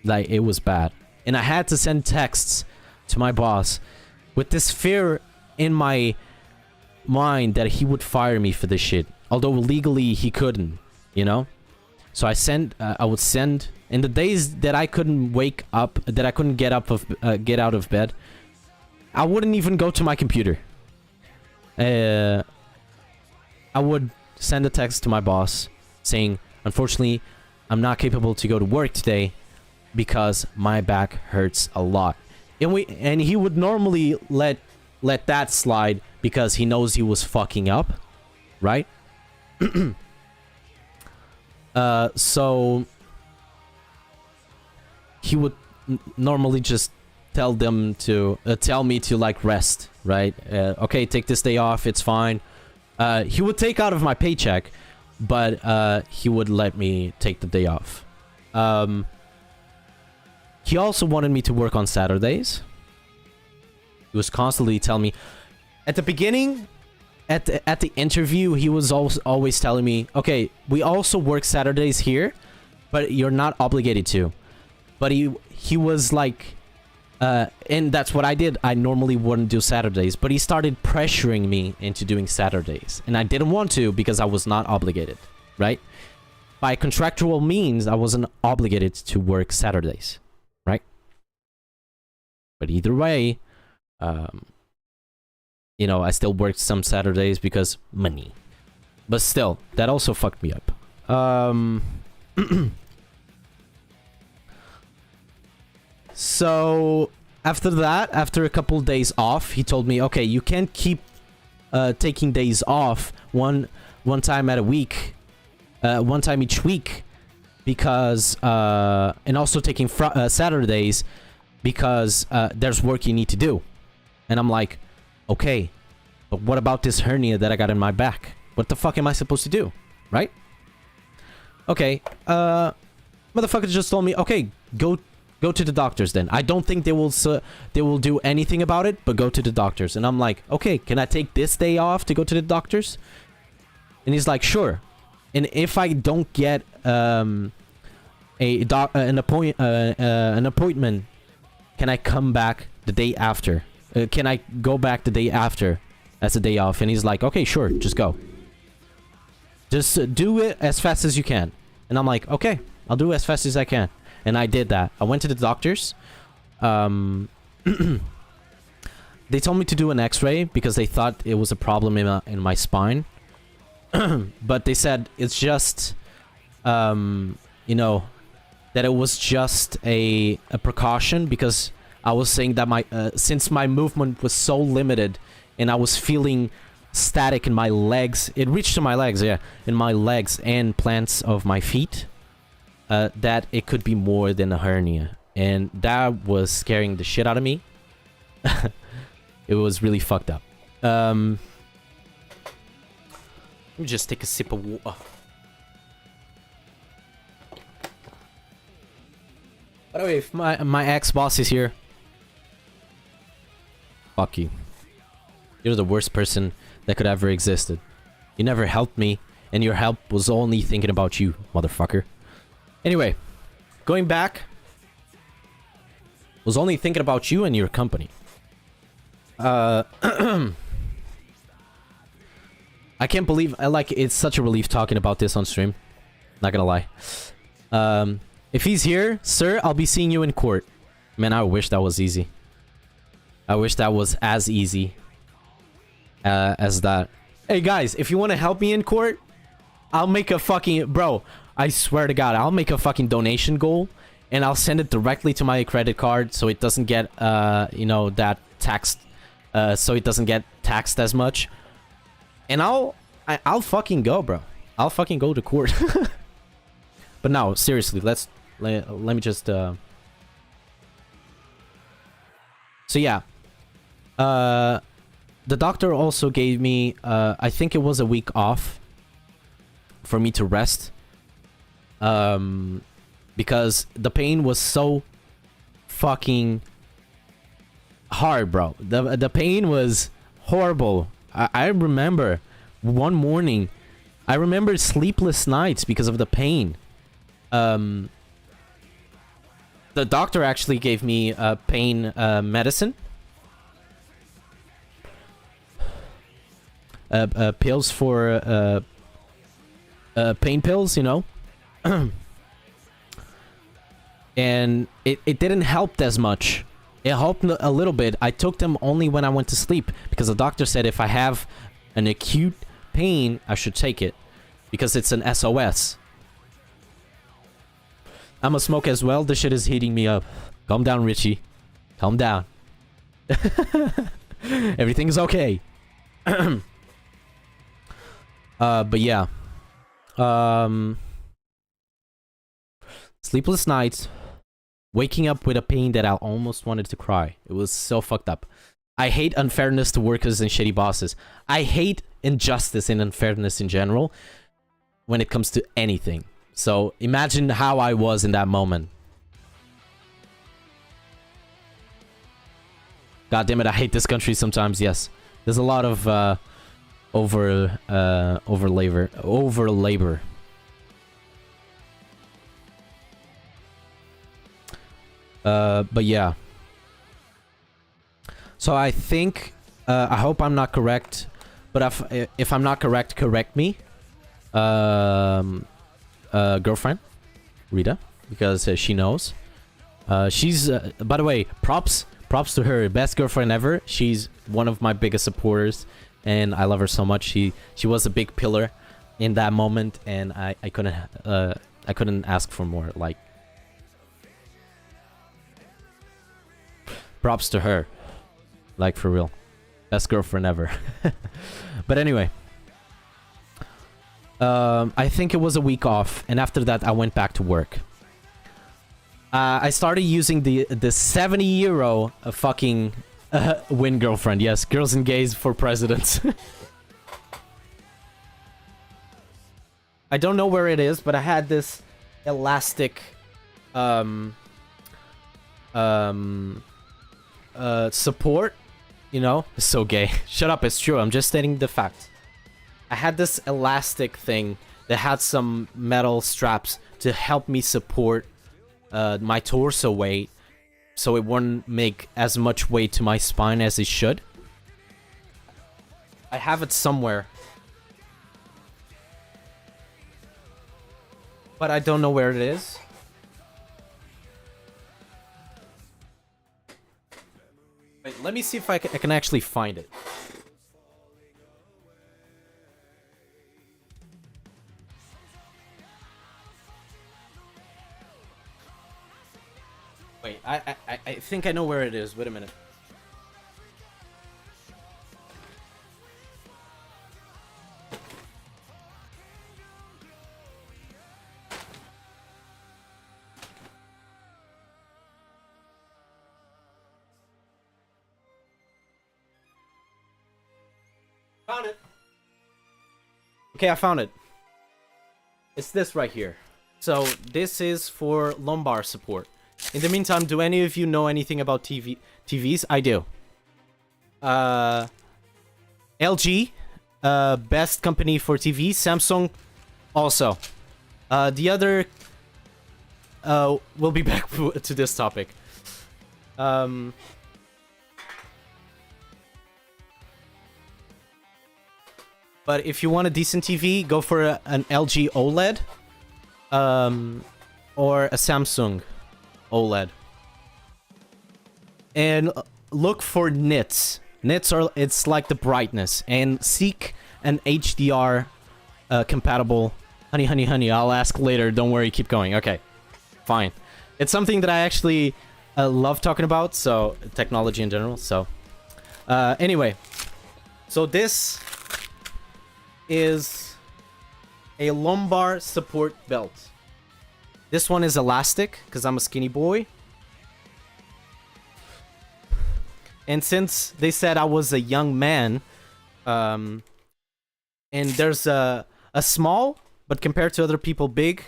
Like, it was bad. And I had to send texts to my boss with this fear in my mind that he would fire me for this shit. Although legally he couldn't, you know? So I would send... In the days that I couldn't wake up, that I couldn't get out of bed, I wouldn't even go to my computer. I would send a text to my boss saying, unfortunately, I'm not capable to go to work today because my back hurts a lot. And he would normally let that slide because he knows he was fucking up, right? So he would normally just tell me to like rest, right? Okay, take this day off, it's fine. He would take out of my paycheck, but he would let me take the day off. He also wanted me to work on Saturdays. He was constantly telling me at the beginning, at the interview, he was always telling me, okay, we also work Saturdays here, but you're not obligated to. But he was like, and that's what I did. I normally wouldn't do Saturdays, but he started pressuring me into doing Saturdays. And I didn't want to because I was not obligated, right? By contractual means, I wasn't obligated to work Saturdays, right? But either way, you know, I still worked some Saturdays because money. But still, that also fucked me up. So after that, after a couple days off, he told me, okay, you can't keep taking days off one time at a week, one time each week, because and also taking Saturdays because there's work you need to do. And I'm like, okay, but what about this hernia that I got in my back? What the fuck am I supposed to do, right? Okay, motherfucker just told me, okay, go to the doctors then. I don't think they will do anything about it, but go to the doctors. And I'm like, okay, can I take this day off to go to the doctors? And he's like, sure. And if I don't get an appointment, can I come back the day after? Can I go back the day after as a day off? And he's like, okay, sure, just go. Just do it as fast as you can. And I'm like, okay, I'll do it as fast as I can. And I did that. I went to the doctors. They told me to do an x-ray because they thought it was a problem in my spine. But they said it's just, you know, that it was just a precaution because I was saying that since my movement was so limited and I was feeling static in my legs, it reached to my legs, yeah, in my legs and plants of my feet, that it could be more than a hernia. And that was scaring the shit out of me. It was really fucked up. Let me just take a sip of water. By the way, if my ex-boss is here, fuck you. You're the worst person that could ever existed. You never helped me, and your help was only thinking about you, motherfucker. Anyway, going back, was only thinking about you and your company. I can't believe it's such a relief talking about this on stream. Not gonna lie. If he's here, sir, I'll be seeing you in court. Man, I wish that was easy. I wish that was as easy as that. Hey guys, if you want to help me in court, I'll make a fucking... Bro, I swear to God, I'll make a fucking donation goal and I'll send it directly to my credit card so it doesn't get, you know, that taxed so it doesn't get taxed as much. And I'll fucking go, bro. I'll fucking go to court. But no, seriously, let me just so yeah. The doctor also gave me I think it was a week off for me to rest. Because the pain was so fucking hard, bro. The pain was horrible. I remember one morning, I remember sleepless nights because of the pain. The doctor actually gave me pain medicine. Pills for pain pills, you know. And it didn't help as much. It helped a little bit. I took them only when I went to sleep because the doctor said if I have an acute pain, I should take it because it's an SOS. I'm a smoke as well. This shit is heating me up. Calm down, Richie. Calm down. Everything's okay. But yeah. Sleepless nights. Waking up with a pain that I almost wanted to cry. It was so fucked up. I hate unfairness to workers and shitty bosses. I hate injustice and unfairness in general when it comes to anything. So imagine how I was in that moment. God damn it, I hate this country sometimes, yes. There's a lot of over labor. But yeah. So I think, I hope I'm not correct, but if I'm not correct, correct me. Girlfriend, Rita, because she knows. She's, by the way, props to her, best girlfriend ever. She's one of my biggest supporters, and I love her so much. She was a big pillar in that moment, and I couldn't ask for more. Like, props to her, like for real, best girlfriend ever. But anyway, I think it was a week off, and after that I went back to work. I started using the 70 euro fucking win girlfriend. Yes, girls and gays for presidents. I don't know where it is, but I had this elastic support, you know. It's so gay. Shut up, it's true. I'm just stating the fact. I had this elastic thing that had some metal straps to help me support my torso weight, so it wouldn't make as much weight to my spine as it should. I have it somewhere, but I don't know where it is. Wait, let me see if I can actually find it. Wait, I think I know where it is. Wait a minute. Found it. Okay, I found it. It's this right here. So this is for lumbar support. In the meantime, do any of you know anything about TVs? I do. LG, best company for TV. Samsung, also. The other, we'll be back to this topic. But if you want a decent TV, go for an LG OLED, or a Samsung OLED. And look for nits. Nits are, it's like the brightness. And seek an HDR compatible. Honey, I'll ask later. Don't worry, keep going. Okay, fine. It's something that I actually love talking about, so technology in general. So Anyway, so this is a lumbar support belt. This one is elastic because I'm a skinny boy. And since they said I was a young man, and there's a small, but compared to other people, big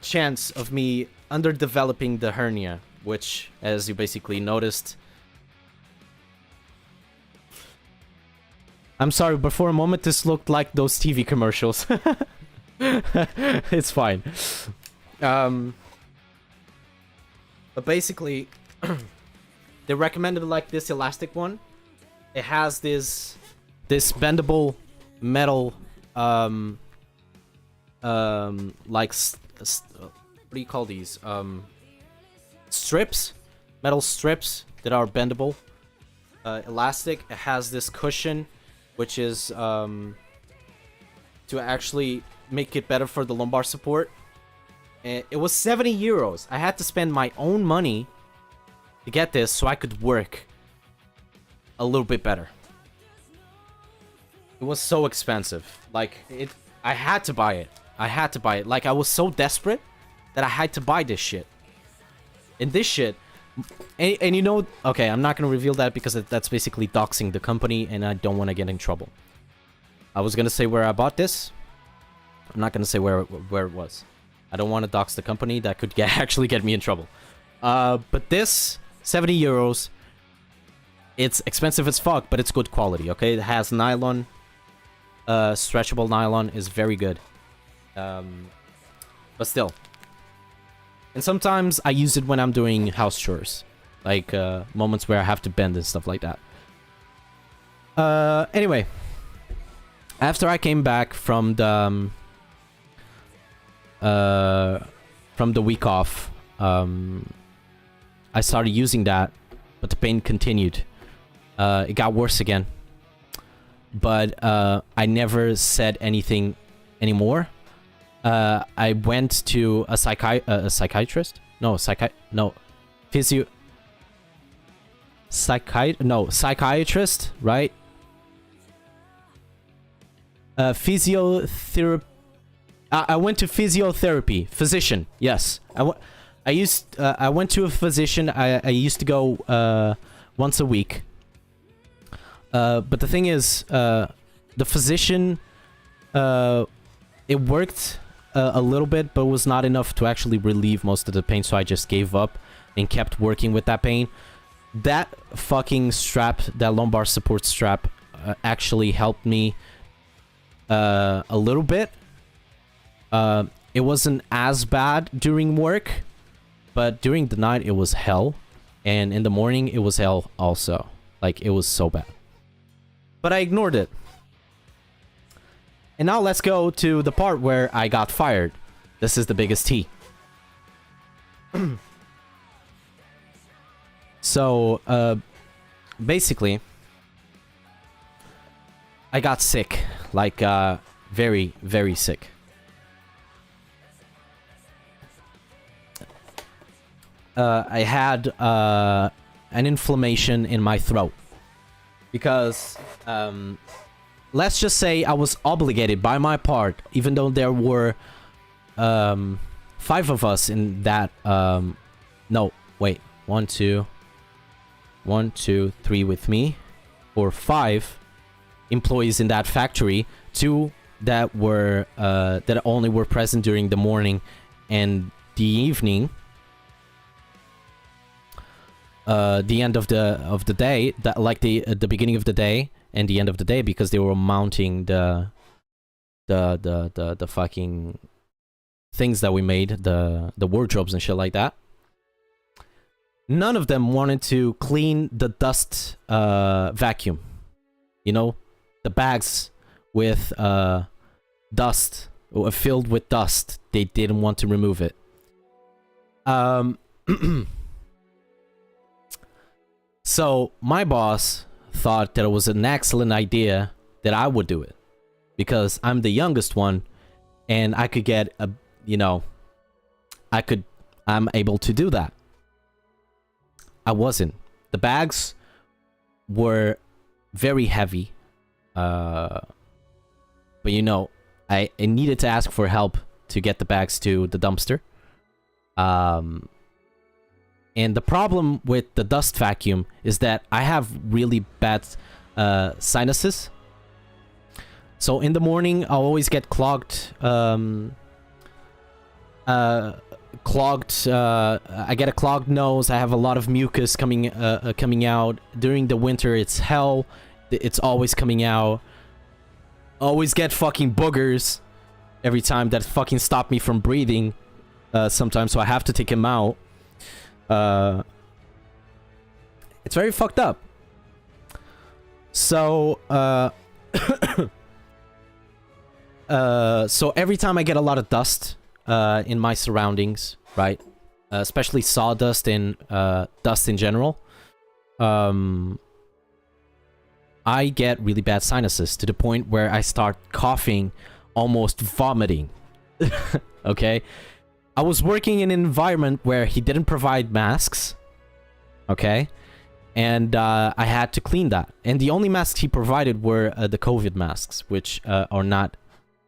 chance of me underdeveloping the hernia, which, as you basically noticed, I'm sorry, but for a moment this looked like those TV commercials. It's fine. But basically, they recommended like this elastic one. It has this bendable metal like what do you call these? Strips, metal strips that are bendable, elastic. It has this cushion, which is to actually make it better for the lumbar support. And it was 70 euros. I had to spend my own money to get this so I could work a little bit better. It was so expensive. Like, I had to buy it. I had to buy it. Like, I was so desperate that I had to buy this shit. And this shit... And you know... Okay, I'm not gonna reveal that because that's basically doxing the company and I don't want to get in trouble. I was gonna say where I bought this. I'm not gonna say where it was. I don't want to dox the company. That could actually get me in trouble. But this... 70 euros. It's expensive as fuck, but it's good quality, okay? It has nylon. Stretchable nylon is very good. But still. And sometimes I use it when I'm doing house chores. Like, moments where I have to bend and stuff like that. Anyway. After I came back from the week off, I started using that, but the pain continued. It got worse again. But I never said anything anymore. I went to a psychiatrist? No, psychiatrist, right? Physiotherapy. I went to physiotherapy. Physician, yes. I went to a physician. I used to go once a week. But the thing is, the physician, it worked a little bit, but was not enough to actually relieve most of the pain, so I just gave up and kept working with that pain. That fucking strap, that lumbar support strap, actually helped me a little bit. It wasn't as bad during work, but during the night it was hell, and in the morning it was hell also. Like, it was so bad. But I ignored it. And now let's go to the part where I got fired. This is the biggest T. So, basically, I got sick. Like, very, very sick. I had an inflammation in my throat. Because, let's just say I was obligated by my part, even though there were 5 of us in that, no, wait, 1, 2, 3 with me, or 5 employees in that factory, 2 that were, that only were present during the morning and the evening. The end of the day, that like the beginning of the day and the end of the day, because they were mounting the fucking things that we made, the wardrobes and shit like that. None of them wanted to clean the dust vacuum. You know, the bags with dust, filled with dust. They didn't want to remove it. So my boss thought that it was an excellent idea that I would do it, because I'm the youngest one and I could get a, you know, I'm able to do that. I wasn't. The bags were very heavy. But you know, I needed to ask for help to get the bags to the dumpster. And the problem with the dust vacuum is that I have really bad sinuses. So in the morning, I'll always get clogged. I get a clogged nose. I have a lot of mucus coming out. During the winter, it's hell. It's always coming out. Always get fucking boogers every time that fucking stop me from breathing. Sometimes, so I have to take him out. It's very fucked up. So, so every time I get a lot of dust in my surroundings, right? Especially sawdust and dust in general, I get really bad sinuses to the point where I start coughing, almost vomiting. Okay? I was working in an environment where he didn't provide masks. Okay? And I had to clean that. And the only masks he provided were the COVID masks, which are not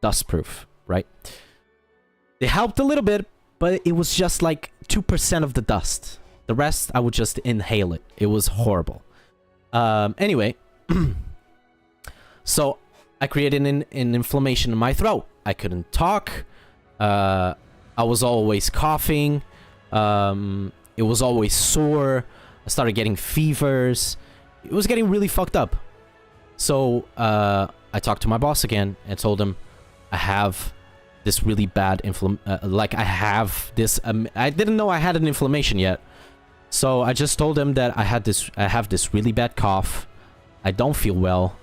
dust-proof, right? They helped a little bit, but it was just like 2% of the dust. The rest, I would just inhale it. It was horrible. Anyway, so I created an inflammation in my throat. I couldn't talk. I was always coughing. It was always sore. I started getting fevers. It was getting really fucked up. So I talked to my boss again and told him I have this really bad I have this. I didn't know I had an inflammation yet. So I just told him that I have this really bad cough. I don't feel well.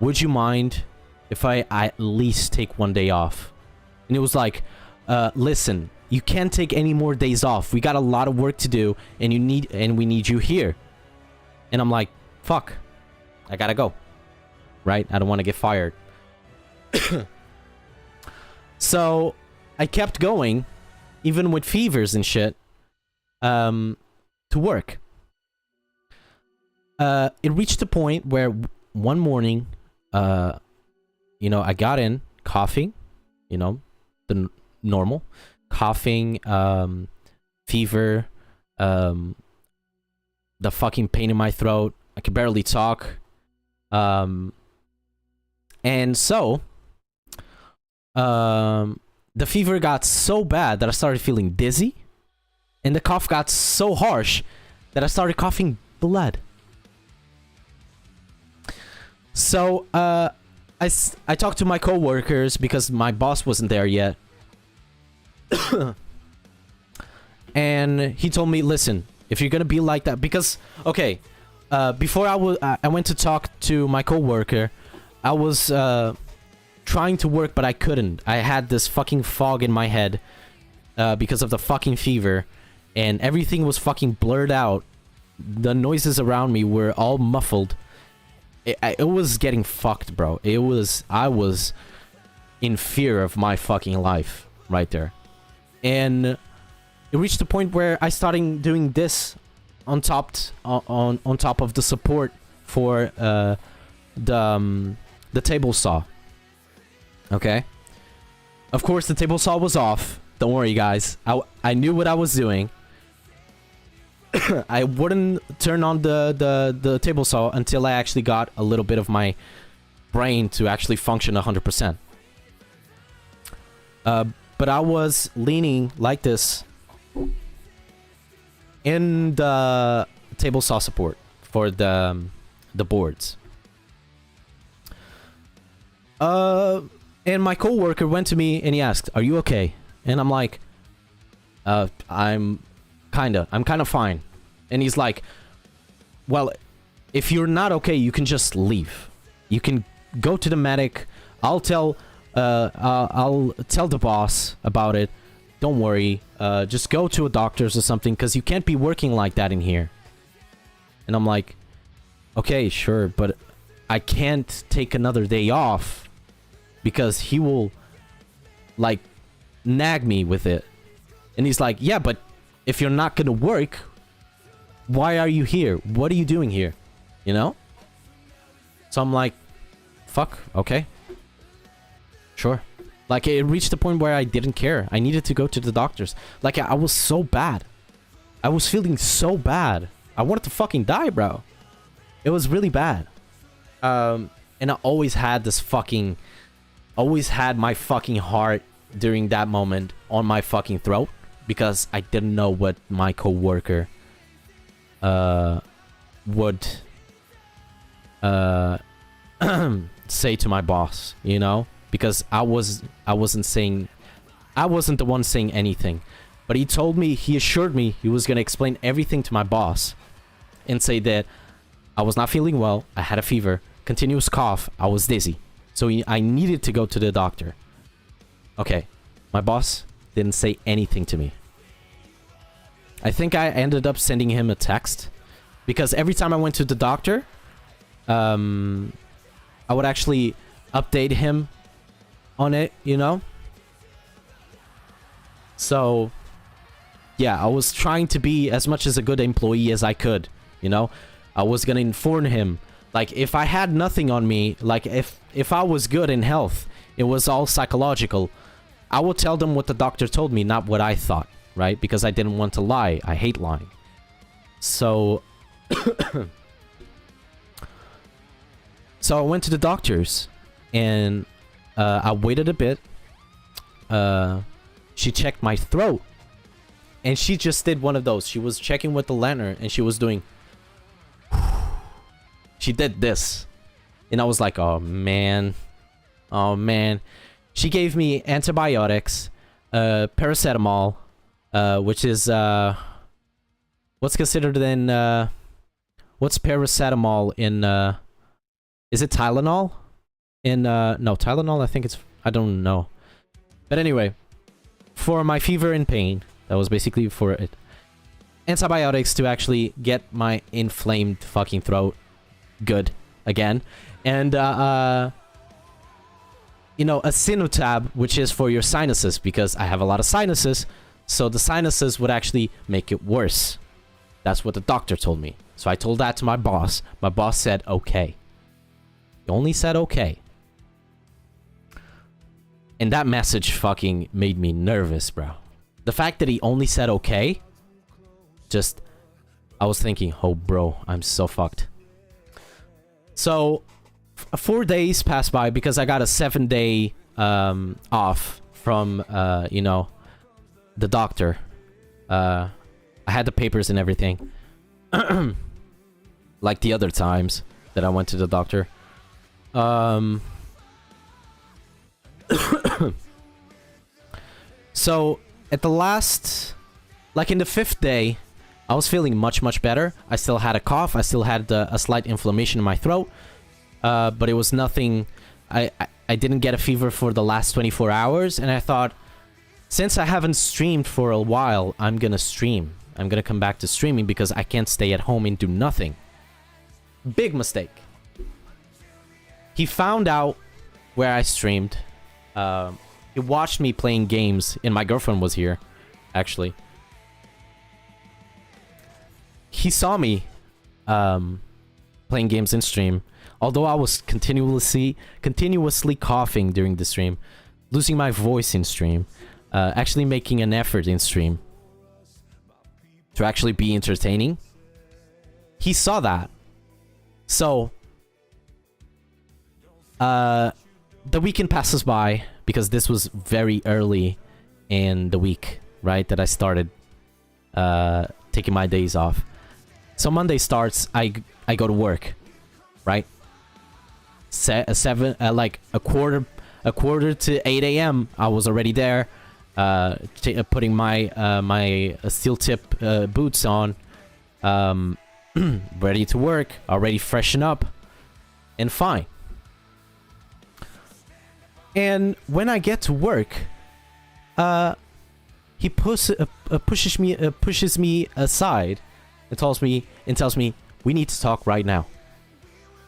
Would you mind if I at least take one day off? And it was like, listen, you can't take any more days off. We got a lot of work to do, and we need you here. And I'm like, fuck, I gotta go. Right? I don't want to get fired. So I kept going, even with fevers and shit, to work. It reached a point where one morning, you know, I got in coughing, you know, the normal coughing, fever, the fucking pain in my throat. I could barely talk. And so, the fever got so bad that I started feeling dizzy, and the cough got so harsh that I started coughing blood. So, I talked to my coworkers because my boss wasn't there yet. And he told me, listen, if you're gonna be like that, because, okay, before I went to talk to my coworker, I was, trying to work, but I couldn't. I had this fucking fog in my head, because of the fucking fever, and everything was fucking blurred out. The noises around me were all muffled. It was getting fucked, bro. I was in fear of my fucking life right there. And it reached a point where I started doing this on top of the support for the table saw. Okay? Of course, the table saw was off. Don't worry, guys. I knew what I was doing. I wouldn't turn on the table saw until I actually got a little bit of my brain to actually function 100%. But I was leaning like this in the table saw support for the boards. And my coworker went to me and he asked, "Are you okay?" And I'm like, I'm kind of fine." And he's like, "Well, if you're not okay, you can just leave. You can go to the medic. I'll tell the boss about it. Don't worry. Just go to a doctor's or something, because you can't be working like that in here." And I'm like, "Okay, sure, but I can't take another day off because he will, like, nag me with it." And he's like, "Yeah, but if you're not gonna work, Why are you here? What are you doing here? You know? So I'm like, fuck, okay. Sure. Like, it reached the point where I didn't care. I needed to go to the doctors. Like, I was so bad. I was feeling so bad. I wanted to fucking die, bro. It was really bad. And I always had this fucking... Always had my fucking heart during that moment on my fucking throat. Because I didn't know what my coworker would say to my boss, you know? Because I wasn't the one saying anything. But he assured me he was gonna explain everything to my boss. And say that I was not feeling well, I had a fever, continuous cough, I was dizzy. So I needed to go to the doctor. Okay, my boss didn't say anything to me. I think I ended up sending him a text. Because every time I went to the doctor, I would actually update him on it, you know? So, yeah, I was trying to be as much as a good employee as I could, you know? I was gonna inform him. Like, if I had nothing on me, like, if I was good in health, it was all psychological, I would tell them what the doctor told me, not what I thought, right? Because I didn't want to lie. I hate lying. So... So I went to the doctors, and I waited a bit. She checked my throat, and she just did one of those. She was checking with the lantern, and she was doing... She did this. And I was like, oh man. Oh man. She gave me antibiotics, paracetamol, which is, what's considered in, what's paracetamol in, is it Tylenol? In, no, Tylenol, I think it's, I don't know. But anyway, for my fever and pain, that was basically for it. Antibiotics to actually get my inflamed fucking throat good again. And, you know, a Sinotab, which is for your sinuses, because I have a lot of sinuses, so the sinuses would actually make it worse. That's what the doctor told me. So I told that to my boss. My boss said, okay. He only said okay. And that message fucking made me nervous, bro. The fact that he only said okay, just... I was thinking, oh, bro, I'm so fucked. So, 4 days passed by because I got a 7-day off from, you know, the doctor. I had the papers and everything. Like the other times that I went to the doctor. So, at the last... Like in the 5th day, I was feeling much, much better. I still had a cough. I still had a slight inflammation in my throat. But it was nothing... I didn't get a fever for the last 24 hours. And I thought, since I haven't streamed for a while, I'm gonna stream. I'm gonna come back to streaming because I can't stay at home and do nothing. Big mistake. He found out where I streamed. He watched me playing games, and my girlfriend was here, actually. He saw me playing games in stream, although I was continuously coughing during the stream, losing my voice in stream, actually making an effort in stream to actually be entertaining. He saw that. So, the weekend passes by, because this was very early in the week, right, that I started taking my days off. So Monday starts, I go to work, right? Like a quarter to 8 a.m. I was already there, putting my my steel tip boots on, ready to work, already freshen up, and fine. And when I get to work, he pushes me aside and tells me we need to talk right now.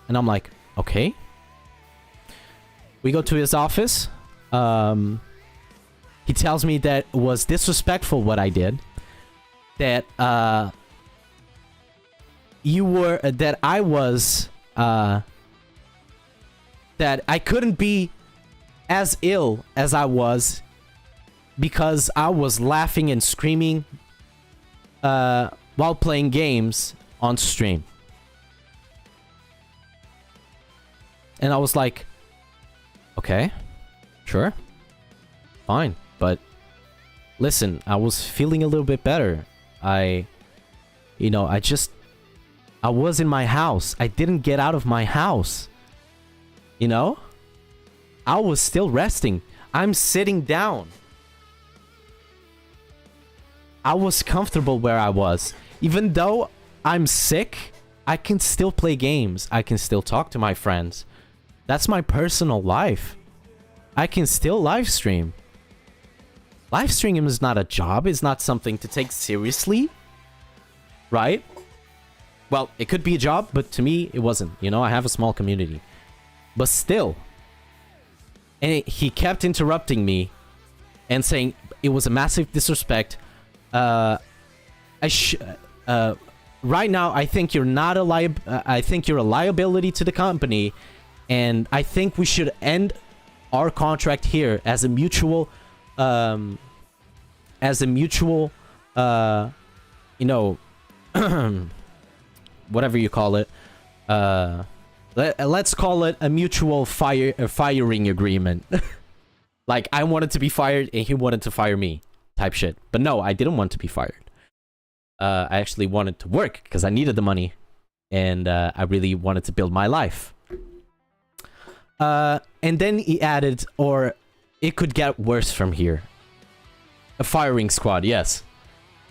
And I'm like, okay. We go to his office. He tells me that it was disrespectful what I did. That I was that I couldn't be as ill as I was because I was laughing and screaming while playing games on stream. And I was like, okay, sure, fine, but listen, I was feeling a little bit better. I was in my house. I didn't get out of my house. You know? I was still resting. I'm sitting down. I was comfortable where I was. Even though I'm sick, I can still play games. I can still talk to my friends. That's my personal life. I can still live stream. Live streaming is not a job. It's not something to take seriously. Right? Well, it could be a job, but to me, it wasn't. You know, I have a small community. But still. And he kept interrupting me and saying it was a massive disrespect. Right now, I think you're not I think you're a liability to the company, and I think we should end our contract here as a mutual, you know, whatever you call it. Let's call it a mutual firing agreement. Like, I wanted to be fired and he wanted to fire me, type shit. But no, I didn't want to be fired. I actually wanted to work because I needed the money, and I really wanted to build my life. And then he added, or it could get worse from here. A firing squad, yes.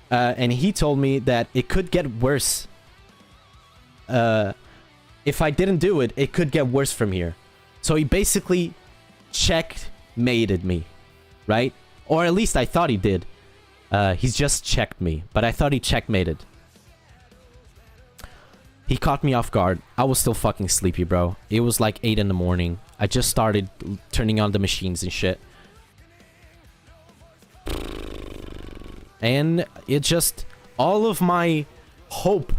And he told me that it could get worse. If I didn't do it, it could get worse from here. So he basically checkmated me, right? Or at least I thought he did. He's just checked me, but I thought he checkmated. He caught me off guard. I was still fucking sleepy, bro. It was like 8 in the morning. I just started turning on the machines and shit. And it just... all of my hope,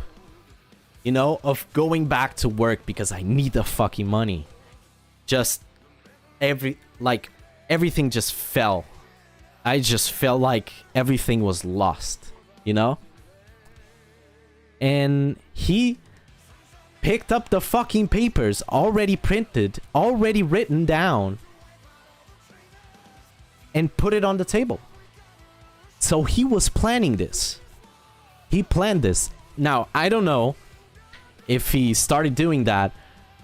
you know, of going back to work because I need the fucking money. Just... everything just fell. I just felt like everything was lost, you know? And he picked up the fucking papers already printed, already written down, and put it on the table. So he was planning this. He planned this. Now, I don't know if he started doing that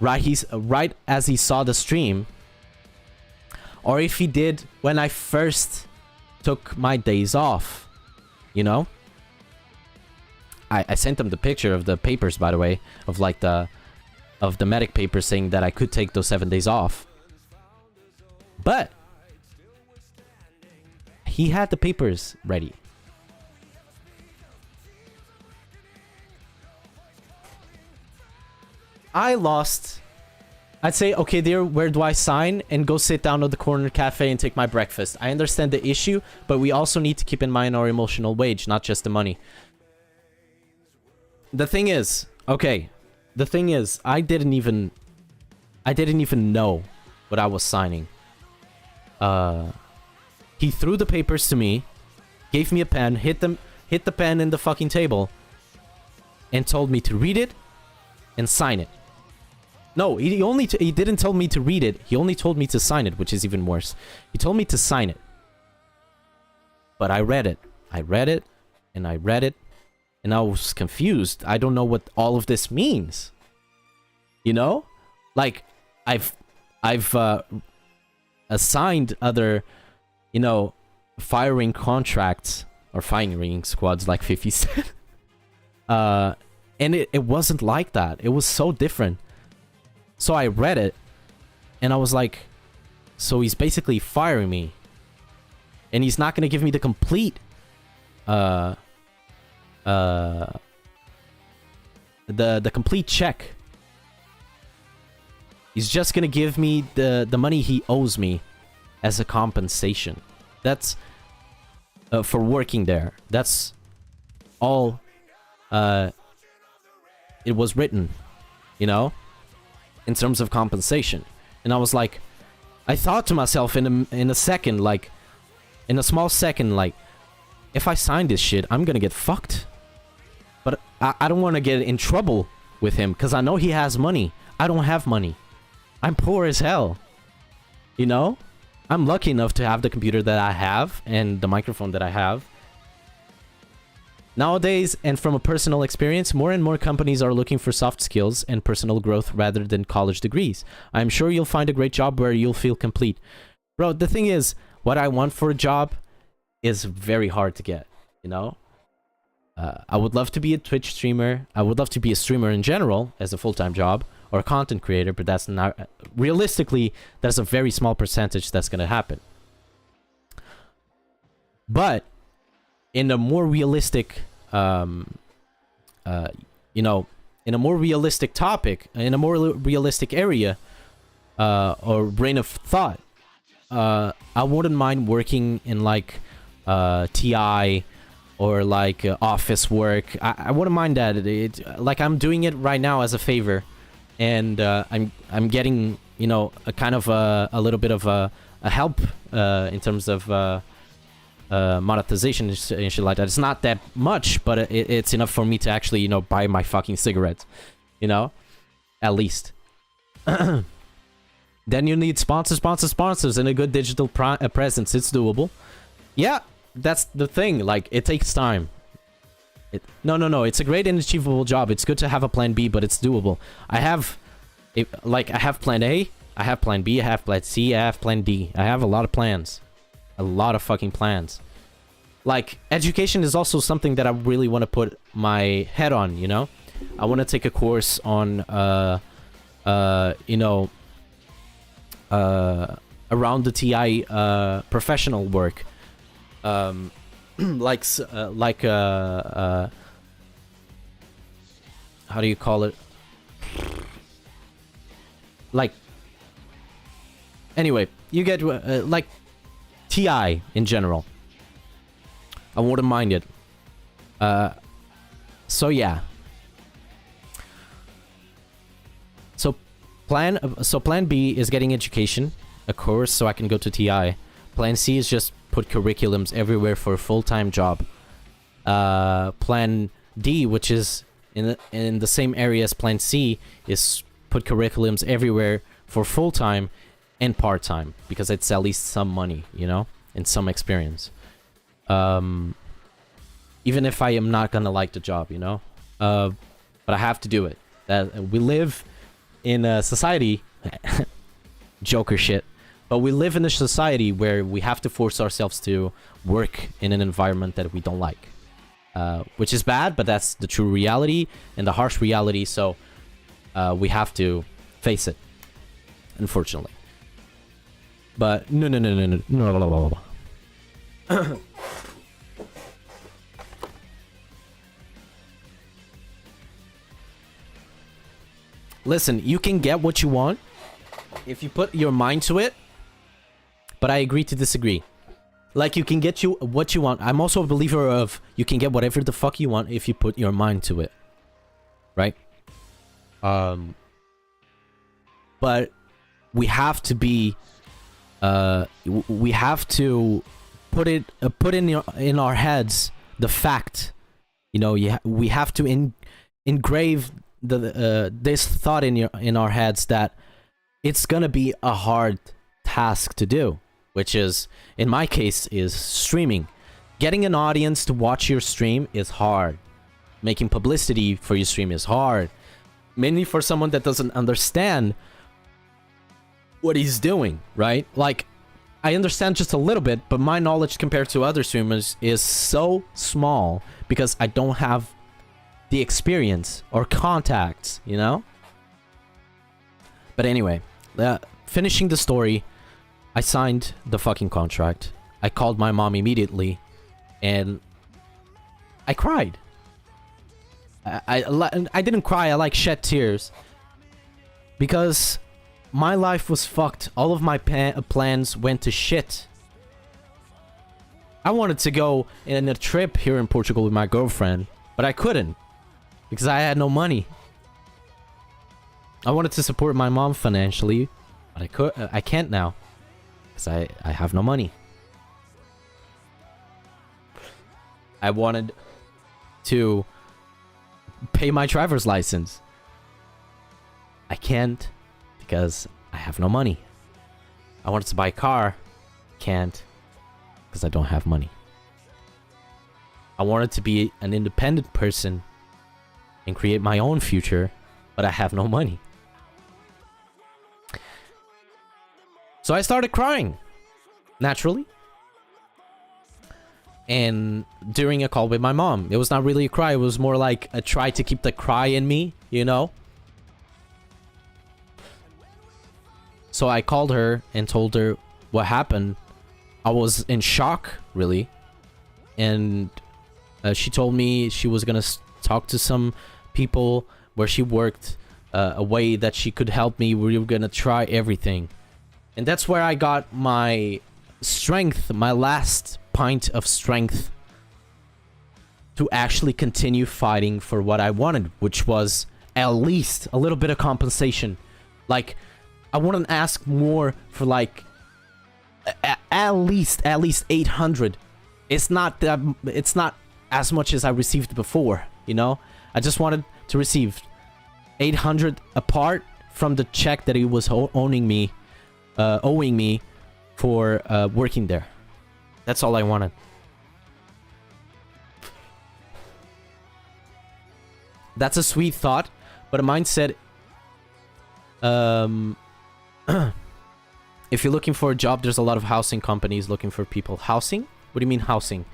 right as he saw the stream, or if he did when I first took my days off, you know? I sent him the picture of the papers, by the way, of like the medic paper saying that I could take those 7 days off. But he had the papers ready. I lost. I'd say, okay, there, where do I sign? And go sit down at the corner cafe and take my breakfast. I understand the issue, but we also need to keep in mind our emotional wage, not just the money. The thing is, okay, the thing is, I didn't even know what I was signing. He threw the papers to me, gave me a pen, hit the pen in the fucking table, and told me to read it and sign it. No, he didn't tell me to read it. He only told me to sign it, which is even worse. He told me to sign it. But I read it. I read it, and I read it, and I was confused. I don't know what all of this means. You know? Like, I've assigned other, you know, firing contracts or firing squads, like 50 said. And it wasn't like that. It was so different. So I read it, and I was like, so he's basically firing me, and he's not gonna give me the complete the complete check. He's just gonna give me the money he owes me as a compensation. That's for working there. That's all it was written, you know, in terms of compensation. And I was like, I thought to myself in a second, like, in a small second, like, if I sign this shit, I'm gonna get fucked. But I don't want to get in trouble with him, because I know he has money. I don't have money. I'm poor as hell. You know? I'm lucky enough to have the computer that I have, and the microphone that I have. Nowadays, and from a personal experience, more and more companies are looking for soft skills and personal growth rather than college degrees. I'm sure you'll find a great job where you'll feel complete. Bro, the thing is, what I want for a job is very hard to get, you know? I would love to be a Twitch streamer. I would love to be a streamer in general as a full-time job, or a content creator, but that's not... Realistically, that's a very small percentage that's gonna happen. But in a more realistic, you know, in a more realistic topic, in a more realistic area, or brain of thought, I wouldn't mind working in like TI or like office work. I wouldn't mind that. Like I'm doing it right now as a favor, and I'm getting, you know, a kind of a little bit of a help in terms of monetization and shit like that. It's not that much, but it's enough for me to actually, you know, buy my fucking cigarettes, you know, at least. Then you need sponsors, and a good digital presence. It's doable. Yeah, that's the thing. Like, it takes time. No. It's a great and achievable job. It's good to have a plan B, but it's doable. I have plan A, I have plan B, I have plan C, I have plan D. I have a lot of plans. A lot of fucking plans. Like, education is also something that I really want to put my head on, you know? I want to take a course on, you know, around the TI professional work. Like how do you call it? Like, anyway, you get like TI in general. I wouldn't mind it. So yeah. Plan B is getting education, a course, so I can go to TI. Plan C is just put curriculums everywhere for a full-time job. Plan D, which is in the same area as Plan C, is put curriculums everywhere for full-time and part-time, because it's at least some money, you know, and some experience. Even if I am not gonna like the job, you know, but I have to do it. That we live in a society, Joker shit, but we live in a society where we have to force ourselves to work in an environment that we don't like, which is bad, but that's the true reality and the harsh reality. So we have to face it, unfortunately. But no. Listen, you can get what you want if you put your mind to it, but I agree to disagree. Like, you can get what you want. I'm also a believer of you can get whatever the fuck you want if you put your mind to it, right? But we have to be, we have to put in our heads the fact, you know, we have to engrave this thought in our heads that it's gonna be a hard task to do, which is, in my case, is streaming. Getting an audience to watch your stream is hard. Making publicity for your stream is hard, mainly for someone that doesn't understand what he's doing, right? Like, I understand just a little bit, but my knowledge compared to other streamers is so small because I don't have the experience or contacts, you know? But anyway, finishing the story, I signed the fucking contract. I called my mom immediately, and I cried. I didn't cry, I like shed tears, because my life was fucked. All of my plans went to shit. I wanted to go on a trip here in Portugal with my girlfriend, but I couldn't, because I had no money. I wanted to support my mom financially, but I can't now. Because I have no money. I wanted to pay my driver's license. I can't because I have no money. I wanted to buy a car. Can't because I don't have money. I wanted to be an independent person and create my own future, but I have no money. So I started crying, naturally. And during a call with my mom, it was not really a cry. It was more like a try to keep the cry in me, you know? So I called her and told her what happened. I was in shock, really. And she told me she was going to talk to some people where she worked, a way that she could help me. We were going to try everything. And that's where I got my strength, my last pint of strength to actually continue fighting for what I wanted, which was at least a little bit of compensation. Like, I wouldn't ask more for like at least 800. It's not as much as I received before, you know? I just wanted to receive 800 apart from the check that he was owing me for working there. That's all I wanted. That's a sweet thought, but a mindset. If you're looking for a job, there's a lot of housing companies looking for people. Housing? What do you mean housing?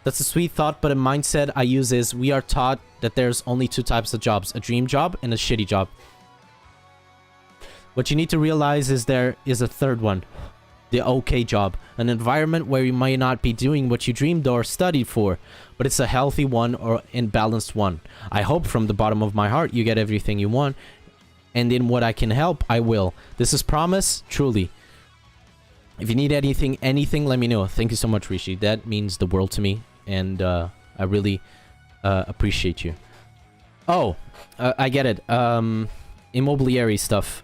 That's a sweet thought, but a mindset I use is we are taught that there's only two types of jobs: a dream job and a shitty job. What you need to realize is there is a third one. The okay job. An environment where you might not be doing what you dreamed or studied for, but it's a healthy one or a balanced one. I hope from the bottom of my heart you get everything you want, and in what I can help, I will. This is promise, truly. If you need anything, let me know. Thank you so much, Rishi. That means the world to me, and I really appreciate you. Oh, I get it. Immobiliary stuff.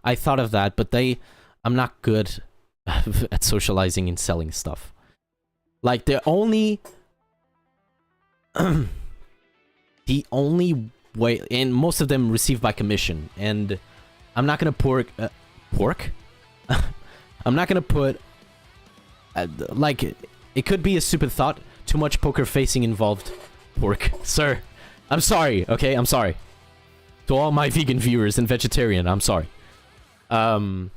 I thought of that, but I'm not good at socializing and selling stuff. Like, the only way, and most of them received by commission, and I'm not gonna pork? I'm not gonna put, like, it could be a stupid thought, too much poker facing involved. Pork, sir. I'm sorry, okay? I'm sorry. To all my vegan viewers and vegetarian, I'm sorry. They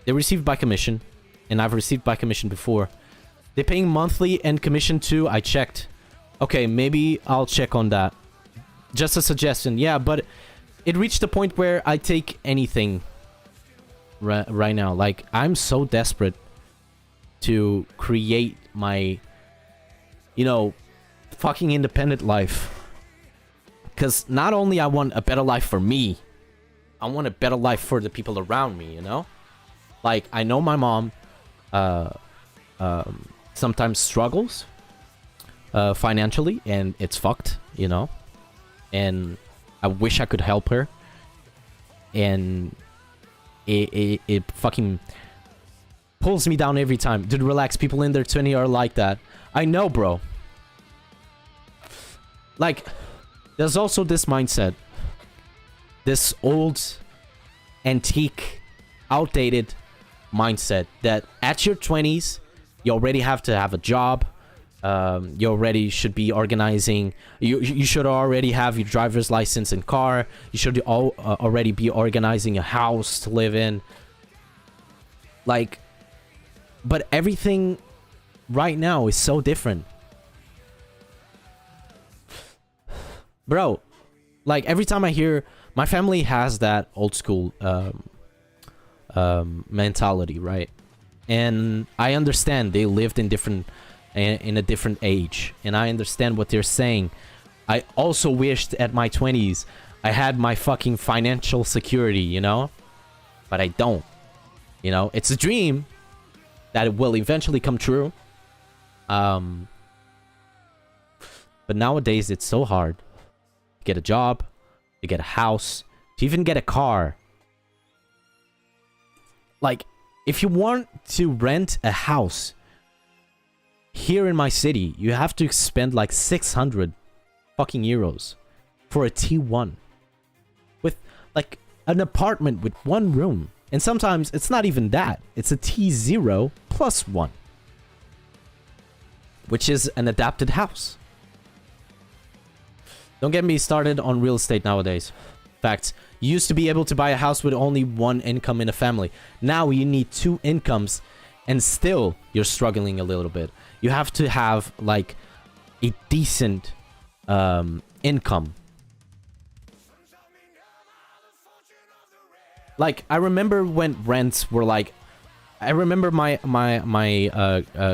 received by commission, and I've received by commission before. They're paying monthly and commission too. I checked. Okay, maybe I'll check on that. Just a suggestion. Yeah, but it reached the point where I take anything right now. Like, I'm so desperate to create my, fucking independent life. Because not only I want a better life for me, I want a better life for the people around me, you know? Like, I know my mom sometimes struggles financially, and it's fucked, you know? And I wish I could help her. And it fucking pulls me down every time. Dude, relax. People in their 20s are like that. I know, bro. Like, there's also this mindset. This old, antique, outdated mindset that at your 20s, you already have to have a job. You already should be organizing. You should already have your driver's license and car. You should already be organizing a house to live in. Like, but everything right now is so different. Bro, like, every time I hear, my family has that old school mentality, right? And I understand they lived in a different age, and I understand what they're saying. I also wished at my 20s I had my fucking financial security, you know? But I don't. You know, it's a dream that it will eventually come true, Um, but nowadays it's so hard to get a job, to get a house, to even get a car. Like, if you want to rent a house here in my city, you have to spend like 600 fucking euros for a T1 with like an apartment with one room. And sometimes it's not even that. It's a T0 plus one, which is an adapted house. Don't get me started on real estate nowadays. In fact, you used to be able to buy a house with only one income in a family. Now you need 2 incomes and still you're struggling a little bit. You have to have like a decent income. Like, I remember when rents were like, I remember my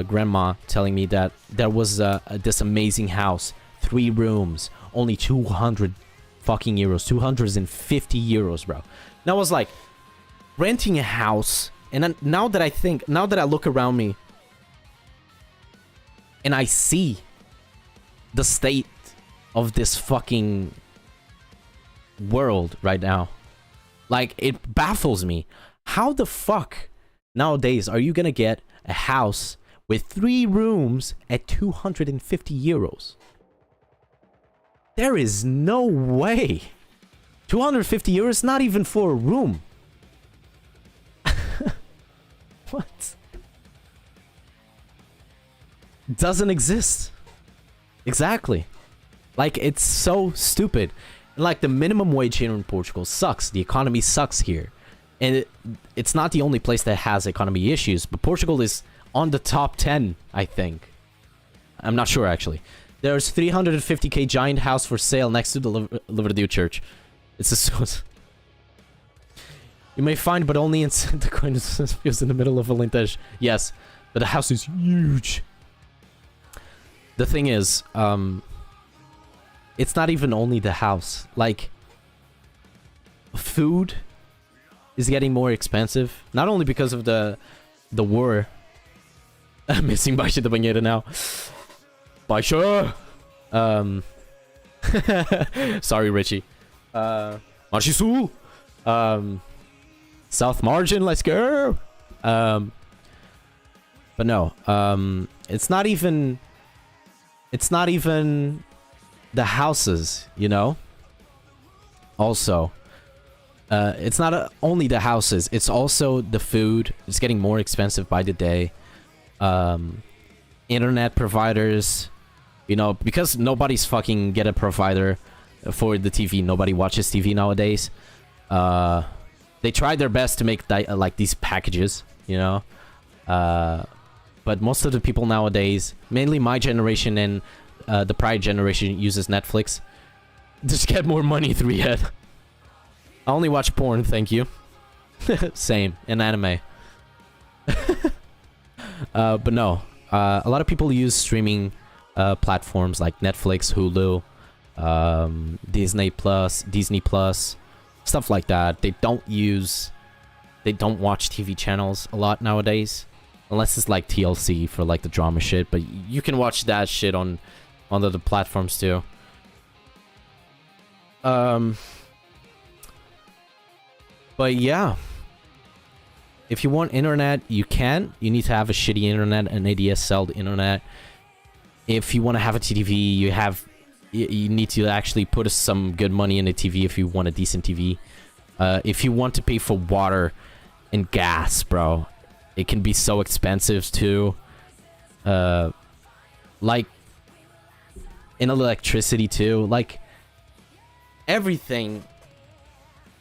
grandma telling me that there was this amazing house, 3 rooms, only 200 fucking euros, 250 euros, bro. And I was like, renting a house, and then now that I look around me, and I see the state of this fucking world right now, like, it baffles me. How the fuck nowadays are you gonna get a house with 3 rooms at 250 euros? There is no way. 250 euros, not even for a room. What? Doesn't exist. Exactly. Like, it's so stupid. Like, the minimum wage here in Portugal sucks. The economy sucks here. And it's not the only place that has economy issues, but Portugal is on the top 10, I think. I'm not sure, actually. There's 350k giant house for sale next to the Lavradio Church. It's a... You may find, but only in Santa Coimbra in the middle of Alentejo. Yes, but the house is huge. The thing is, it's not even only the house. Like, food is getting more expensive. Not only because of the war. I'm missing Baixa da Banheira now. Baixa! Sorry, Richie. Marchi Sul! South Margin, let's go! But no, it's not even the houses, you know? Also, it's not only the houses, it's also the food. It's getting more expensive by the day. Internet providers, you know, because nobody's fucking get a provider for the TV. Nobody watches TV nowadays. They try their best to make like these packages, you know? But most of the people nowadays, mainly my generation and the prior generation, uses Netflix. Just get more money through your head. I only watch porn, thank you. Same, and anime. But no, a lot of people use streaming platforms like Netflix, Hulu, Disney Plus, stuff like that. They don't watch TV channels a lot nowadays, unless it's like TLC for like the drama shit. But you can watch that shit on the platforms too. But yeah, if you want internet, you can. You need to have a shitty internet, an ADSL internet. If you want to have a TV, you need to actually put some good money in the TV if you want a decent TV. If you want to pay for water and gas, bro, it can be so expensive too. Like, in electricity too. Like, everything.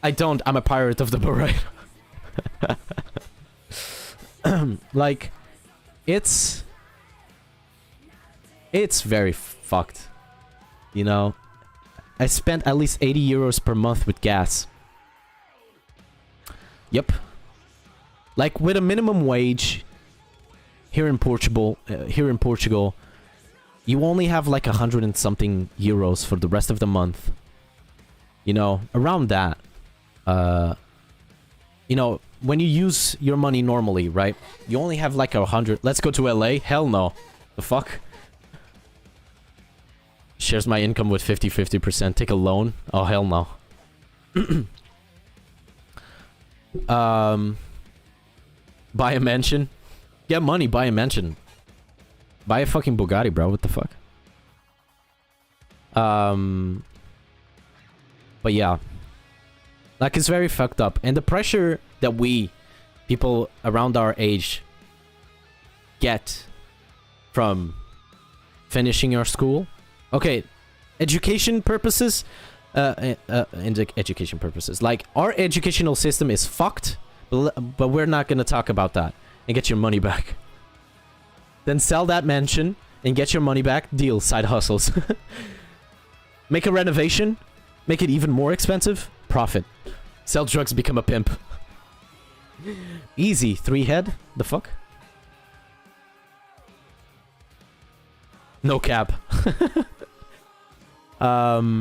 I'm a pirate of the Barrett. Like, it's very fucked, you know? I spent at least 80 euros per month with gas. Yep. Like, with a minimum wage here in Portugal, you only have like 100 and something euros for the rest of the month. You know, around that. You know, when you use your money normally, right? You only have like 100. Let's go to LA. Hell no. The fuck? Shares my income with 50%. Take a loan? Oh, hell no. Buy a mansion? Get money, buy a mansion. Buy a fucking Bugatti, bro. What the fuck? But yeah. Like, it's very fucked up. And the pressure that people around our age, get from finishing your school. Okay, education purposes, education purposes. Like, our educational system is fucked, but we're not gonna talk about that and get your money back. Then sell that mansion and get your money back. Deal. Side hustles. Make a renovation. Make it even more expensive. Profit. Sell drugs, become a pimp. Easy. 3 head? The fuck? No cap. But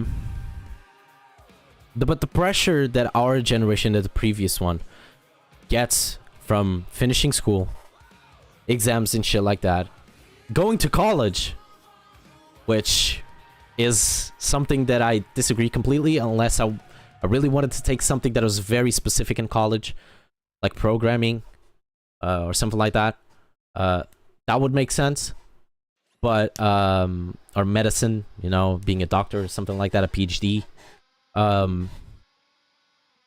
the pressure that our generation and the previous one gets from finishing school, exams and shit like that, going to college, which is something that I disagree completely, unless I really wanted to take something that was very specific in college, like programming, or something like that. That would make sense. But, or medicine, you know, being a doctor or something like that, a PhD.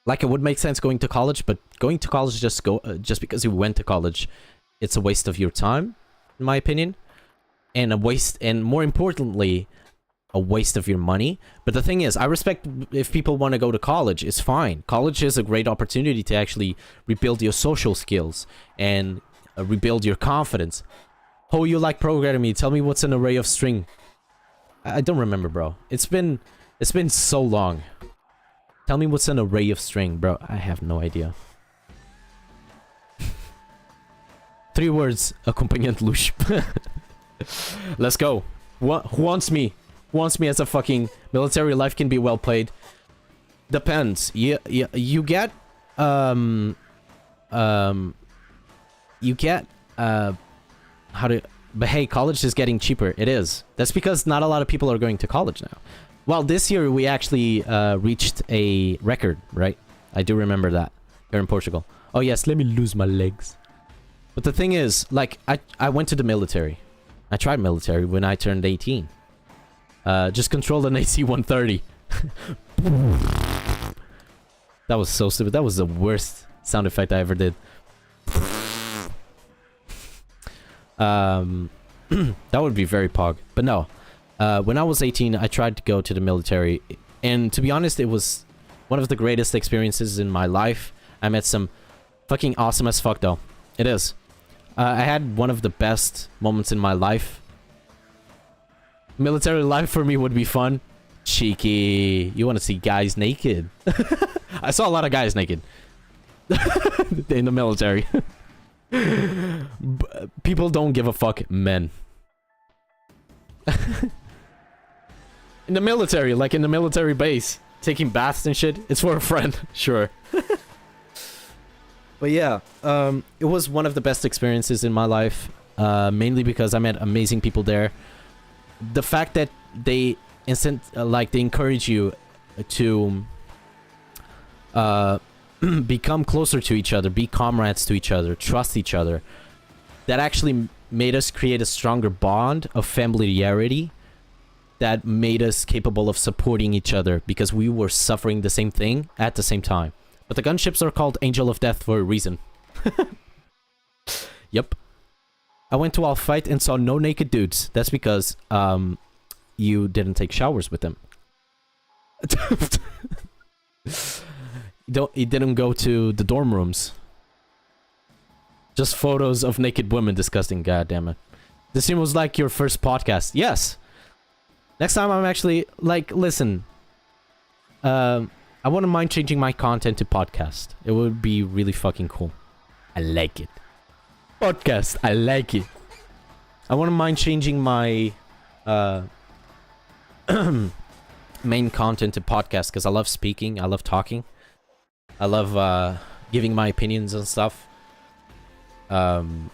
Like, it would make sense going to college, but going to college just because you went to college, it's a waste of your time, in my opinion. And more importantly, a waste of your money. But the thing is, I respect if people want to go to college, it's fine. College is a great opportunity to actually rebuild your social skills and rebuild your confidence. Oh, you like programming? Tell me what's an array of string. I don't remember, bro. It's been so long. Tell me what's an array of string, bro. I have no idea. 3 words. Accompagnant louche. Let's go. Who wants me? Who wants me as a fucking military life can be well played? Depends. You get but hey, college is getting cheaper. It is. That's because not a lot of people are going to college now. Well, this year we actually reached a record, right? I do remember that here in Portugal. Oh yes, let me lose my legs. But the thing is, like, I went to the military. I tried military when I turned 18. Just controlled an AC-130. That was so stupid. That was the worst sound effect I ever did. That would be very pog. But no. When I was 18, I tried to go to the military. And to be honest, it was one of the greatest experiences in my life. I met some fucking awesome as fuck, though. It is. I had one of the best moments in my life. Military life for me would be fun. Cheeky. You want to see guys naked? I saw a lot of guys naked. In the military. People don't give a fuck, men. In the military, like in the military base, taking baths and shit, it's for a friend, sure. But yeah, it was one of the best experiences in my life, mainly because I met amazing people there. The fact that they they encourage you to become closer to each other, be comrades to each other, trust each other, that actually made us create a stronger bond of familiarity that made us capable of supporting each other because we were suffering the same thing at the same time. But the gunships are called Angel of Death for a reason. Yep. I went to all fight and saw no naked dudes. That's because you didn't take showers with them. You didn't go to the dorm rooms. Just photos of naked women. Disgusting. God damn it. This seems was like your first podcast. Yes. Next time I'm actually like, listen. I wouldn't mind changing my content to podcast. It would be really fucking cool. I like it. Podcast. I like it. I wouldn't mind changing my main content to podcast because I love speaking. I love talking. I love giving my opinions and stuff. And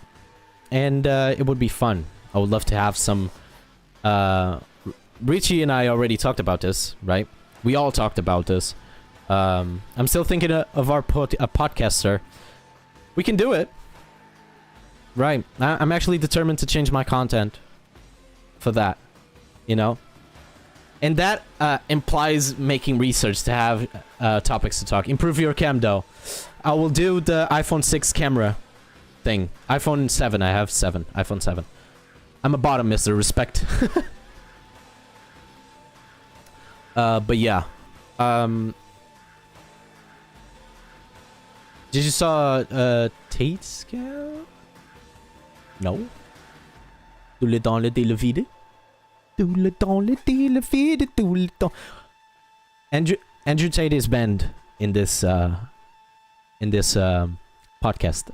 it would be fun. I would love to have some. Richie and I already talked about this, right? We all talked about this. I'm still thinking of our podcaster. We can do it. Right. I'm actually determined to change my content for that, you know? And that implies making research to have topics to talk. Improve your cam, though. I will do the iPhone 6 camera thing. iPhone 7. I have 7. iPhone 7. I'm a bottom, mister. Respect. But yeah. Did you saw Tate scale? No. Tout dans le vide. Tout dans le vide. Tout dans. Andrew Tate is banned in this podcast.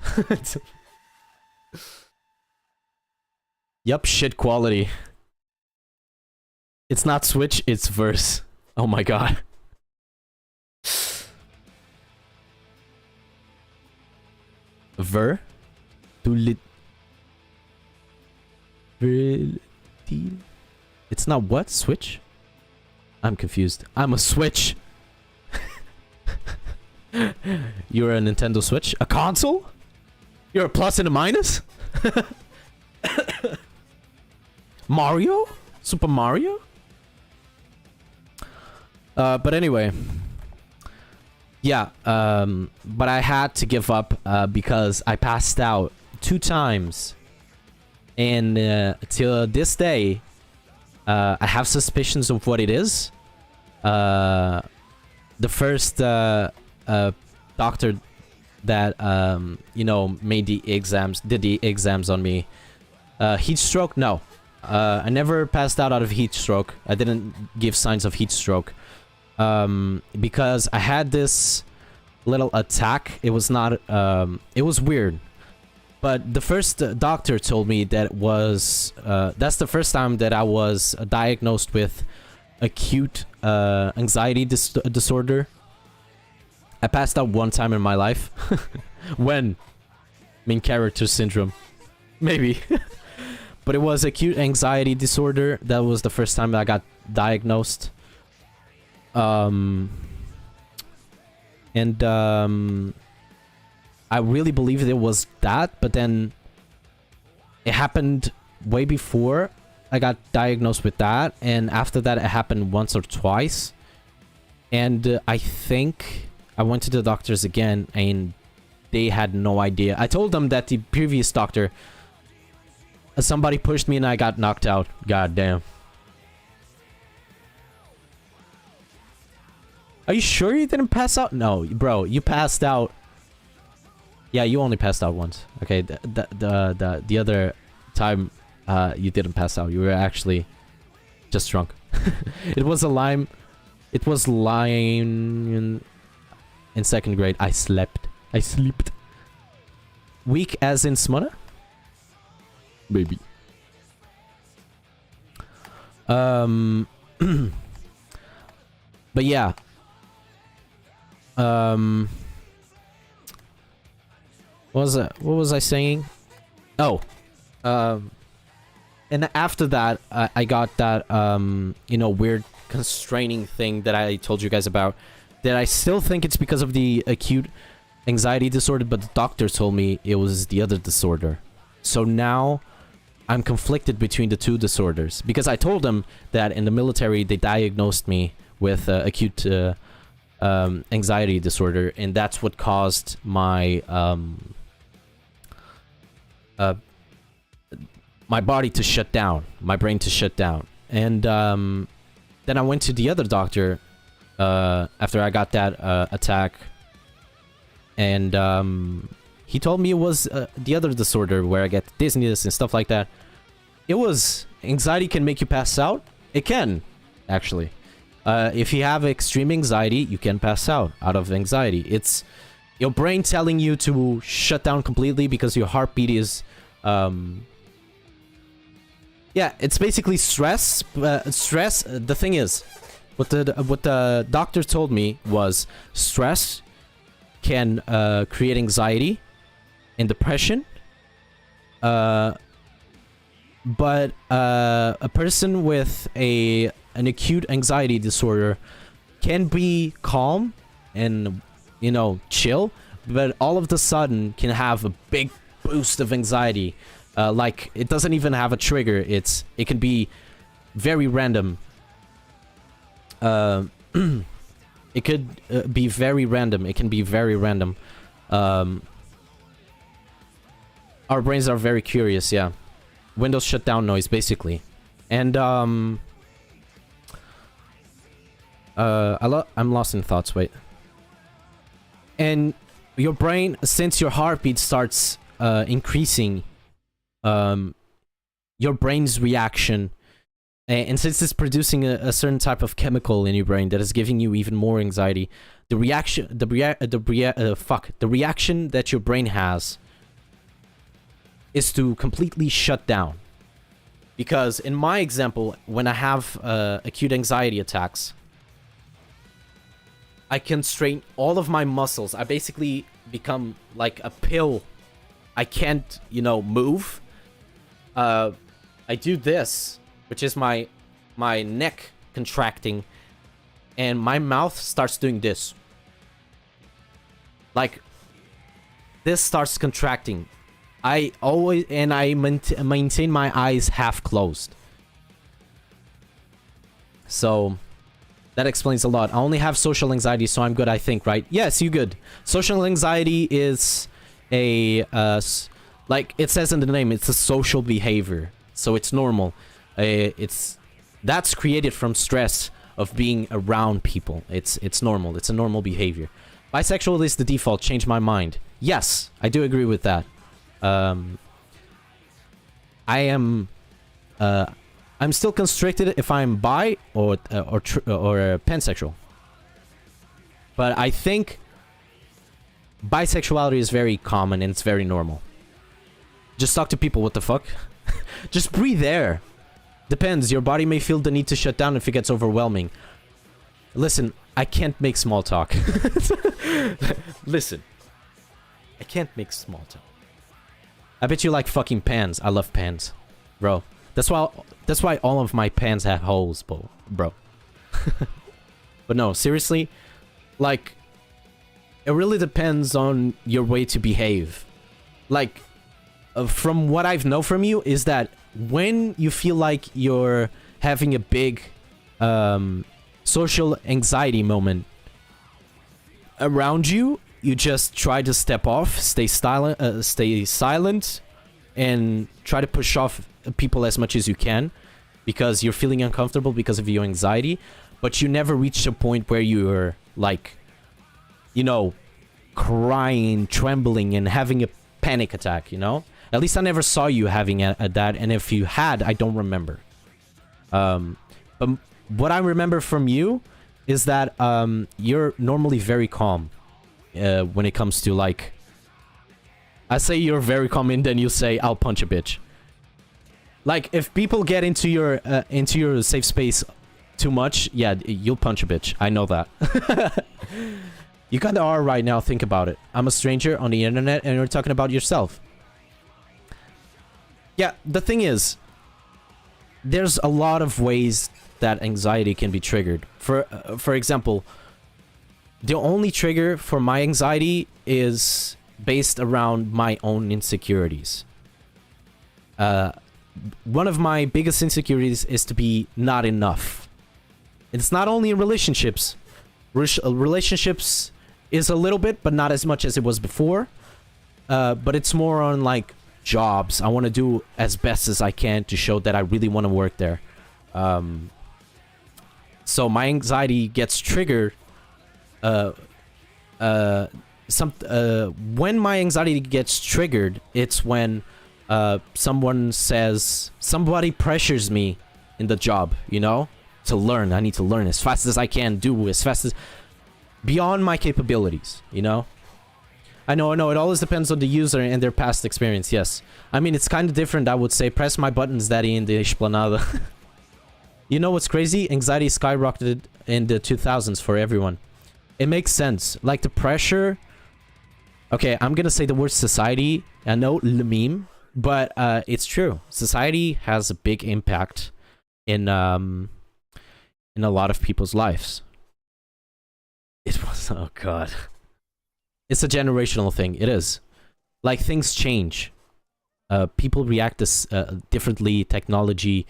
Yup, shit quality. It's not Switch, it's verse. Oh my god. Ver? It's not what? Switch? I'm confused. I'm a Switch. You're a Nintendo Switch? A console? You're a plus and a minus? Mario? Super Mario? But anyway. Yeah, but I had to give up because I passed out 2 times. And till this day, I have suspicions of what it is. The first doctor that, you know, did the exams on me. Heat stroke? No. I never passed out of heat stroke. I didn't give signs of heat stroke. Because I had this little attack. It was not, it was weird. But the first doctor told me that was, that's the first time that I was diagnosed with acute anxiety disorder. I passed out 1 time in my life. When? Main character syndrome. Maybe. But it was acute anxiety disorder. That was the first time that I got diagnosed. I really believed it was that, but then it happened way before I got diagnosed with that, and after that it happened once or twice. And I think I went to the doctors again, and they had no idea. I told them that the previous doctor, somebody pushed me and I got knocked out. God damn. Are you sure you didn't pass out? No, bro, you passed out. Yeah, you only passed out once. Okay, the other time you didn't pass out. You were actually just drunk. It was a lime. It was lying in 2nd grade. I slept. I slept. Weak as in smutta? Maybe. But yeah. What was I saying? Oh. And after that, I got that, you know, weird constraining thing that I told you guys about. That I still think it's because of the acute anxiety disorder, but the doctor told me it was the other disorder. So now I'm conflicted between the 2 disorders. Because I told them that in the military, they diagnosed me with acute anxiety disorder, and that's what caused my my body to shut down, my brain to shut down. And then I went to the other doctor after I got that attack, and he told me it was the other disorder where I get dizziness and stuff like that. It was anxiety can make you pass out. It can, actually. If you have extreme anxiety, you can pass out of anxiety. It's your brain telling you to shut down completely because your heartbeat is, yeah, it's basically stress. Stress. The thing is, what the doctor told me was stress can create anxiety and depression. But a person with an acute anxiety disorder can be calm and, you know, chill, but all of the sudden can have a big boost of anxiety. Like, it doesn't even have a trigger. It can be very random. It could be very random. It can be very random. Our brains are very curious, yeah. Windows shutdown noise, basically. And, I'm lost in thoughts, wait. And your brain, since your heartbeat starts increasing, your brain's reaction, and since it's producing a certain type of chemical in your brain that is giving you even more anxiety, the reaction that your brain has is to completely shut down. Because in my example, when I have acute anxiety attacks, I constrain all of my muscles. I basically become like a pill. I can't, you know, move. I do this, which is my neck contracting, and my mouth starts doing this. Like, this starts contracting. I maintain my eyes half closed. So that explains a lot. I only have social anxiety, so I'm good, I think, right? Yes, you good. Social anxiety is a like it says in the name, it's a social behavior, so it's normal. That's created from stress of being around people. It's normal. It's a normal behavior. Bisexual is the default. Change my mind. Yes, I do agree with that. I am I'm still constricted if I'm bi or pansexual. But I think bisexuality is very common and it's very normal. Just talk to people, what the fuck? Just breathe air. Depends, your body may feel the need to shut down if it gets overwhelming. Listen, I can't make small talk. Listen. I can't make small talk. I bet you like fucking pans. I love pans. Bro. That's why all of my pans have holes, bro. But no, seriously, like, it really depends on your way to behave. Like, from what I've known from you is that when you feel like you're having a big social anxiety moment around you, you just try to step off, stay silent, and try to push off people as much as you can because you're feeling uncomfortable because of your anxiety, but you never reach a point where you're like, you know, crying, trembling, and having a panic attack, you know? At least I never saw you having that, and if you had, I don't remember. But what I remember from you is that you're normally very calm when it comes to, like, I say you're very calm and then you say, I'll punch a bitch. Like, if people get into your safe space too much, yeah, you'll punch a bitch. I know that. You kinda are right now, think about it. I'm a stranger on the internet and you're talking about yourself. Yeah, the thing is, there's a lot of ways that anxiety can be triggered. For example, the only trigger for my anxiety is based around my own insecurities. One of my biggest insecurities is to be not enough. It's not only in relationships. Relationships is a little bit, but not as much as it was before. But it's more on, like, jobs. I want to do as best as I can to show that I really want to work there. So my anxiety gets triggered. When my anxiety gets triggered, it's when somebody pressures me in the job, you know, to learn. I need to learn as fast as I can, do as fast as beyond my capabilities, you know. I know, it always depends on the user and their past experience, yes. I mean, it's kind of different, I would say. Press my buttons, daddy, in the Esplanada. You know what's crazy? Anxiety skyrocketed in the 2000s for everyone. It makes sense. Like, the pressure... Okay, I'm gonna say the word society. I know, le meme. But it's true. Society has a big impact in a lot of people's lives. It was, oh god. It's a generational thing. It is. Like, things change. People react this differently. Technology,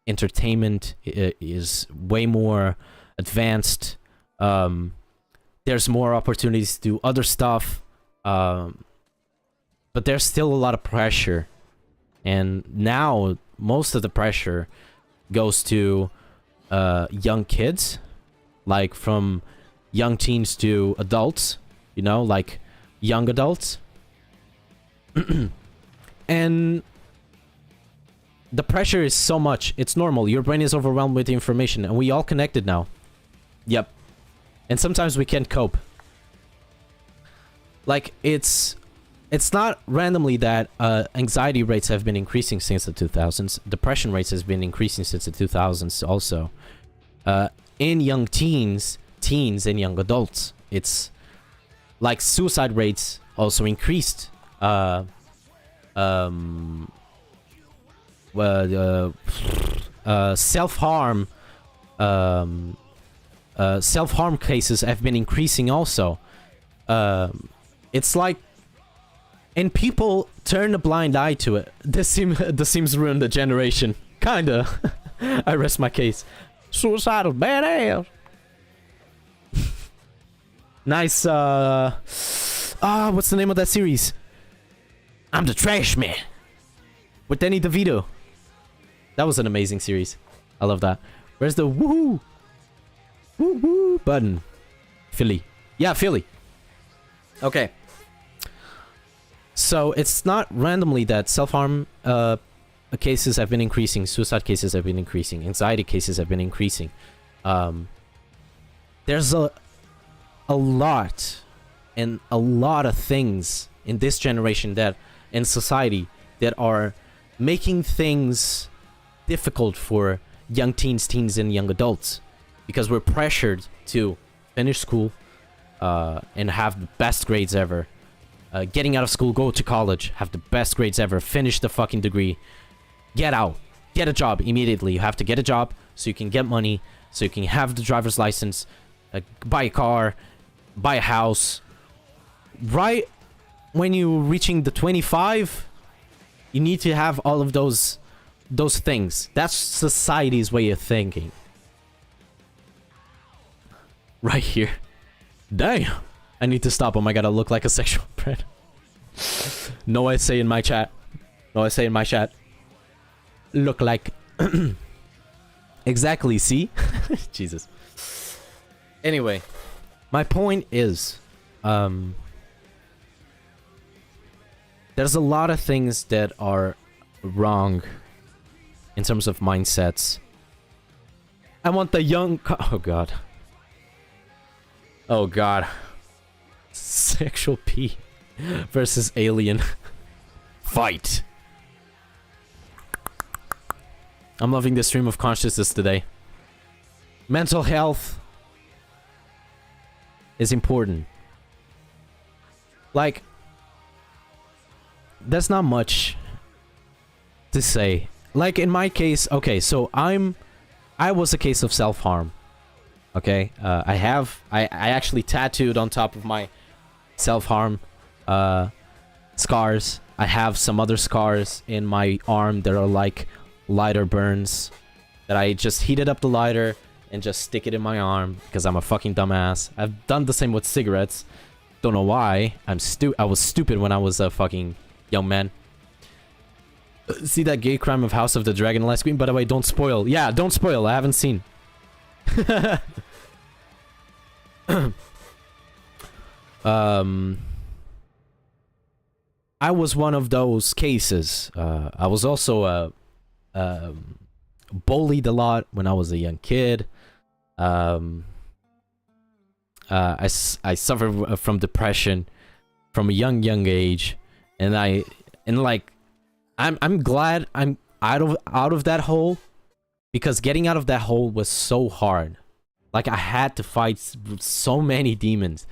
entertainment is way more advanced. There's more opportunities to do other stuff. But there's still a lot of pressure. And now, most of the pressure goes to young kids. Like, from young teens to adults. You know, like, young adults. And the pressure is so much. It's normal. Your brain is overwhelmed with the information. And we all connected now. Yep. And sometimes we can't cope. Like, it's not randomly that anxiety rates have been increasing since the 2000s. Depression rates has been increasing since the 2000s also. In young teens and young adults. It's like suicide rates also increased. Self-harm self-harm cases have been increasing also. It's like, and people turn a blind eye to it. This seems ruined the generation. Kinda. I rest my case. Suicidal badass. Nice, what's the name of that series? I'm the Trash Man. With Danny DeVito. That was an amazing series. I love that. Where's the woohoo? Woo button? Philly. Yeah, Philly. Okay. So it's not randomly that self-harm cases have been increasing, suicide cases have been increasing, anxiety cases have been increasing. There's a lot of things in this generation that in society that are making things difficult for young teens and young adults, because we're pressured to finish school and have the best grades ever. Getting out of school, go to college, have the best grades ever, finish the fucking degree, get out, get a job immediately. You have to get a job so you can get money, so you can have the driver's license, buy a car, buy a house. Right when you're reaching the 25, you need to have all of those things. That's society's way of thinking. Right here. Damn. I need to stop. Oh my god, I look like a sexual predator. No essay in my chat. No essay in my chat. Look like... Exactly, see? Jesus. Anyway. My point is... there's a lot of things that are wrong in terms of mindsets. I want the young... Oh god. Oh god. Sexual P versus alien. Fight. I'm loving the stream of consciousness today. Mental health is important. Like, there's not much to say. Like in my case, okay, so I was a case of self-harm. Okay, I actually tattooed on top of my self-harm scars. I have some other scars in my arm that are like lighter burns that I just heated up the lighter and just stick it in my arm because I'm a fucking dumbass. I've done the same with cigarettes. Don't know why. I was stupid when I was a fucking young man. See that gay crime of House of the Dragon last screen? By the way, don't spoil. Yeah, don't spoil. I haven't seen. I was one of those cases. I was also bullied a lot when I was a young kid. I suffered from depression from a young age, and I'm glad I'm out of that hole, because getting out of that hole was so hard. Like, I had to fight so many demons.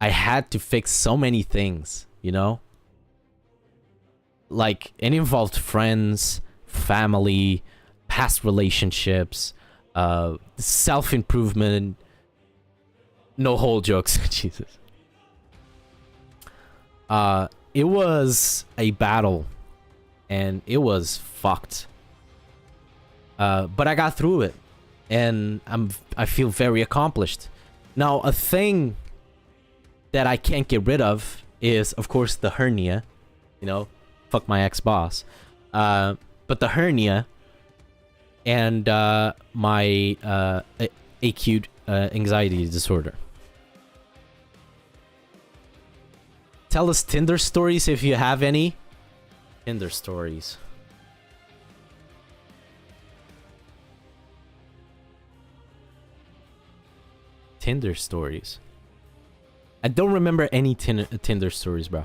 I had to fix so many things, you know? Like, it involved friends, family, past relationships, self-improvement. No whole jokes. Jesus. It was a battle, and it was fucked. But I got through it, and I feel very accomplished. Now, a thing that I can't get rid of is, of course, the hernia. You know, fuck my ex-boss. But the hernia and my acute anxiety disorder. Tell us Tinder stories if you have any. Tinder stories. Tinder stories. I don't remember any Tinder stories, bro.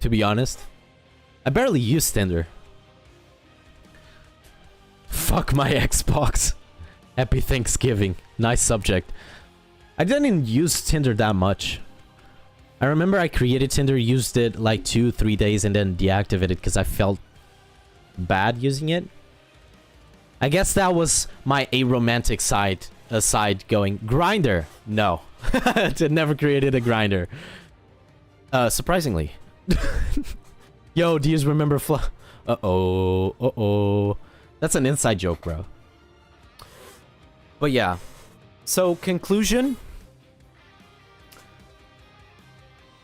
To be honest, I barely use Tinder. Fuck my Xbox. Happy Thanksgiving. Nice subject. I didn't use Tinder that much. I remember I created Tinder, used it like 2-3 days, and then deactivated because I felt bad using it. I guess that was my aromantic side going. Grinder. No. I never created a Grinder. Surprisingly. Yo, do you remember Uh-oh. Uh-oh. That's an inside joke, bro. But yeah. So, conclusion.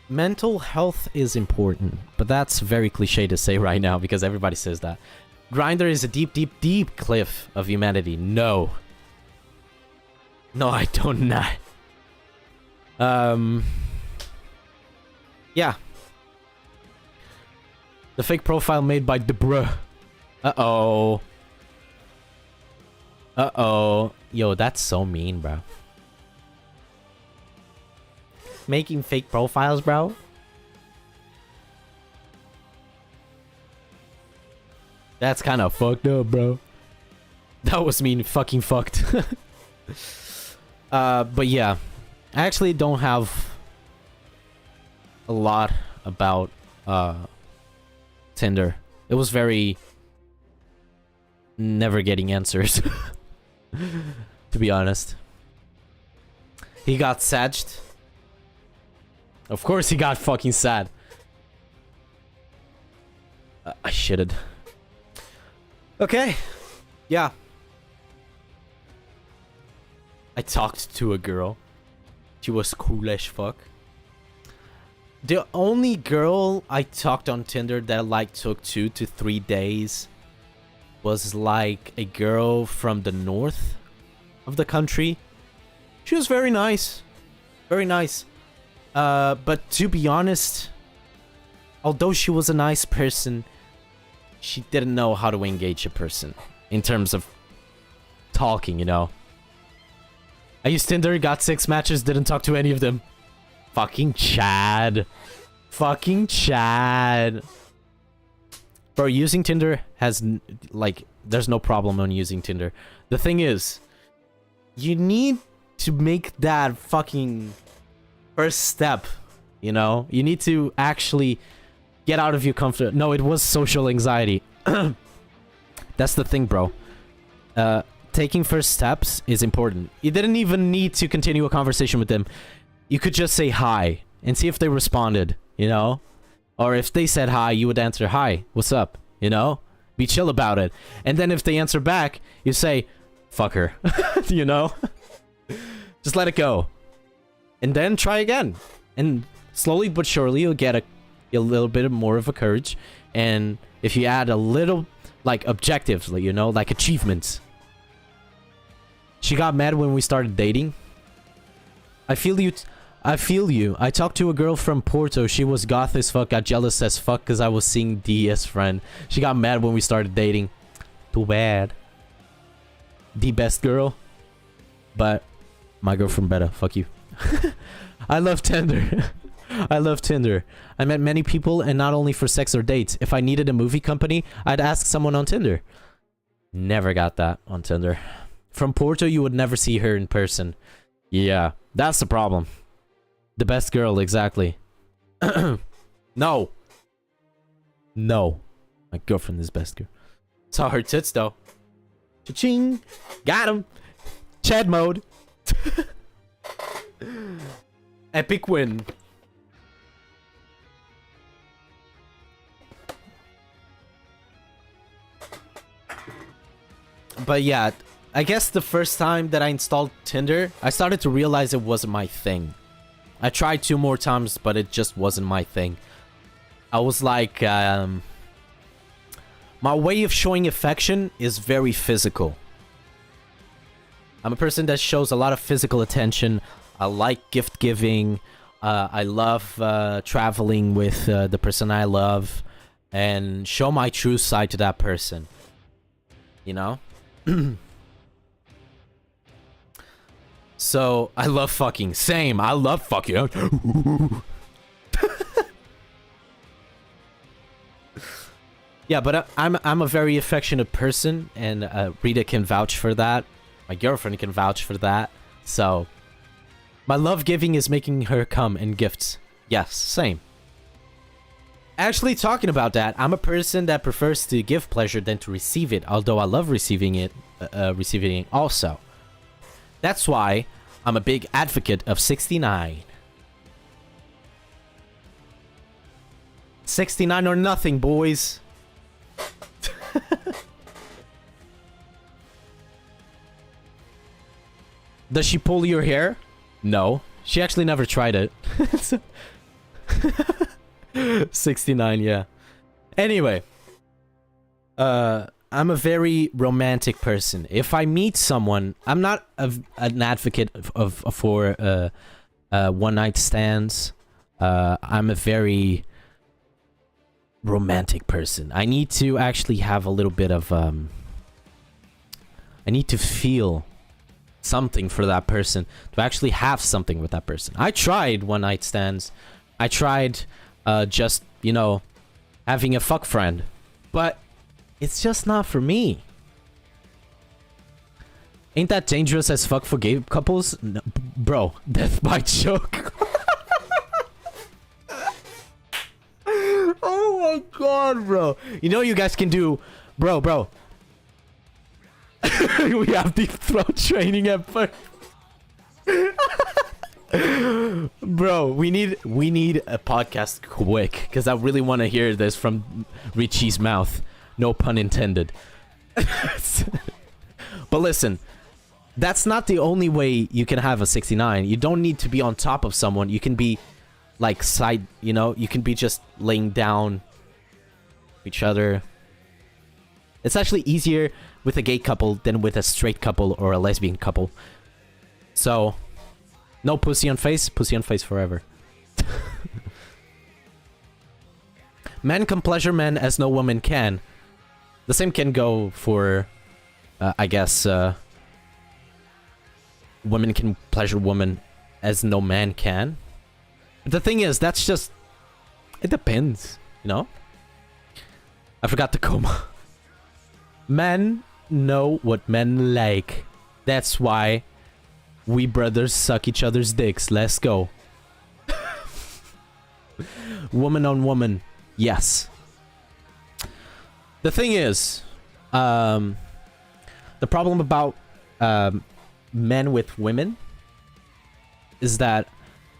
Mental health is important. But that's very cliche to say right now because everybody says that. Grinder is a deep, deep, deep cliff of humanity. No. No, I don't not. Yeah. The fake profile made by Debra. Uh-oh. Uh-oh. Yo, that's so mean, bro. Making fake profiles, bro? That's kind of fucked up, bro. That was mean fucking fucked. But yeah. I actually don't have a lot about Tinder. It was very never getting answers. To be honest. He got sagged. Of course he got fucking sad. I shitted. Okay. Yeah. I talked to a girl. She was cool as fuck. The only girl I talked on Tinder that like took 2 to 3 days was like a girl from the north of the country. She was very nice. Very nice. But to be honest, although she was a nice person, she didn't know how to engage a person in terms of talking, you know. I used Tinder, got 6 matches, didn't talk to any of them. Fucking Chad. Fucking Chad. Bro, using Tinder has, like, there's no problem on using Tinder. The thing is, you need to make that fucking first step, you know? You need to actually get out of your comfort. No, it was social anxiety. That's the thing, bro. Taking first steps is important. You didn't even need to continue a conversation with them. You could just say hi and see if they responded, you know? Or if they said hi, you would answer, hi, what's up? You know? Be chill about it. And then if they answer back, you say, fuck her. You know? Just let it go. And then try again. And slowly but surely, you'll get a little bit more of a courage. And if you add a little, like, objectives, you know, like achievements. She got mad when we started dating. I feel you. I feel you. I talked to a girl from Porto. She was goth as fuck. Got jealous as fuck because I was seeing D as friend. She got mad when we started dating. Too bad. The best girl. But my girlfriend better. Fuck you. I love Tinder. I love Tinder. I met many people and not only for sex or dates. If I needed a movie company, I'd ask someone on Tinder. Never got that on Tinder. From Porto, you would never see her in person. Yeah, that's the problem. The best girl, exactly. No. No. My girlfriend is best girl. Saw her tits though. Cha-ching. Got him. Chad mode. Epic win. But yeah, I guess the first time that I installed Tinder, I started to realize it wasn't my thing. I tried 2 more times, but it just wasn't my thing. I was like, my way of showing affection is very physical. I'm a person that shows a lot of physical attention. I like gift giving. I love traveling with the person I love and show my true side to that person. You know? So, I love fucking. Same. I love fucking. Yeah, but I'm a very affectionate person, and Rita can vouch for that. My girlfriend can vouch for that. So, my love giving is making her come in gifts. Yes, same. Actually, talking about that, I'm a person that prefers to give pleasure than to receive it, although I love receiving it also. That's why I'm a big advocate of 69. 69 or nothing, boys. Does she pull your hair? No. She actually never tried it. 69, yeah. Anyway. I'm a very romantic person. If I meet someone, I'm not an advocate for one-night stands. I'm a very romantic person. I need to actually have a little bit of I need to feel something for that person, to actually have something with that person. I tried one-night stands. I tried just, you know, having a fuck friend, but it's just not for me. Ain't that dangerous as fuck for gay couples? No, bro, death by choke. Oh my god, bro. You know you guys can do... Bro. We have deep throat training at first. Bro, we need a podcast quick, because I really want to hear this from Richie's mouth. No pun intended. But listen, that's not the only way you can have a 69. You don't need to be on top of someone. You can be like side, you know, you can be just laying down each other. It's actually easier with a gay couple than with a straight couple or a lesbian couple. So, no pussy on face forever. Men can pleasure men as no woman can. The same can go for, I guess, women can pleasure women as no man can. But the thing is, that's just... It depends, you know? I forgot the coma. Men know what men like. That's why we brothers suck each other's dicks. Let's go. Woman on woman. Yes. The thing is, the problem about men with women is that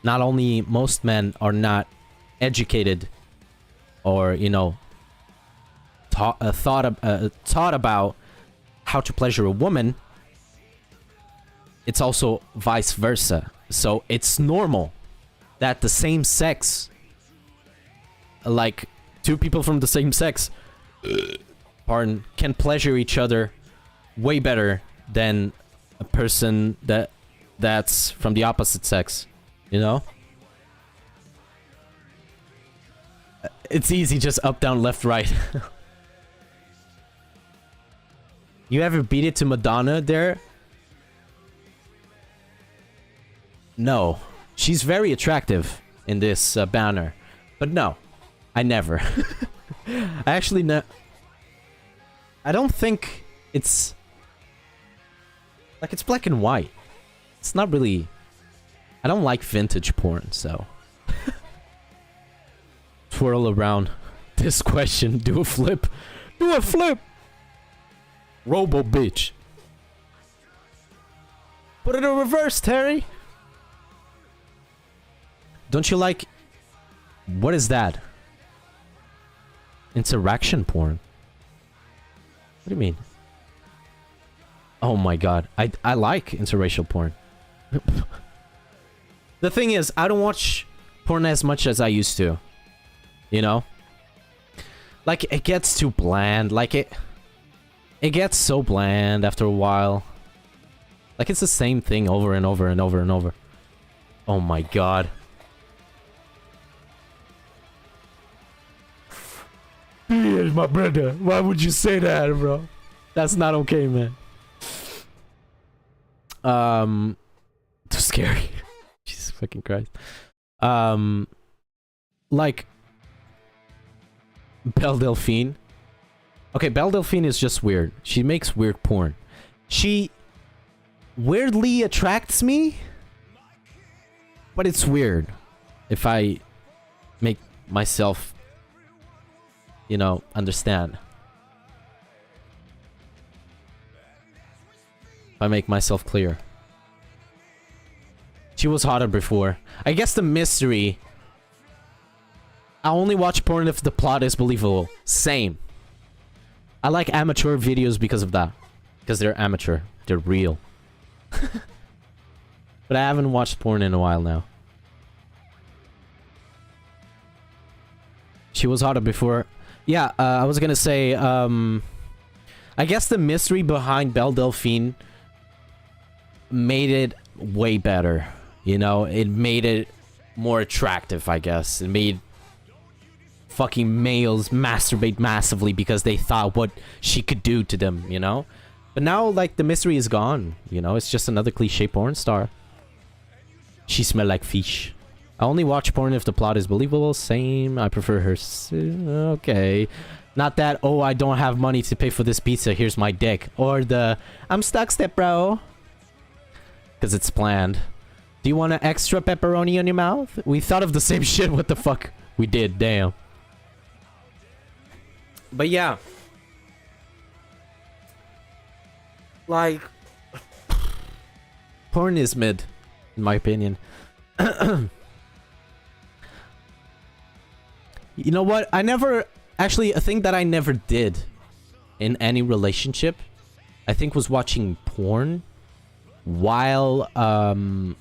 not only most men are not educated or, you know, taught about how to pleasure a woman, it's also vice versa. So it's normal that the same sex, like two people from the same sex, pardon, can pleasure each other way better than a person that's from the opposite sex, you know? It's easy, just up, down, left, right. You ever beat it to Madonna there? No. She's very attractive in this banner. But no, I never. I actually I don't think it's... Like, it's black and white. It's not really... I don't like vintage porn, so... twirl around this question. Do a flip. Do a flip. Robo bitch. Put it in reverse, Terry. Don't you like... What is that? Interaction porn. What do you mean? Oh my god. I like interracial porn. The thing is, I don't watch porn as much as I used to. You know? Like, it gets too bland. Like, it gets so bland after a while. Like, it's the same thing over and over and over and over. Oh my god. He is my brother. Why would you say that, bro? That's not okay, man. Too scary. Jesus fucking Christ. Like Belle Delphine. Okay, Belle Delphine is just weird. She makes weird porn. She weirdly attracts me, but it's weird if I make myself, you know, understand. If I make myself clear. She was hotter before. I guess the mystery... I only watch porn if the plot is believable. Same. I like amateur videos because of that. Because they're amateur. They're real. But I haven't watched porn in a while now. She was hotter before. Yeah, I was gonna say, I guess the mystery behind Belle Delphine made it way better. You know, it made it more attractive, I guess. It made fucking males masturbate massively because they thought what she could do to them, you know? But now, like, the mystery is gone, you know? It's just another cliche porn star. She smell like fish. I only watch porn if the plot is believable. Same. I prefer her... Okay. Not that, oh, I don't have money to pay for this pizza, here's my dick. Or the, I'm stuck step, bro. Because it's planned. Do you want an extra pepperoni on your mouth? We thought of the same shit, what the fuck? We did, damn. But yeah. Like... porn is mid, in my opinion. You know what? I never... Actually, a thing that I never did in any relationship, I think, was watching porn while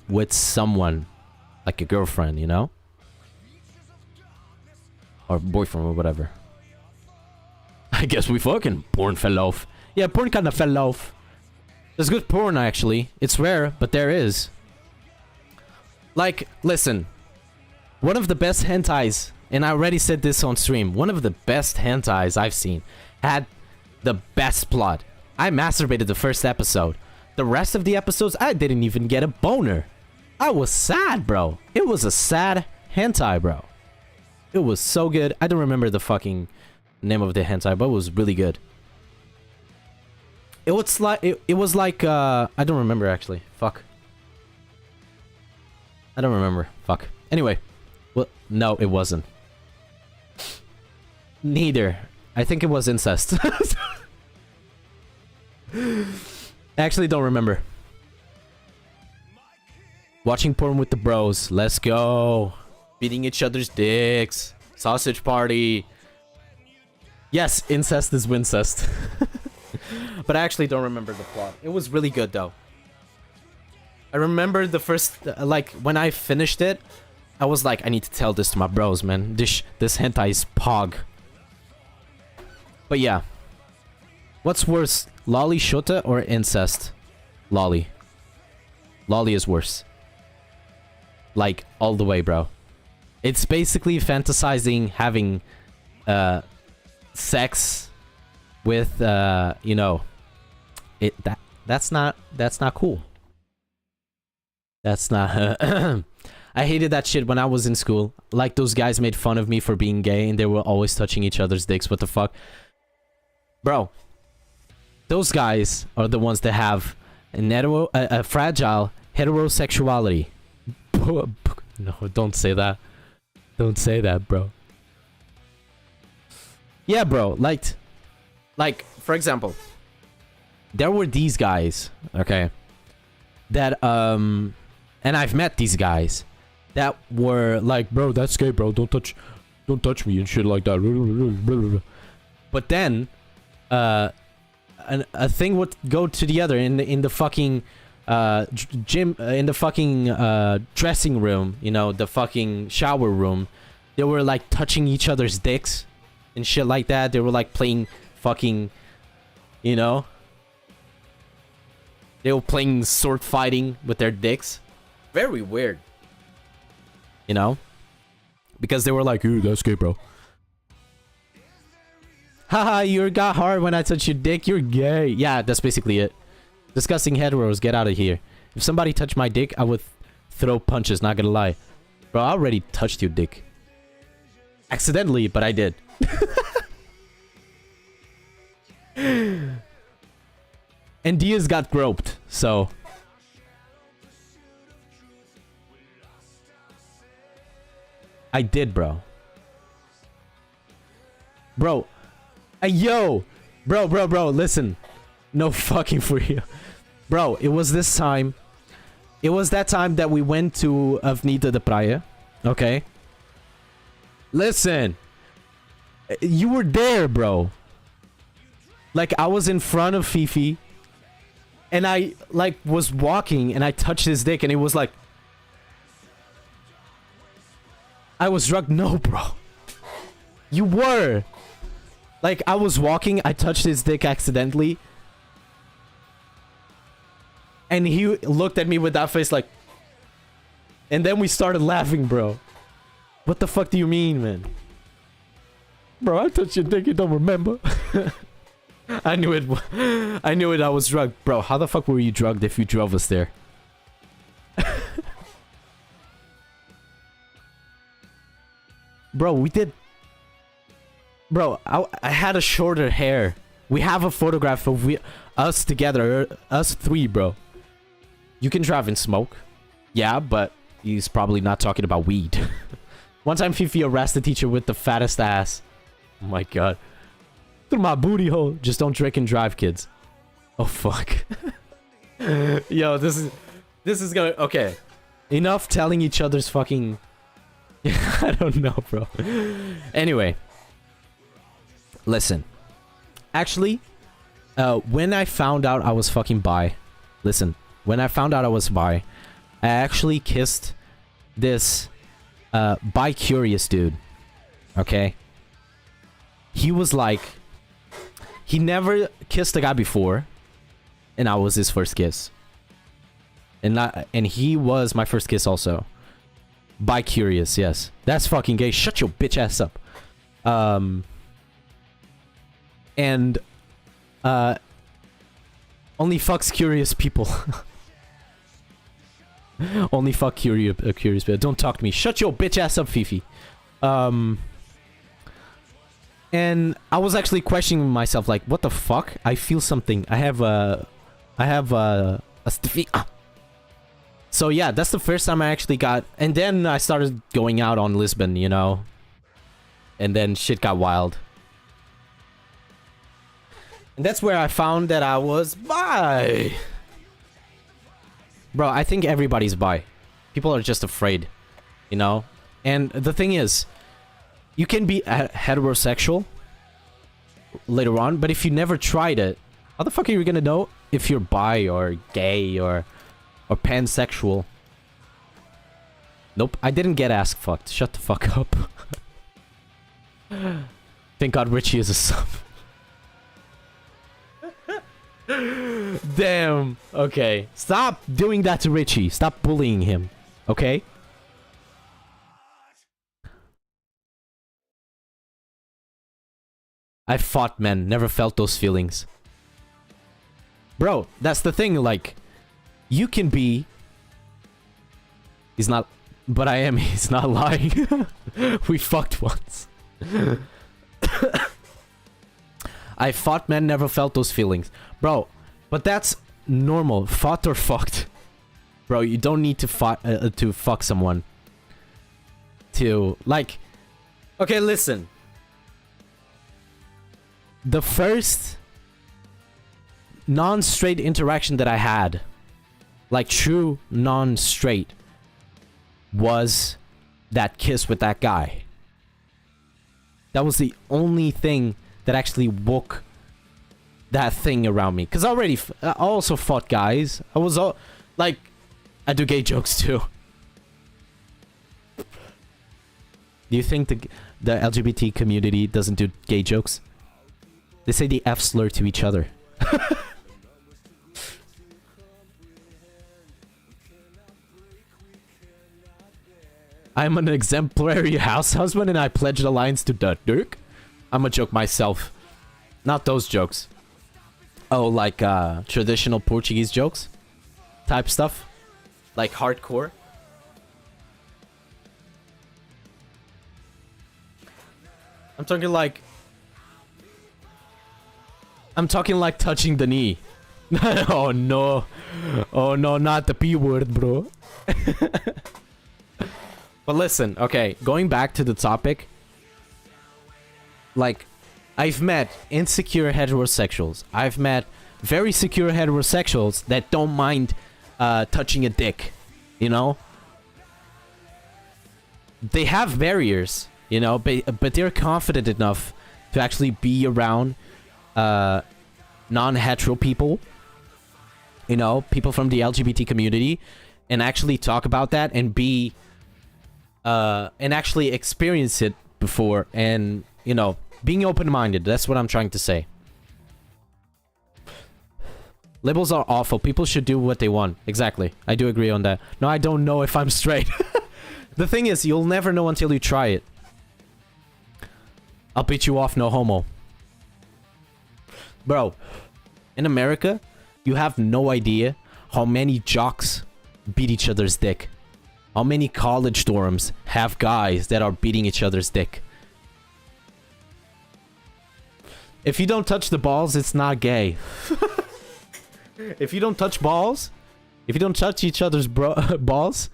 with someone, like a girlfriend, you know? Or boyfriend or whatever. I guess we fucking porn fell off. Yeah, porn kinda fell off. There's good porn, actually. It's rare, but there is. Like, listen. One of the best hentais, and I already said this on stream, one of the best hentais I've seen had the best plot. I masturbated the first episode. The rest of the episodes, I didn't even get a boner. I was sad, bro. It was a sad hentai, bro. It was so good. I don't remember the fucking name of the hentai, but it was really good. It was like... It was like... I don't remember, actually. Fuck. I don't remember. Fuck. Anyway. Well, no, it wasn't. Neither. I think it was incest. I actually don't remember. Watching porn with the bros. Let's go. Beating each other's dicks. Sausage party. Yes, incest is wincest. But I actually don't remember the plot. It was really good, though. I remember the first... like, when I finished it, I was like, I need to tell this to my bros, man. This hentai is pog. But yeah. What's worse? Lolly shota or incest? Lolly. Lolly is worse. Like, all the way, bro. It's basically fantasizing having sex with you know, that's not cool. That's not I hated that shit when I was in school. Like, those guys made fun of me for being gay and they were always touching each other's dicks. What the fuck? Bro, those guys are the ones that have a fragile heterosexuality. No, don't say that. Don't say that, bro. Yeah, bro. Like for example, there were these guys, okay, that and I've met these guys that were like, bro, that's gay, bro. Don't touch me and shit like that. But then, a thing would go to the other in the fucking gym, in the fucking dressing room, you know, the fucking shower room. They were like touching each other's dicks and shit like that. They were like playing fucking, you know, they were playing sword fighting with their dicks. Very weird, you know, because they were like, ooh, that's gay, bro. Haha, you got hard when I touched your dick. You're gay. Yeah, that's basically it. Disgusting heteros, get out of here. If somebody touched my dick, I would throw punches, not gonna lie. Bro, I already touched your dick. Accidentally, but I did. And Diaz got groped, so... I did, bro. Bro. Yo! Bro, listen. No fucking for you. Bro, it was this time. It was that time that we went to Avenida de Praia. Okay? Listen. You were there, bro. Like, I was in front of Fifi. And I, like, was walking and I touched his dick and it was like... I was drunk. No, bro. You were. Like, I was walking, I touched his dick accidentally. And he looked at me with that face like... And then we started laughing, bro. What the fuck do you mean, man? Bro, I touched your dick, you don't remember? I knew it. I knew it, I was drugged. Bro, how the fuck were you drugged if you drove us there? Bro, we did... Bro, I had a shorter hair. We have a photograph of us together. Us three, bro. You can drive and smoke. Yeah, but he's probably not talking about weed. One time Fifi harassed the teacher with the fattest ass. Oh my god. Through my booty hole. Just don't drink and drive, kids. Oh fuck. Yo, this is gonna... Okay. Enough telling each other's fucking... I don't know, bro. Anyway. Listen. Actually, when I found out I was fucking bi... Listen. When I found out I was bi, I actually kissed this bi-curious dude. Okay? He was like... He never kissed a guy before. And I was his first kiss. And he was my first kiss also. Bi-curious, yes. That's fucking gay. Shut your bitch ass up. And only fucks curious people. Only fuck curious people. Don't talk to me. Shut your bitch ass up, Fifi. And I was actually questioning myself, like, what the fuck? I feel something. I have a stiffy. So yeah, that's the first time I actually got... And then I started going out on Lisbon, you know? And then shit got wild. And that's where I found that I was bi. Bro, I think everybody's bi. People are just afraid, you know? And the thing is, you can be heterosexual later on, but if you never tried it, how the fuck are you gonna know if you're bi or gay or pansexual? Nope, I didn't get ass fucked. Shut the fuck up. Thank God Richie is a sub. Damn. Okay. Stop doing that to Richie. Stop bullying him. Okay? I fought men. Never felt those feelings. Bro, that's the thing. Like, you can be... He's not... But I am. He's not lying. We fucked once. I fought men, never felt those feelings. Bro, but that's normal. Fought or fucked. Bro, you don't need to fuck someone. To, like... Okay, listen. The first non-straight interaction that I had, like true non-straight, was that kiss with that guy. That was the only thing that actually woke that thing around me. Because I also fought guys. I was all like, I do gay jokes too. Do you think the LGBT community doesn't do gay jokes? They say the F slur to each other. I'm an exemplary house husband and I pledged alliance to the Duke. I'm a joke myself. Not those jokes. Oh, like traditional Portuguese jokes? Type stuff? Like hardcore? I'm talking like touching the knee. Oh no. Oh no, not the P word, bro. But listen, okay, going back to the topic. Like, I've met insecure heterosexuals. I've met very secure heterosexuals that don't mind touching a dick, you know? They have barriers, you know, but they're confident enough to actually be around non-hetero people, you know, people from the LGBT community, and actually talk about that and be and actually experience it before, and you know, being open-minded. That's what I'm trying to say. Labels are awful. People should do what they want. Exactly. I do agree on that. No, I don't know if I'm straight. The thing is, you'll never know until you try it. I'll beat you off, no homo. Bro, in America, you have no idea how many jocks beat each other's dick. How many college dorms have guys that are beating each other's dick. If you don't touch the balls, it's not gay. If you don't touch balls, if you don't touch each other's balls,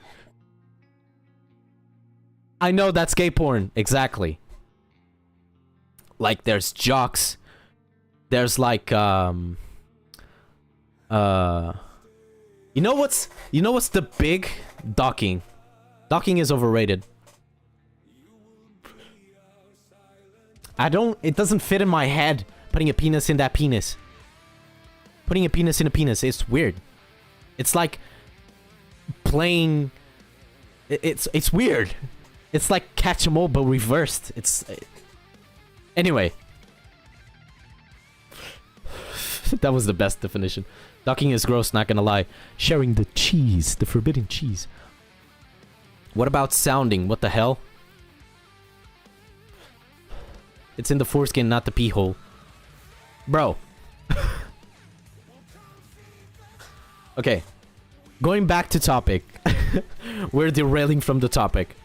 I know that's gay porn. Exactly. Like, there's jocks. There's like, you know what's the big docking? Docking is overrated. It doesn't fit in my head putting a penis in that penis. Putting a penis in a penis, it's weird. It's like playing, it's weird. It's like catch 'em all but reversed. Anyway. That was the best definition. Docking is gross, not gonna lie. Sharing the cheese, the forbidden cheese. What about sounding? What the hell? It's in the foreskin, not the pee hole. Bro. Okay. Going back to topic. We're derailing from the topic.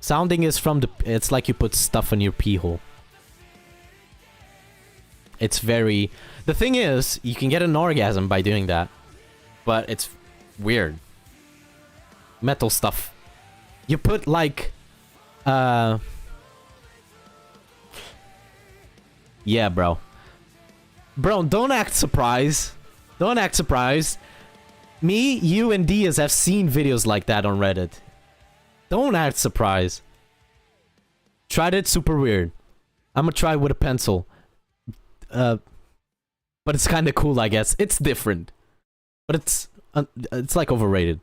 Sounding is from the... It's like you put stuff in your pee hole. It's very... The thing is, you can get an orgasm by doing that. But it's weird. Metal stuff. You put like... Yeah, bro. Bro, don't act surprised. Don't act surprised. Me, you, and Diaz have seen videos like that on Reddit. Don't act surprised. Tried it, super weird. I'm gonna try with a pencil. But it's kind of cool, I guess. It's different. But it's like overrated.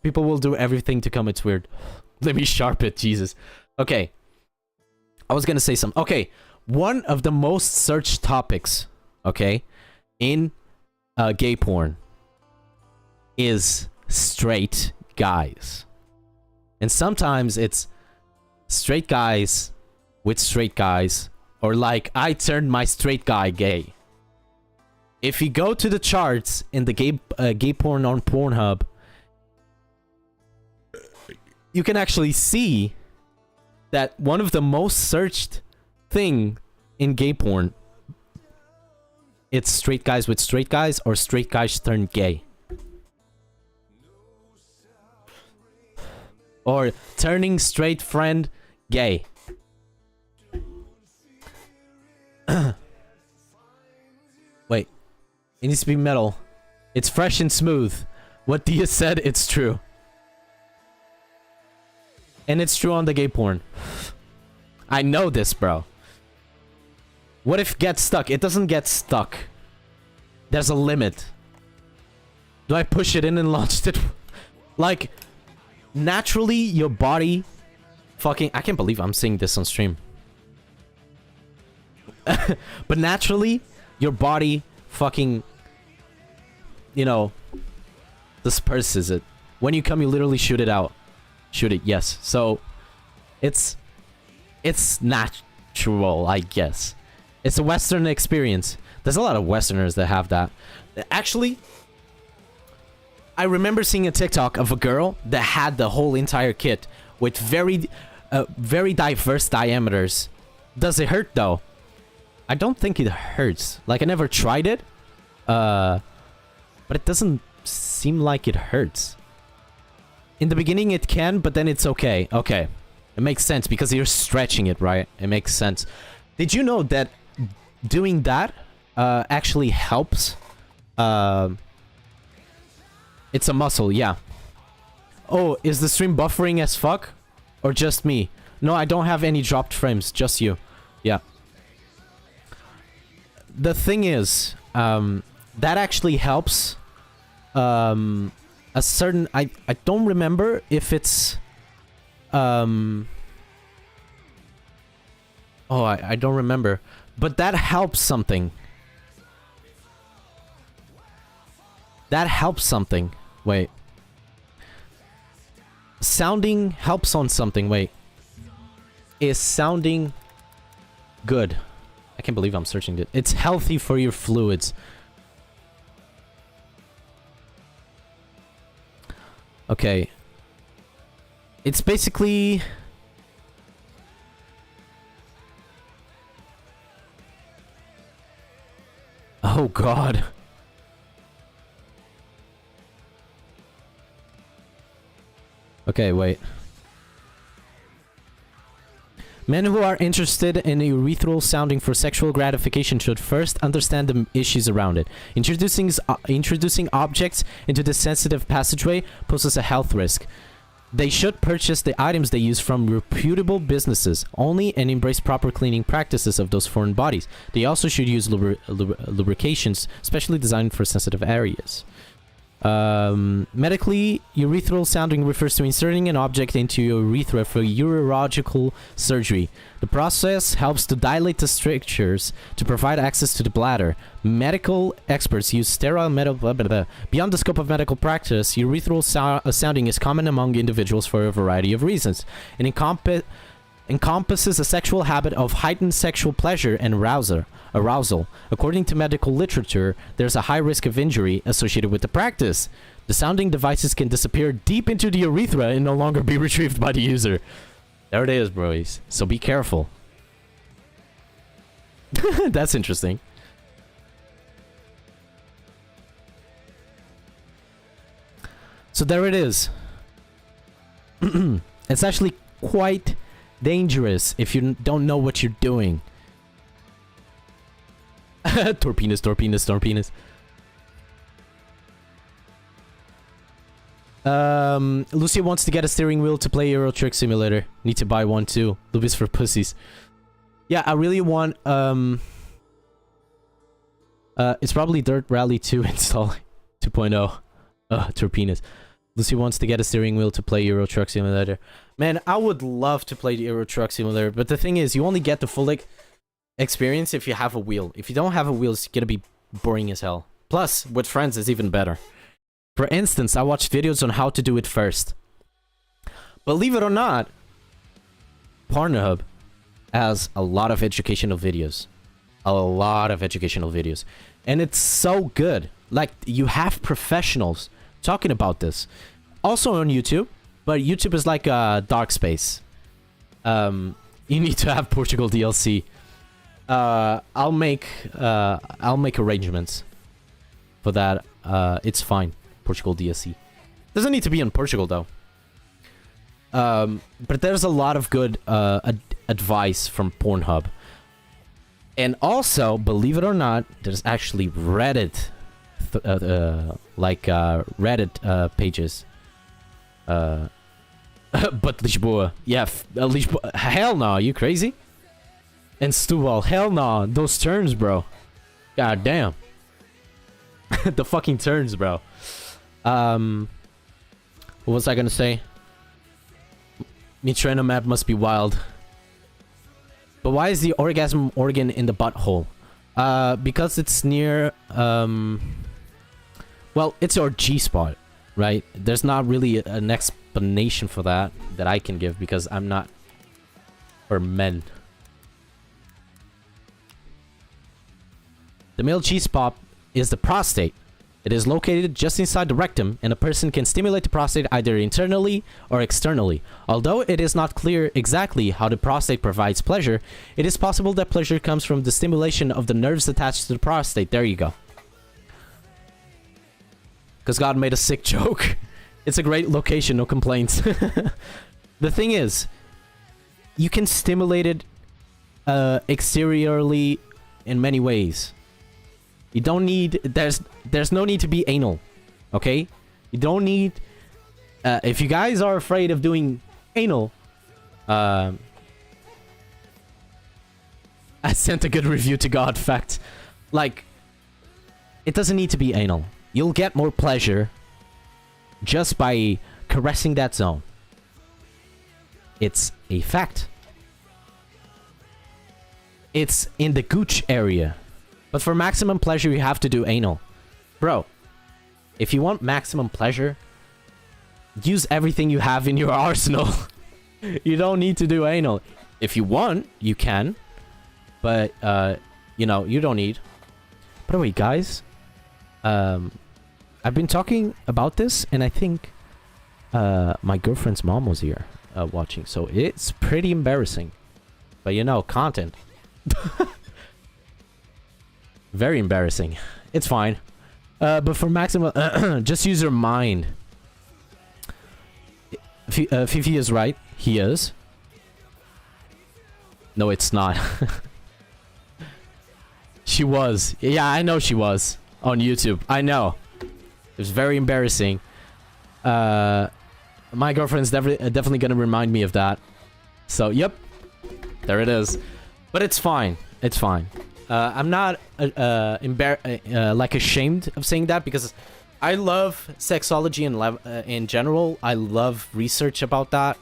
People will do everything to come. It's weird. Let me sharp it, Jesus. Okay. I was gonna say something. Okay. One of the most searched topics, okay, in gay porn is straight guys. And sometimes it's straight guys with straight guys, or like, I turned my straight guy gay. If you go to the charts in the gay porn on Pornhub, you can actually see that one of the most searched thing in gay porn, it's straight guys with straight guys, or straight guys turned gay. Or turning straight friend gay. Wait. It needs to be metal. It's fresh and smooth. What Dia said, it's true. And it's true on the gay porn. I know this, bro. What if it gets stuck? It doesn't get stuck. There's a limit. Do I push it in and launch it? Like, naturally, your body fucking... I can't believe I'm saying this on stream. But naturally, your body fucking... You know... disperses it. When you come, you literally shoot it out. Shoot it, yes. So, it's natural, I guess. It's a Western experience. There's a lot of Westerners that have that. Actually, I remember seeing a TikTok of a girl that had the whole entire kit with very diverse diameters. Does it hurt though? I don't think it hurts. Like, I never tried it. But it doesn't seem like it hurts. In the beginning it can, but then it's okay. Okay. It makes sense because you're stretching it, right? It makes sense. Did you know that doing that actually helps? It's a muscle, yeah. Oh, is the stream buffering as fuck? Or just me? No, I don't have any dropped frames, just you. Yeah. The thing is, that actually helps. A certain... I don't remember if it's... Oh, I don't remember. But that helps something. That helps something. Wait. Sounding helps on something. Wait. Is sounding good? I can't believe I'm searching it. It's healthy for your fluids. Okay. It's basically... Oh god. Okay, wait. Men who are interested in urethral sounding for sexual gratification should first understand the issues around it. Introducing objects into this sensitive passageway poses a health risk. They should purchase the items they use from reputable businesses only and embrace proper cleaning practices of those foreign bodies. They also should use lubrications specially designed for sensitive areas. Medically, urethral sounding refers to inserting an object into your urethra for urological surgery. The process helps to dilate the strictures to provide access to the bladder. Medical experts use sterile metal... Beyond the scope of medical practice, urethral sounding is common among individuals for a variety of reasons. It encompasses a sexual habit of heightened sexual pleasure and arousal. According to medical literature, there's a high risk of injury associated with the practice. The sounding devices can disappear deep into the urethra and no longer be retrieved by the user. There it is, bros. So be careful. That's interesting. So there it is. It's actually quite dangerous if you don't know what you're doing. Torpenis. Lucia wants to get a steering wheel to play Euro Truck Simulator. Need to buy one too. Lubis for pussies. Yeah, I really want it's probably Dirt Rally 2 install 2.0. Torpenis. Lucy wants to get a steering wheel to play Euro Truck Simulator. Man, I would love to play the Euro Truck Simulator, but the thing is, you only get the full experience if you have a wheel. If you don't have a wheel, it's gonna be boring as hell. Plus, with friends, it's even better. For instance, I watched videos on how to do it first. Believe it or not, Pornhub has a lot of educational videos. And it's so good. Like, you have professionals talking about this. Also on YouTube, but YouTube is like a dark space. You need to have Portugal DLC. I'll make arrangements for that. It's fine. Portugal DLC. Doesn't need to be in Portugal though. But there's a lot of good advice from Pornhub. And also, believe it or not, there's actually Reddit, Reddit pages. But Lisboa, yeah, Lisboa, hell no, you crazy? And Stuval, hell no, those turns, bro. God damn. The fucking turns, bro. What was I gonna say? Mitreno map must be wild. But why is the orgasm organ in the butthole? Because it's near, well, it's your G-spot, right? There's not really an explanation for that I can give because I'm not for men. The male G-spot is the prostate. It is located just inside the rectum, and a person can stimulate the prostate either internally or externally. Although it is not clear exactly how the prostate provides pleasure, it is possible that pleasure comes from the stimulation of the nerves attached to the prostate. There you go. Because God made a sick joke. It's a great location, no complaints. The thing is, you can stimulate it exteriorly in many ways. You don't need, there's no need to be anal, okay? You don't need, if you guys are afraid of doing anal, I sent a good review to God, fact. Like, it doesn't need to be anal. You'll get more pleasure just by caressing that zone. It's a fact. It's in the gooch area. But for maximum pleasure, you have to do anal. Bro, if you want maximum pleasure, use everything you have in your arsenal. You don't need to do anal. If you want, you can. But, you know, you don't need. By the way, guys, I've been talking about this, and I think my girlfriend's mom was here watching. So it's pretty embarrassing. But, you know, content. Very embarrassing. It's fine. But for maximum, just use your mind. Fifi is right. He is. No, it's not. She was. Yeah, I know she was. On YouTube. I know. It was very embarrassing. My girlfriend's definitely gonna remind me of that. So, yep. There it is. But it's fine. It's fine. I'm not like ashamed of saying that because I love sexology in general. I love research about that.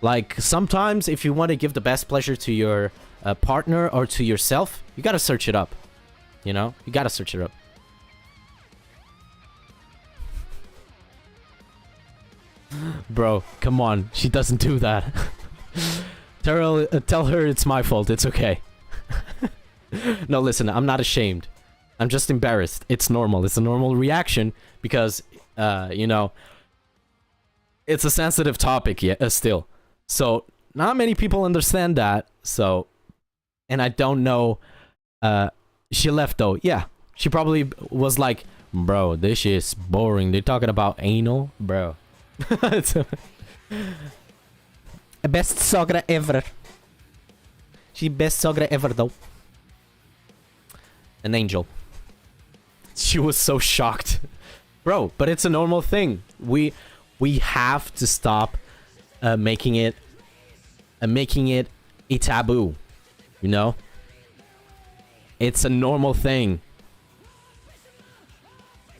Like sometimes if you want to give the best pleasure to your partner or to yourself, you gotta search it up. You know, you gotta search it up. Bro, come on, she doesn't do that. Tell her it's my fault. It's okay. No, listen, I'm not ashamed. I'm just embarrassed. It's normal. It's a normal reaction because, you know, it's a sensitive topic still. So, not many people understand that. So, and I don't know. She left though. Yeah, she probably was like, bro, this shit is boring. They're talking about anal, bro. It's best sogra ever. She best sogra ever though. An angel. She was so shocked. Bro, but it's a normal thing. We have to stop making it a taboo. You know? It's a normal thing.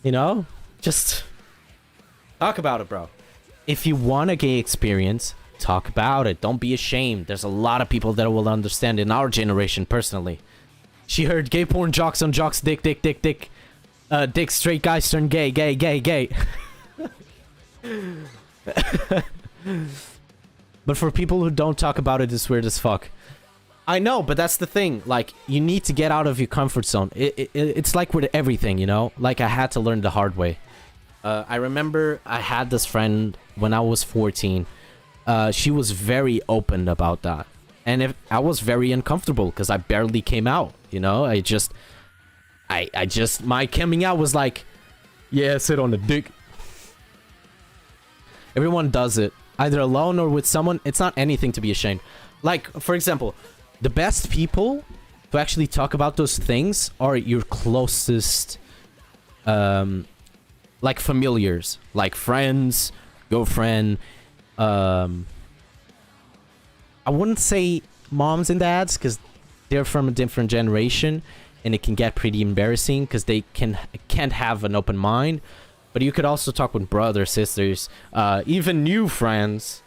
You know? Just talk about it, bro. If you want a gay experience, talk about it. Don't be ashamed. There's a lot of people that will understand in our generation, personally. She heard gay porn jocks on jocks, dick. Dick, straight guys turn gay. But for people who don't talk about it, it's weird as fuck. I know, but that's the thing. Like, you need to get out of your comfort zone. It's like with everything, you know? Like, I had to learn the hard way. I remember I had this friend when I was 14. She was very open about that. And I was very uncomfortable because I barely came out, you know? I just, my coming out was like, yeah, sit on the dick. Everyone does it. either alone or with someone, it's not anything to be ashamed. Like, for example, the best people to actually talk about those things are your closest, like familiars, like friends, girlfriend. I wouldn't say moms and dads because they're from a different generation, and it can get pretty embarrassing because they can't have an open mind. But you could also talk with brothers, sisters, even new friends.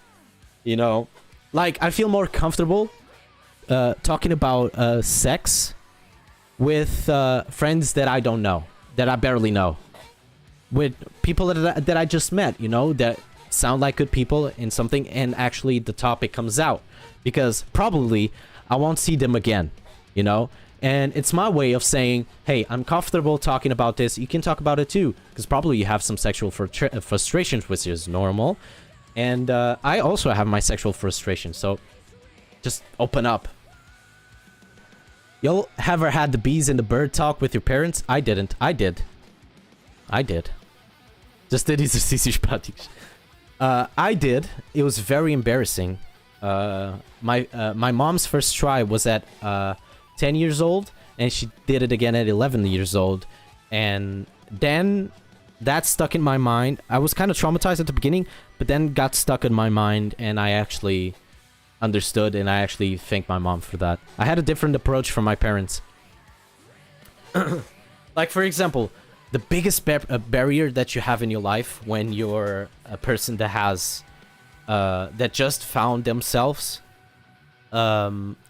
You know, like I feel more comfortable talking about sex with friends that I don't know, that I barely know, with people that I just met, you know, that sound like good people in something, and actually the topic comes out, because probably I won't see them again, you know. And it's my way of saying, hey, I'm comfortable talking about this, you can talk about it too, because probably you have some sexual frustrations, which is normal, and I also have my sexual frustrations, so just open up. Y'all ever had the bees and the bird talk with your parents? I didn't. I did. Just did exercícios práticos. I did. It was very embarrassing. My mom's first try was at 10 years old, and she did it again at 11 years old, and then that stuck in my mind. I was kind of traumatized at the beginning, but then got stuck in my mind, and I actually understood, and I actually thank my mom for that. I had a different approach from my parents. Like, for example, the biggest barrier that you have in your life when you're a person that has that just found themselves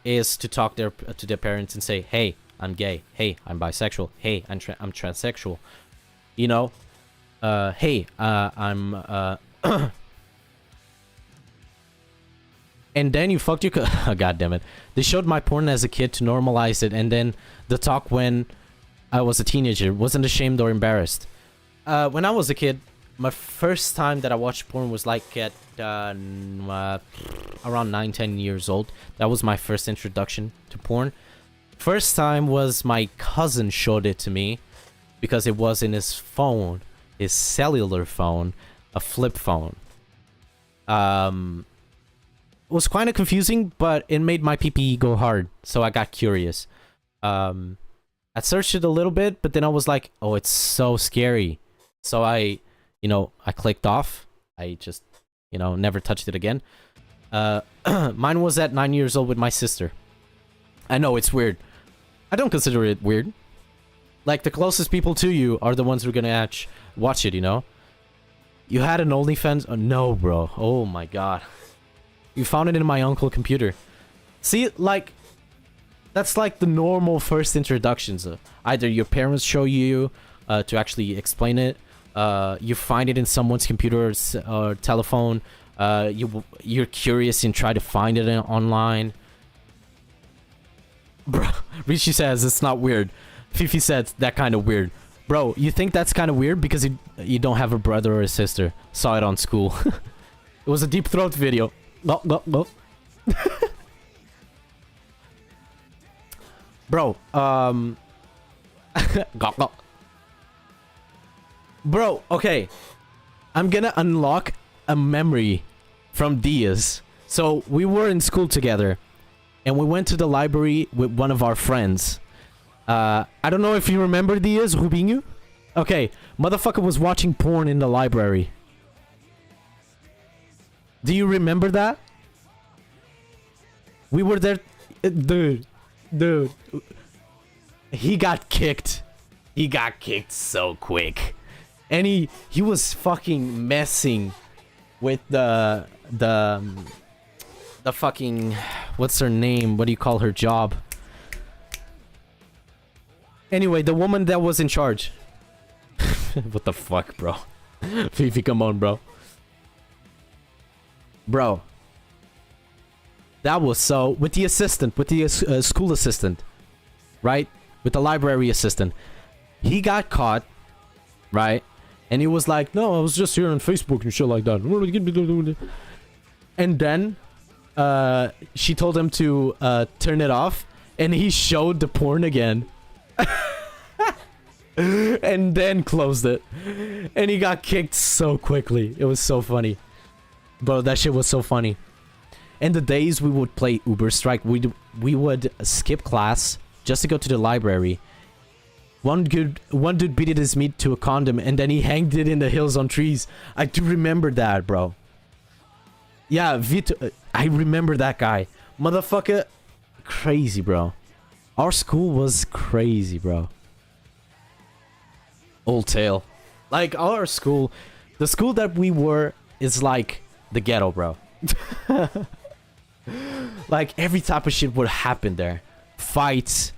is to talk to their parents and say, hey, I'm gay, hey, I'm bisexual, hey, I'm transsexual, you know, hey, I'm and then you fucked your god damn it. They showed my porn as a kid to normalize it, and then the talk when I was a teenager, wasn't ashamed or embarrassed. When I was a kid, my first time that I watched porn was like at around 9-10 years old. That was my first introduction to porn. First time was my cousin showed it to me, because it was in his phone, his cellular phone, a flip phone. It was kind of confusing, but it made my pee-pee go hard, so I got curious. I searched it a little bit, but then I was like, oh, it's so scary. So I clicked off. I just, never touched it again. Mine was at 9 years old with my sister. I know, it's weird. I don't consider it weird. Like, the closest people to you are the ones who are gonna watch it, you know? You had an OnlyFans? Oh, no, bro. Oh, my God. You found it in my uncle's computer. See, like, that's like the normal first introductions. Either your parents show you to actually explain it. You find it in someone's computer or telephone. You're curious and try to find it online. Bro, Richie says it's not weird. Fifi said that kind of weird. Bro, you think that's kind of weird because you don't have a brother or a sister. Saw it on school. It was a deep throat video. No. Bro, Bro, okay. I'm gonna unlock a memory from Diaz. So, we were in school together, and we went to the library with one of our friends. I don't know if you remember Diaz, Rubinho? Okay, motherfucker was watching porn in the library. Do you remember that? We were there... Dude. He got kicked. He got kicked so quick. And he was fucking messing with the fucking... What's her name? What do you call her job? Anyway, the woman that was in charge. What the fuck, bro? Fifi, come on, bro. Bro. That was so... With the assistant, with the school assistant. Right? With the library assistant. He got caught. Right? And he was like, no, I was just here on Facebook and shit like that. And then... she told him to turn it off. And he showed the porn again. And then closed it. And he got kicked so quickly. It was so funny. Bro, that shit was so funny. And the days we would play Uber Strike, we would skip class just to go to the library. One dude beat his meat to a condom and then he hanged it in the hills on trees. I do remember that, bro. Yeah, Vito, I remember that guy. Motherfucker, crazy, bro. Our school was crazy, bro. Old tale. Like, our school, the school that we were is like the ghetto, bro. Like, every type of shit would happen there. Fights,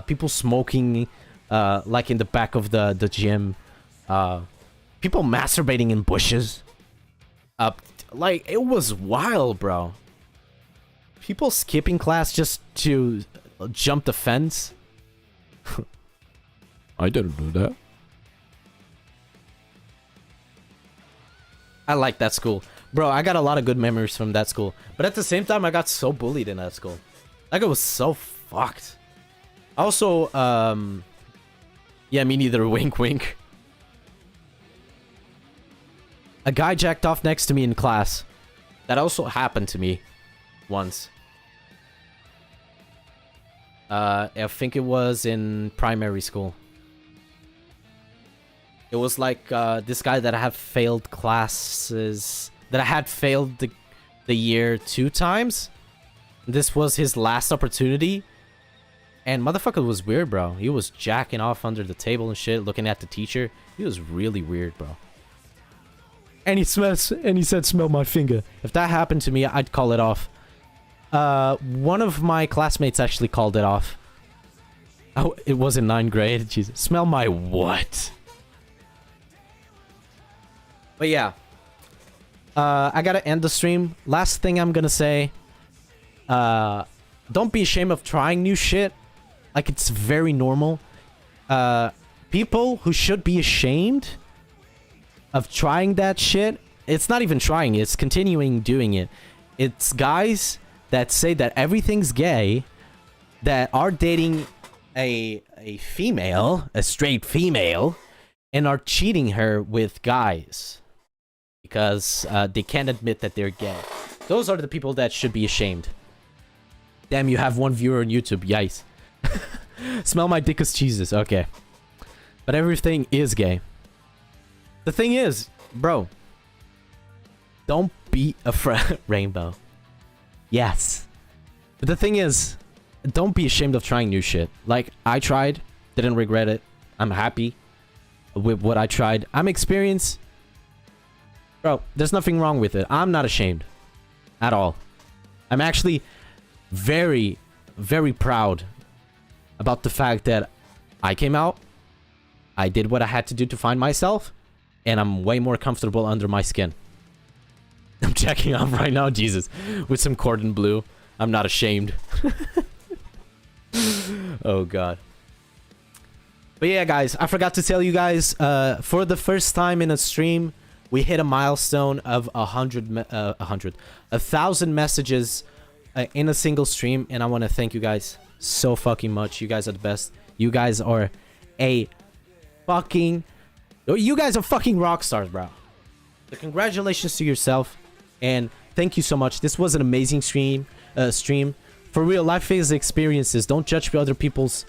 people smoking, like in the back of the gym, people masturbating in bushes. Like, it was wild, bro. People skipping class just to jump the fence. I didn't do that. I like that school. Bro, I got a lot of good memories from that school. But at the same time, I got so bullied in that school. Like, it was so fucked. Also, yeah, me neither. Wink, wink. A guy jacked off next to me in class. That also happened to me once. I think it was in primary school. It was like this guy that I had failed classes, that I had failed the year 2 times. This was his last opportunity. And motherfucker was weird, bro. He was jacking off under the table and shit, looking at the teacher. He was really weird, bro. And he said, smell my finger. If that happened to me, I'd call it off. One of my classmates actually called it off. Oh, it was in 9th grade. Jesus. Smell my what? But yeah. I gotta end the stream. Last thing I'm gonna say. Don't be ashamed of trying new shit. Like, it's very normal. People who should be ashamed of trying that shit, it's not even trying, it's continuing doing it. It's guys that say that everything's gay, that are dating a female, a straight female, and are cheating her with guys because they can't admit that they're gay. Those are the people that should be ashamed. Damn, you have 1 viewer on YouTube. Yikes. Smell my dick as Jesus. Okay. But everything is gay. The thing is, bro, don't be afraid. Rainbow. Yes. But the thing is, don't be ashamed of trying new shit. Like, I tried, didn't regret it. I'm happy with what I tried. I'm experienced. Bro, there's nothing wrong with it. I'm not ashamed at all. I'm actually very, very proud about the fact that I came out, I did what I had to do to find myself, and I'm way more comfortable under my skin. I'm checking off right now, Jesus, with some cordon bleu. I'm not ashamed. Oh, God. But yeah, guys, I forgot to tell you guys, for the first time in a stream, we hit a milestone of 1,000 messages in a single stream, and I want to thank you guys so fucking much. You guys are the best. You guys are fucking rock stars, bro. So congratulations to yourself, and thank you so much. This was an amazing stream. For real, life is experiences. Don't judge other people's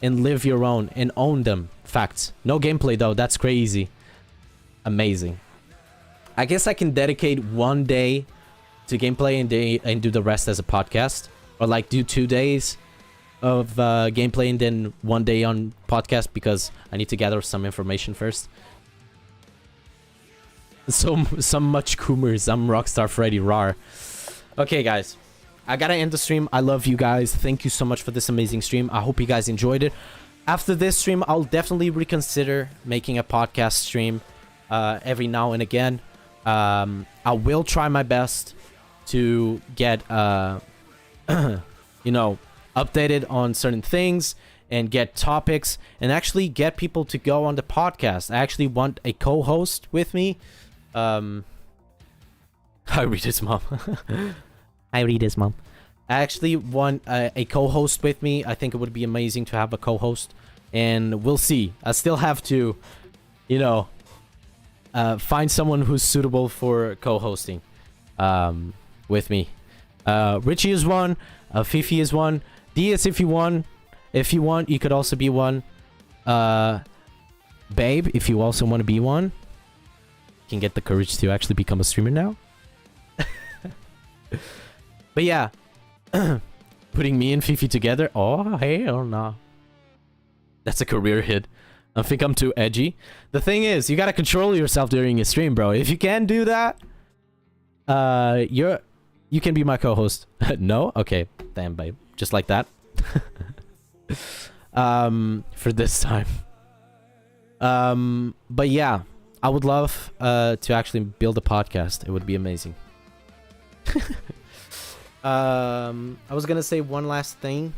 and live your own and own them. Facts. No gameplay though. That's crazy. Amazing. I guess I can dedicate 1 day to gameplay and do the rest as a podcast, or like do 2 days of gameplay and then 1 day on podcast, because I need to gather some information first. So some much coomers. I'm Rockstar Freddy Rar. Okay, guys, I gotta end the stream. I love you guys. Thank you so much for this amazing stream. I hope you guys enjoyed it. After this stream, I'll definitely reconsider making a podcast stream every now and again. I will try my best to get you know, updated on certain things and get topics and actually get people to go on the podcast. I actually want a co-host with me. Hi, Rita's mom. Hi, Rita's mom. I actually want a co-host with me. I think it would be amazing to have a co-host, and we'll see. I still have to, you know, find someone who's suitable for co-hosting. with me. Richie is one. Fifi is one. Diaz, if you want, you could also be one. Babe, if you also want to be one, you can get the courage to actually become a streamer now. But yeah, putting me and Fifi together. Oh hell no, that's a career hit. I think I'm too edgy. The thing is, you gotta control yourself during a stream, bro. If you can't do that, you can be my co-host. No? Okay. Damn, babe. Just like that. For this time. But yeah, I would love to actually build a podcast. It would be amazing. I was gonna say one last thing.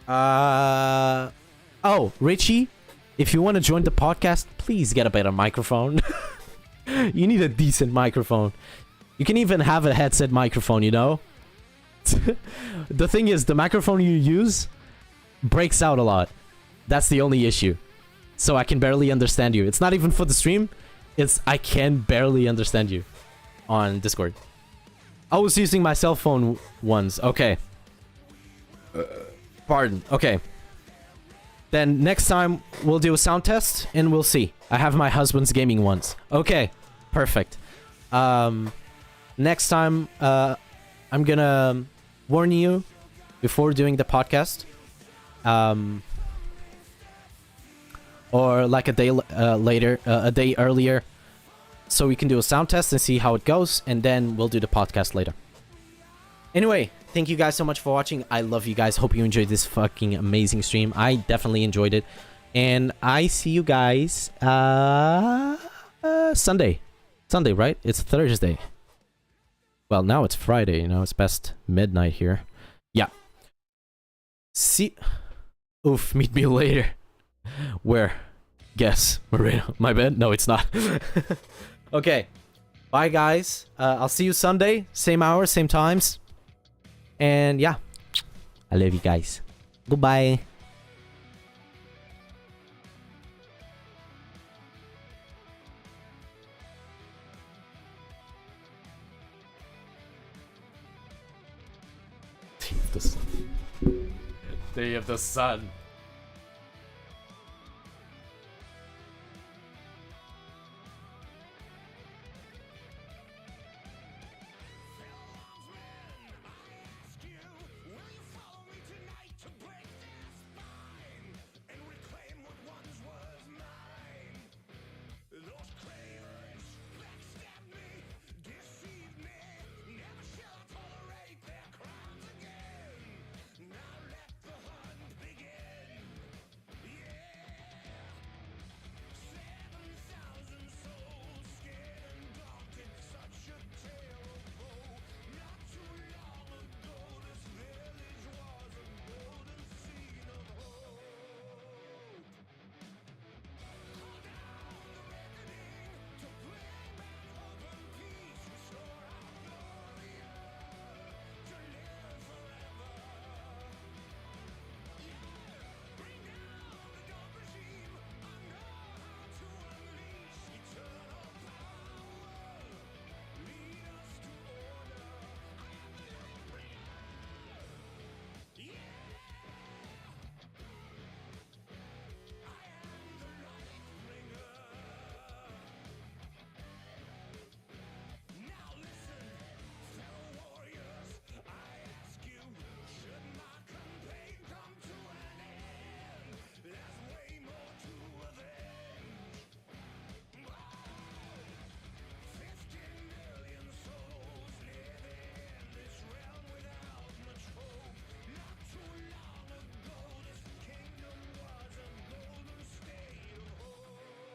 Oh, Richie, if you want to join the podcast, please get a better microphone. You need a decent microphone. You can even have a headset microphone, you know? The thing is, the microphone you use breaks out a lot. That's the only issue. So I can barely understand you. It's not even for the stream. It's I can barely understand you on Discord. I was using my cell phone once. Okay. Pardon. Okay. Then next time we'll do a sound test and we'll see. I have my husband's gaming ones. Okay. Perfect. Next time I'm gonna warn you before doing the podcast. Or like a day later, a day earlier, so we can do a sound test and see how it goes, and then we'll do the podcast later. Anyway, thank you guys so much for watching. I love you guys. Hope you enjoyed this fucking amazing stream. I definitely enjoyed it, and I see you guys Sunday, right? It's Thursday. Well, now it's Friday. You know, it's past midnight here. Yeah. See. Oof. Meet me later. Where? Guess. Marina. My bed? No, it's not. Okay. Bye, guys. I'll see you Sunday. Same hours, same times. And yeah. I love you guys. Goodbye. Day of the sun.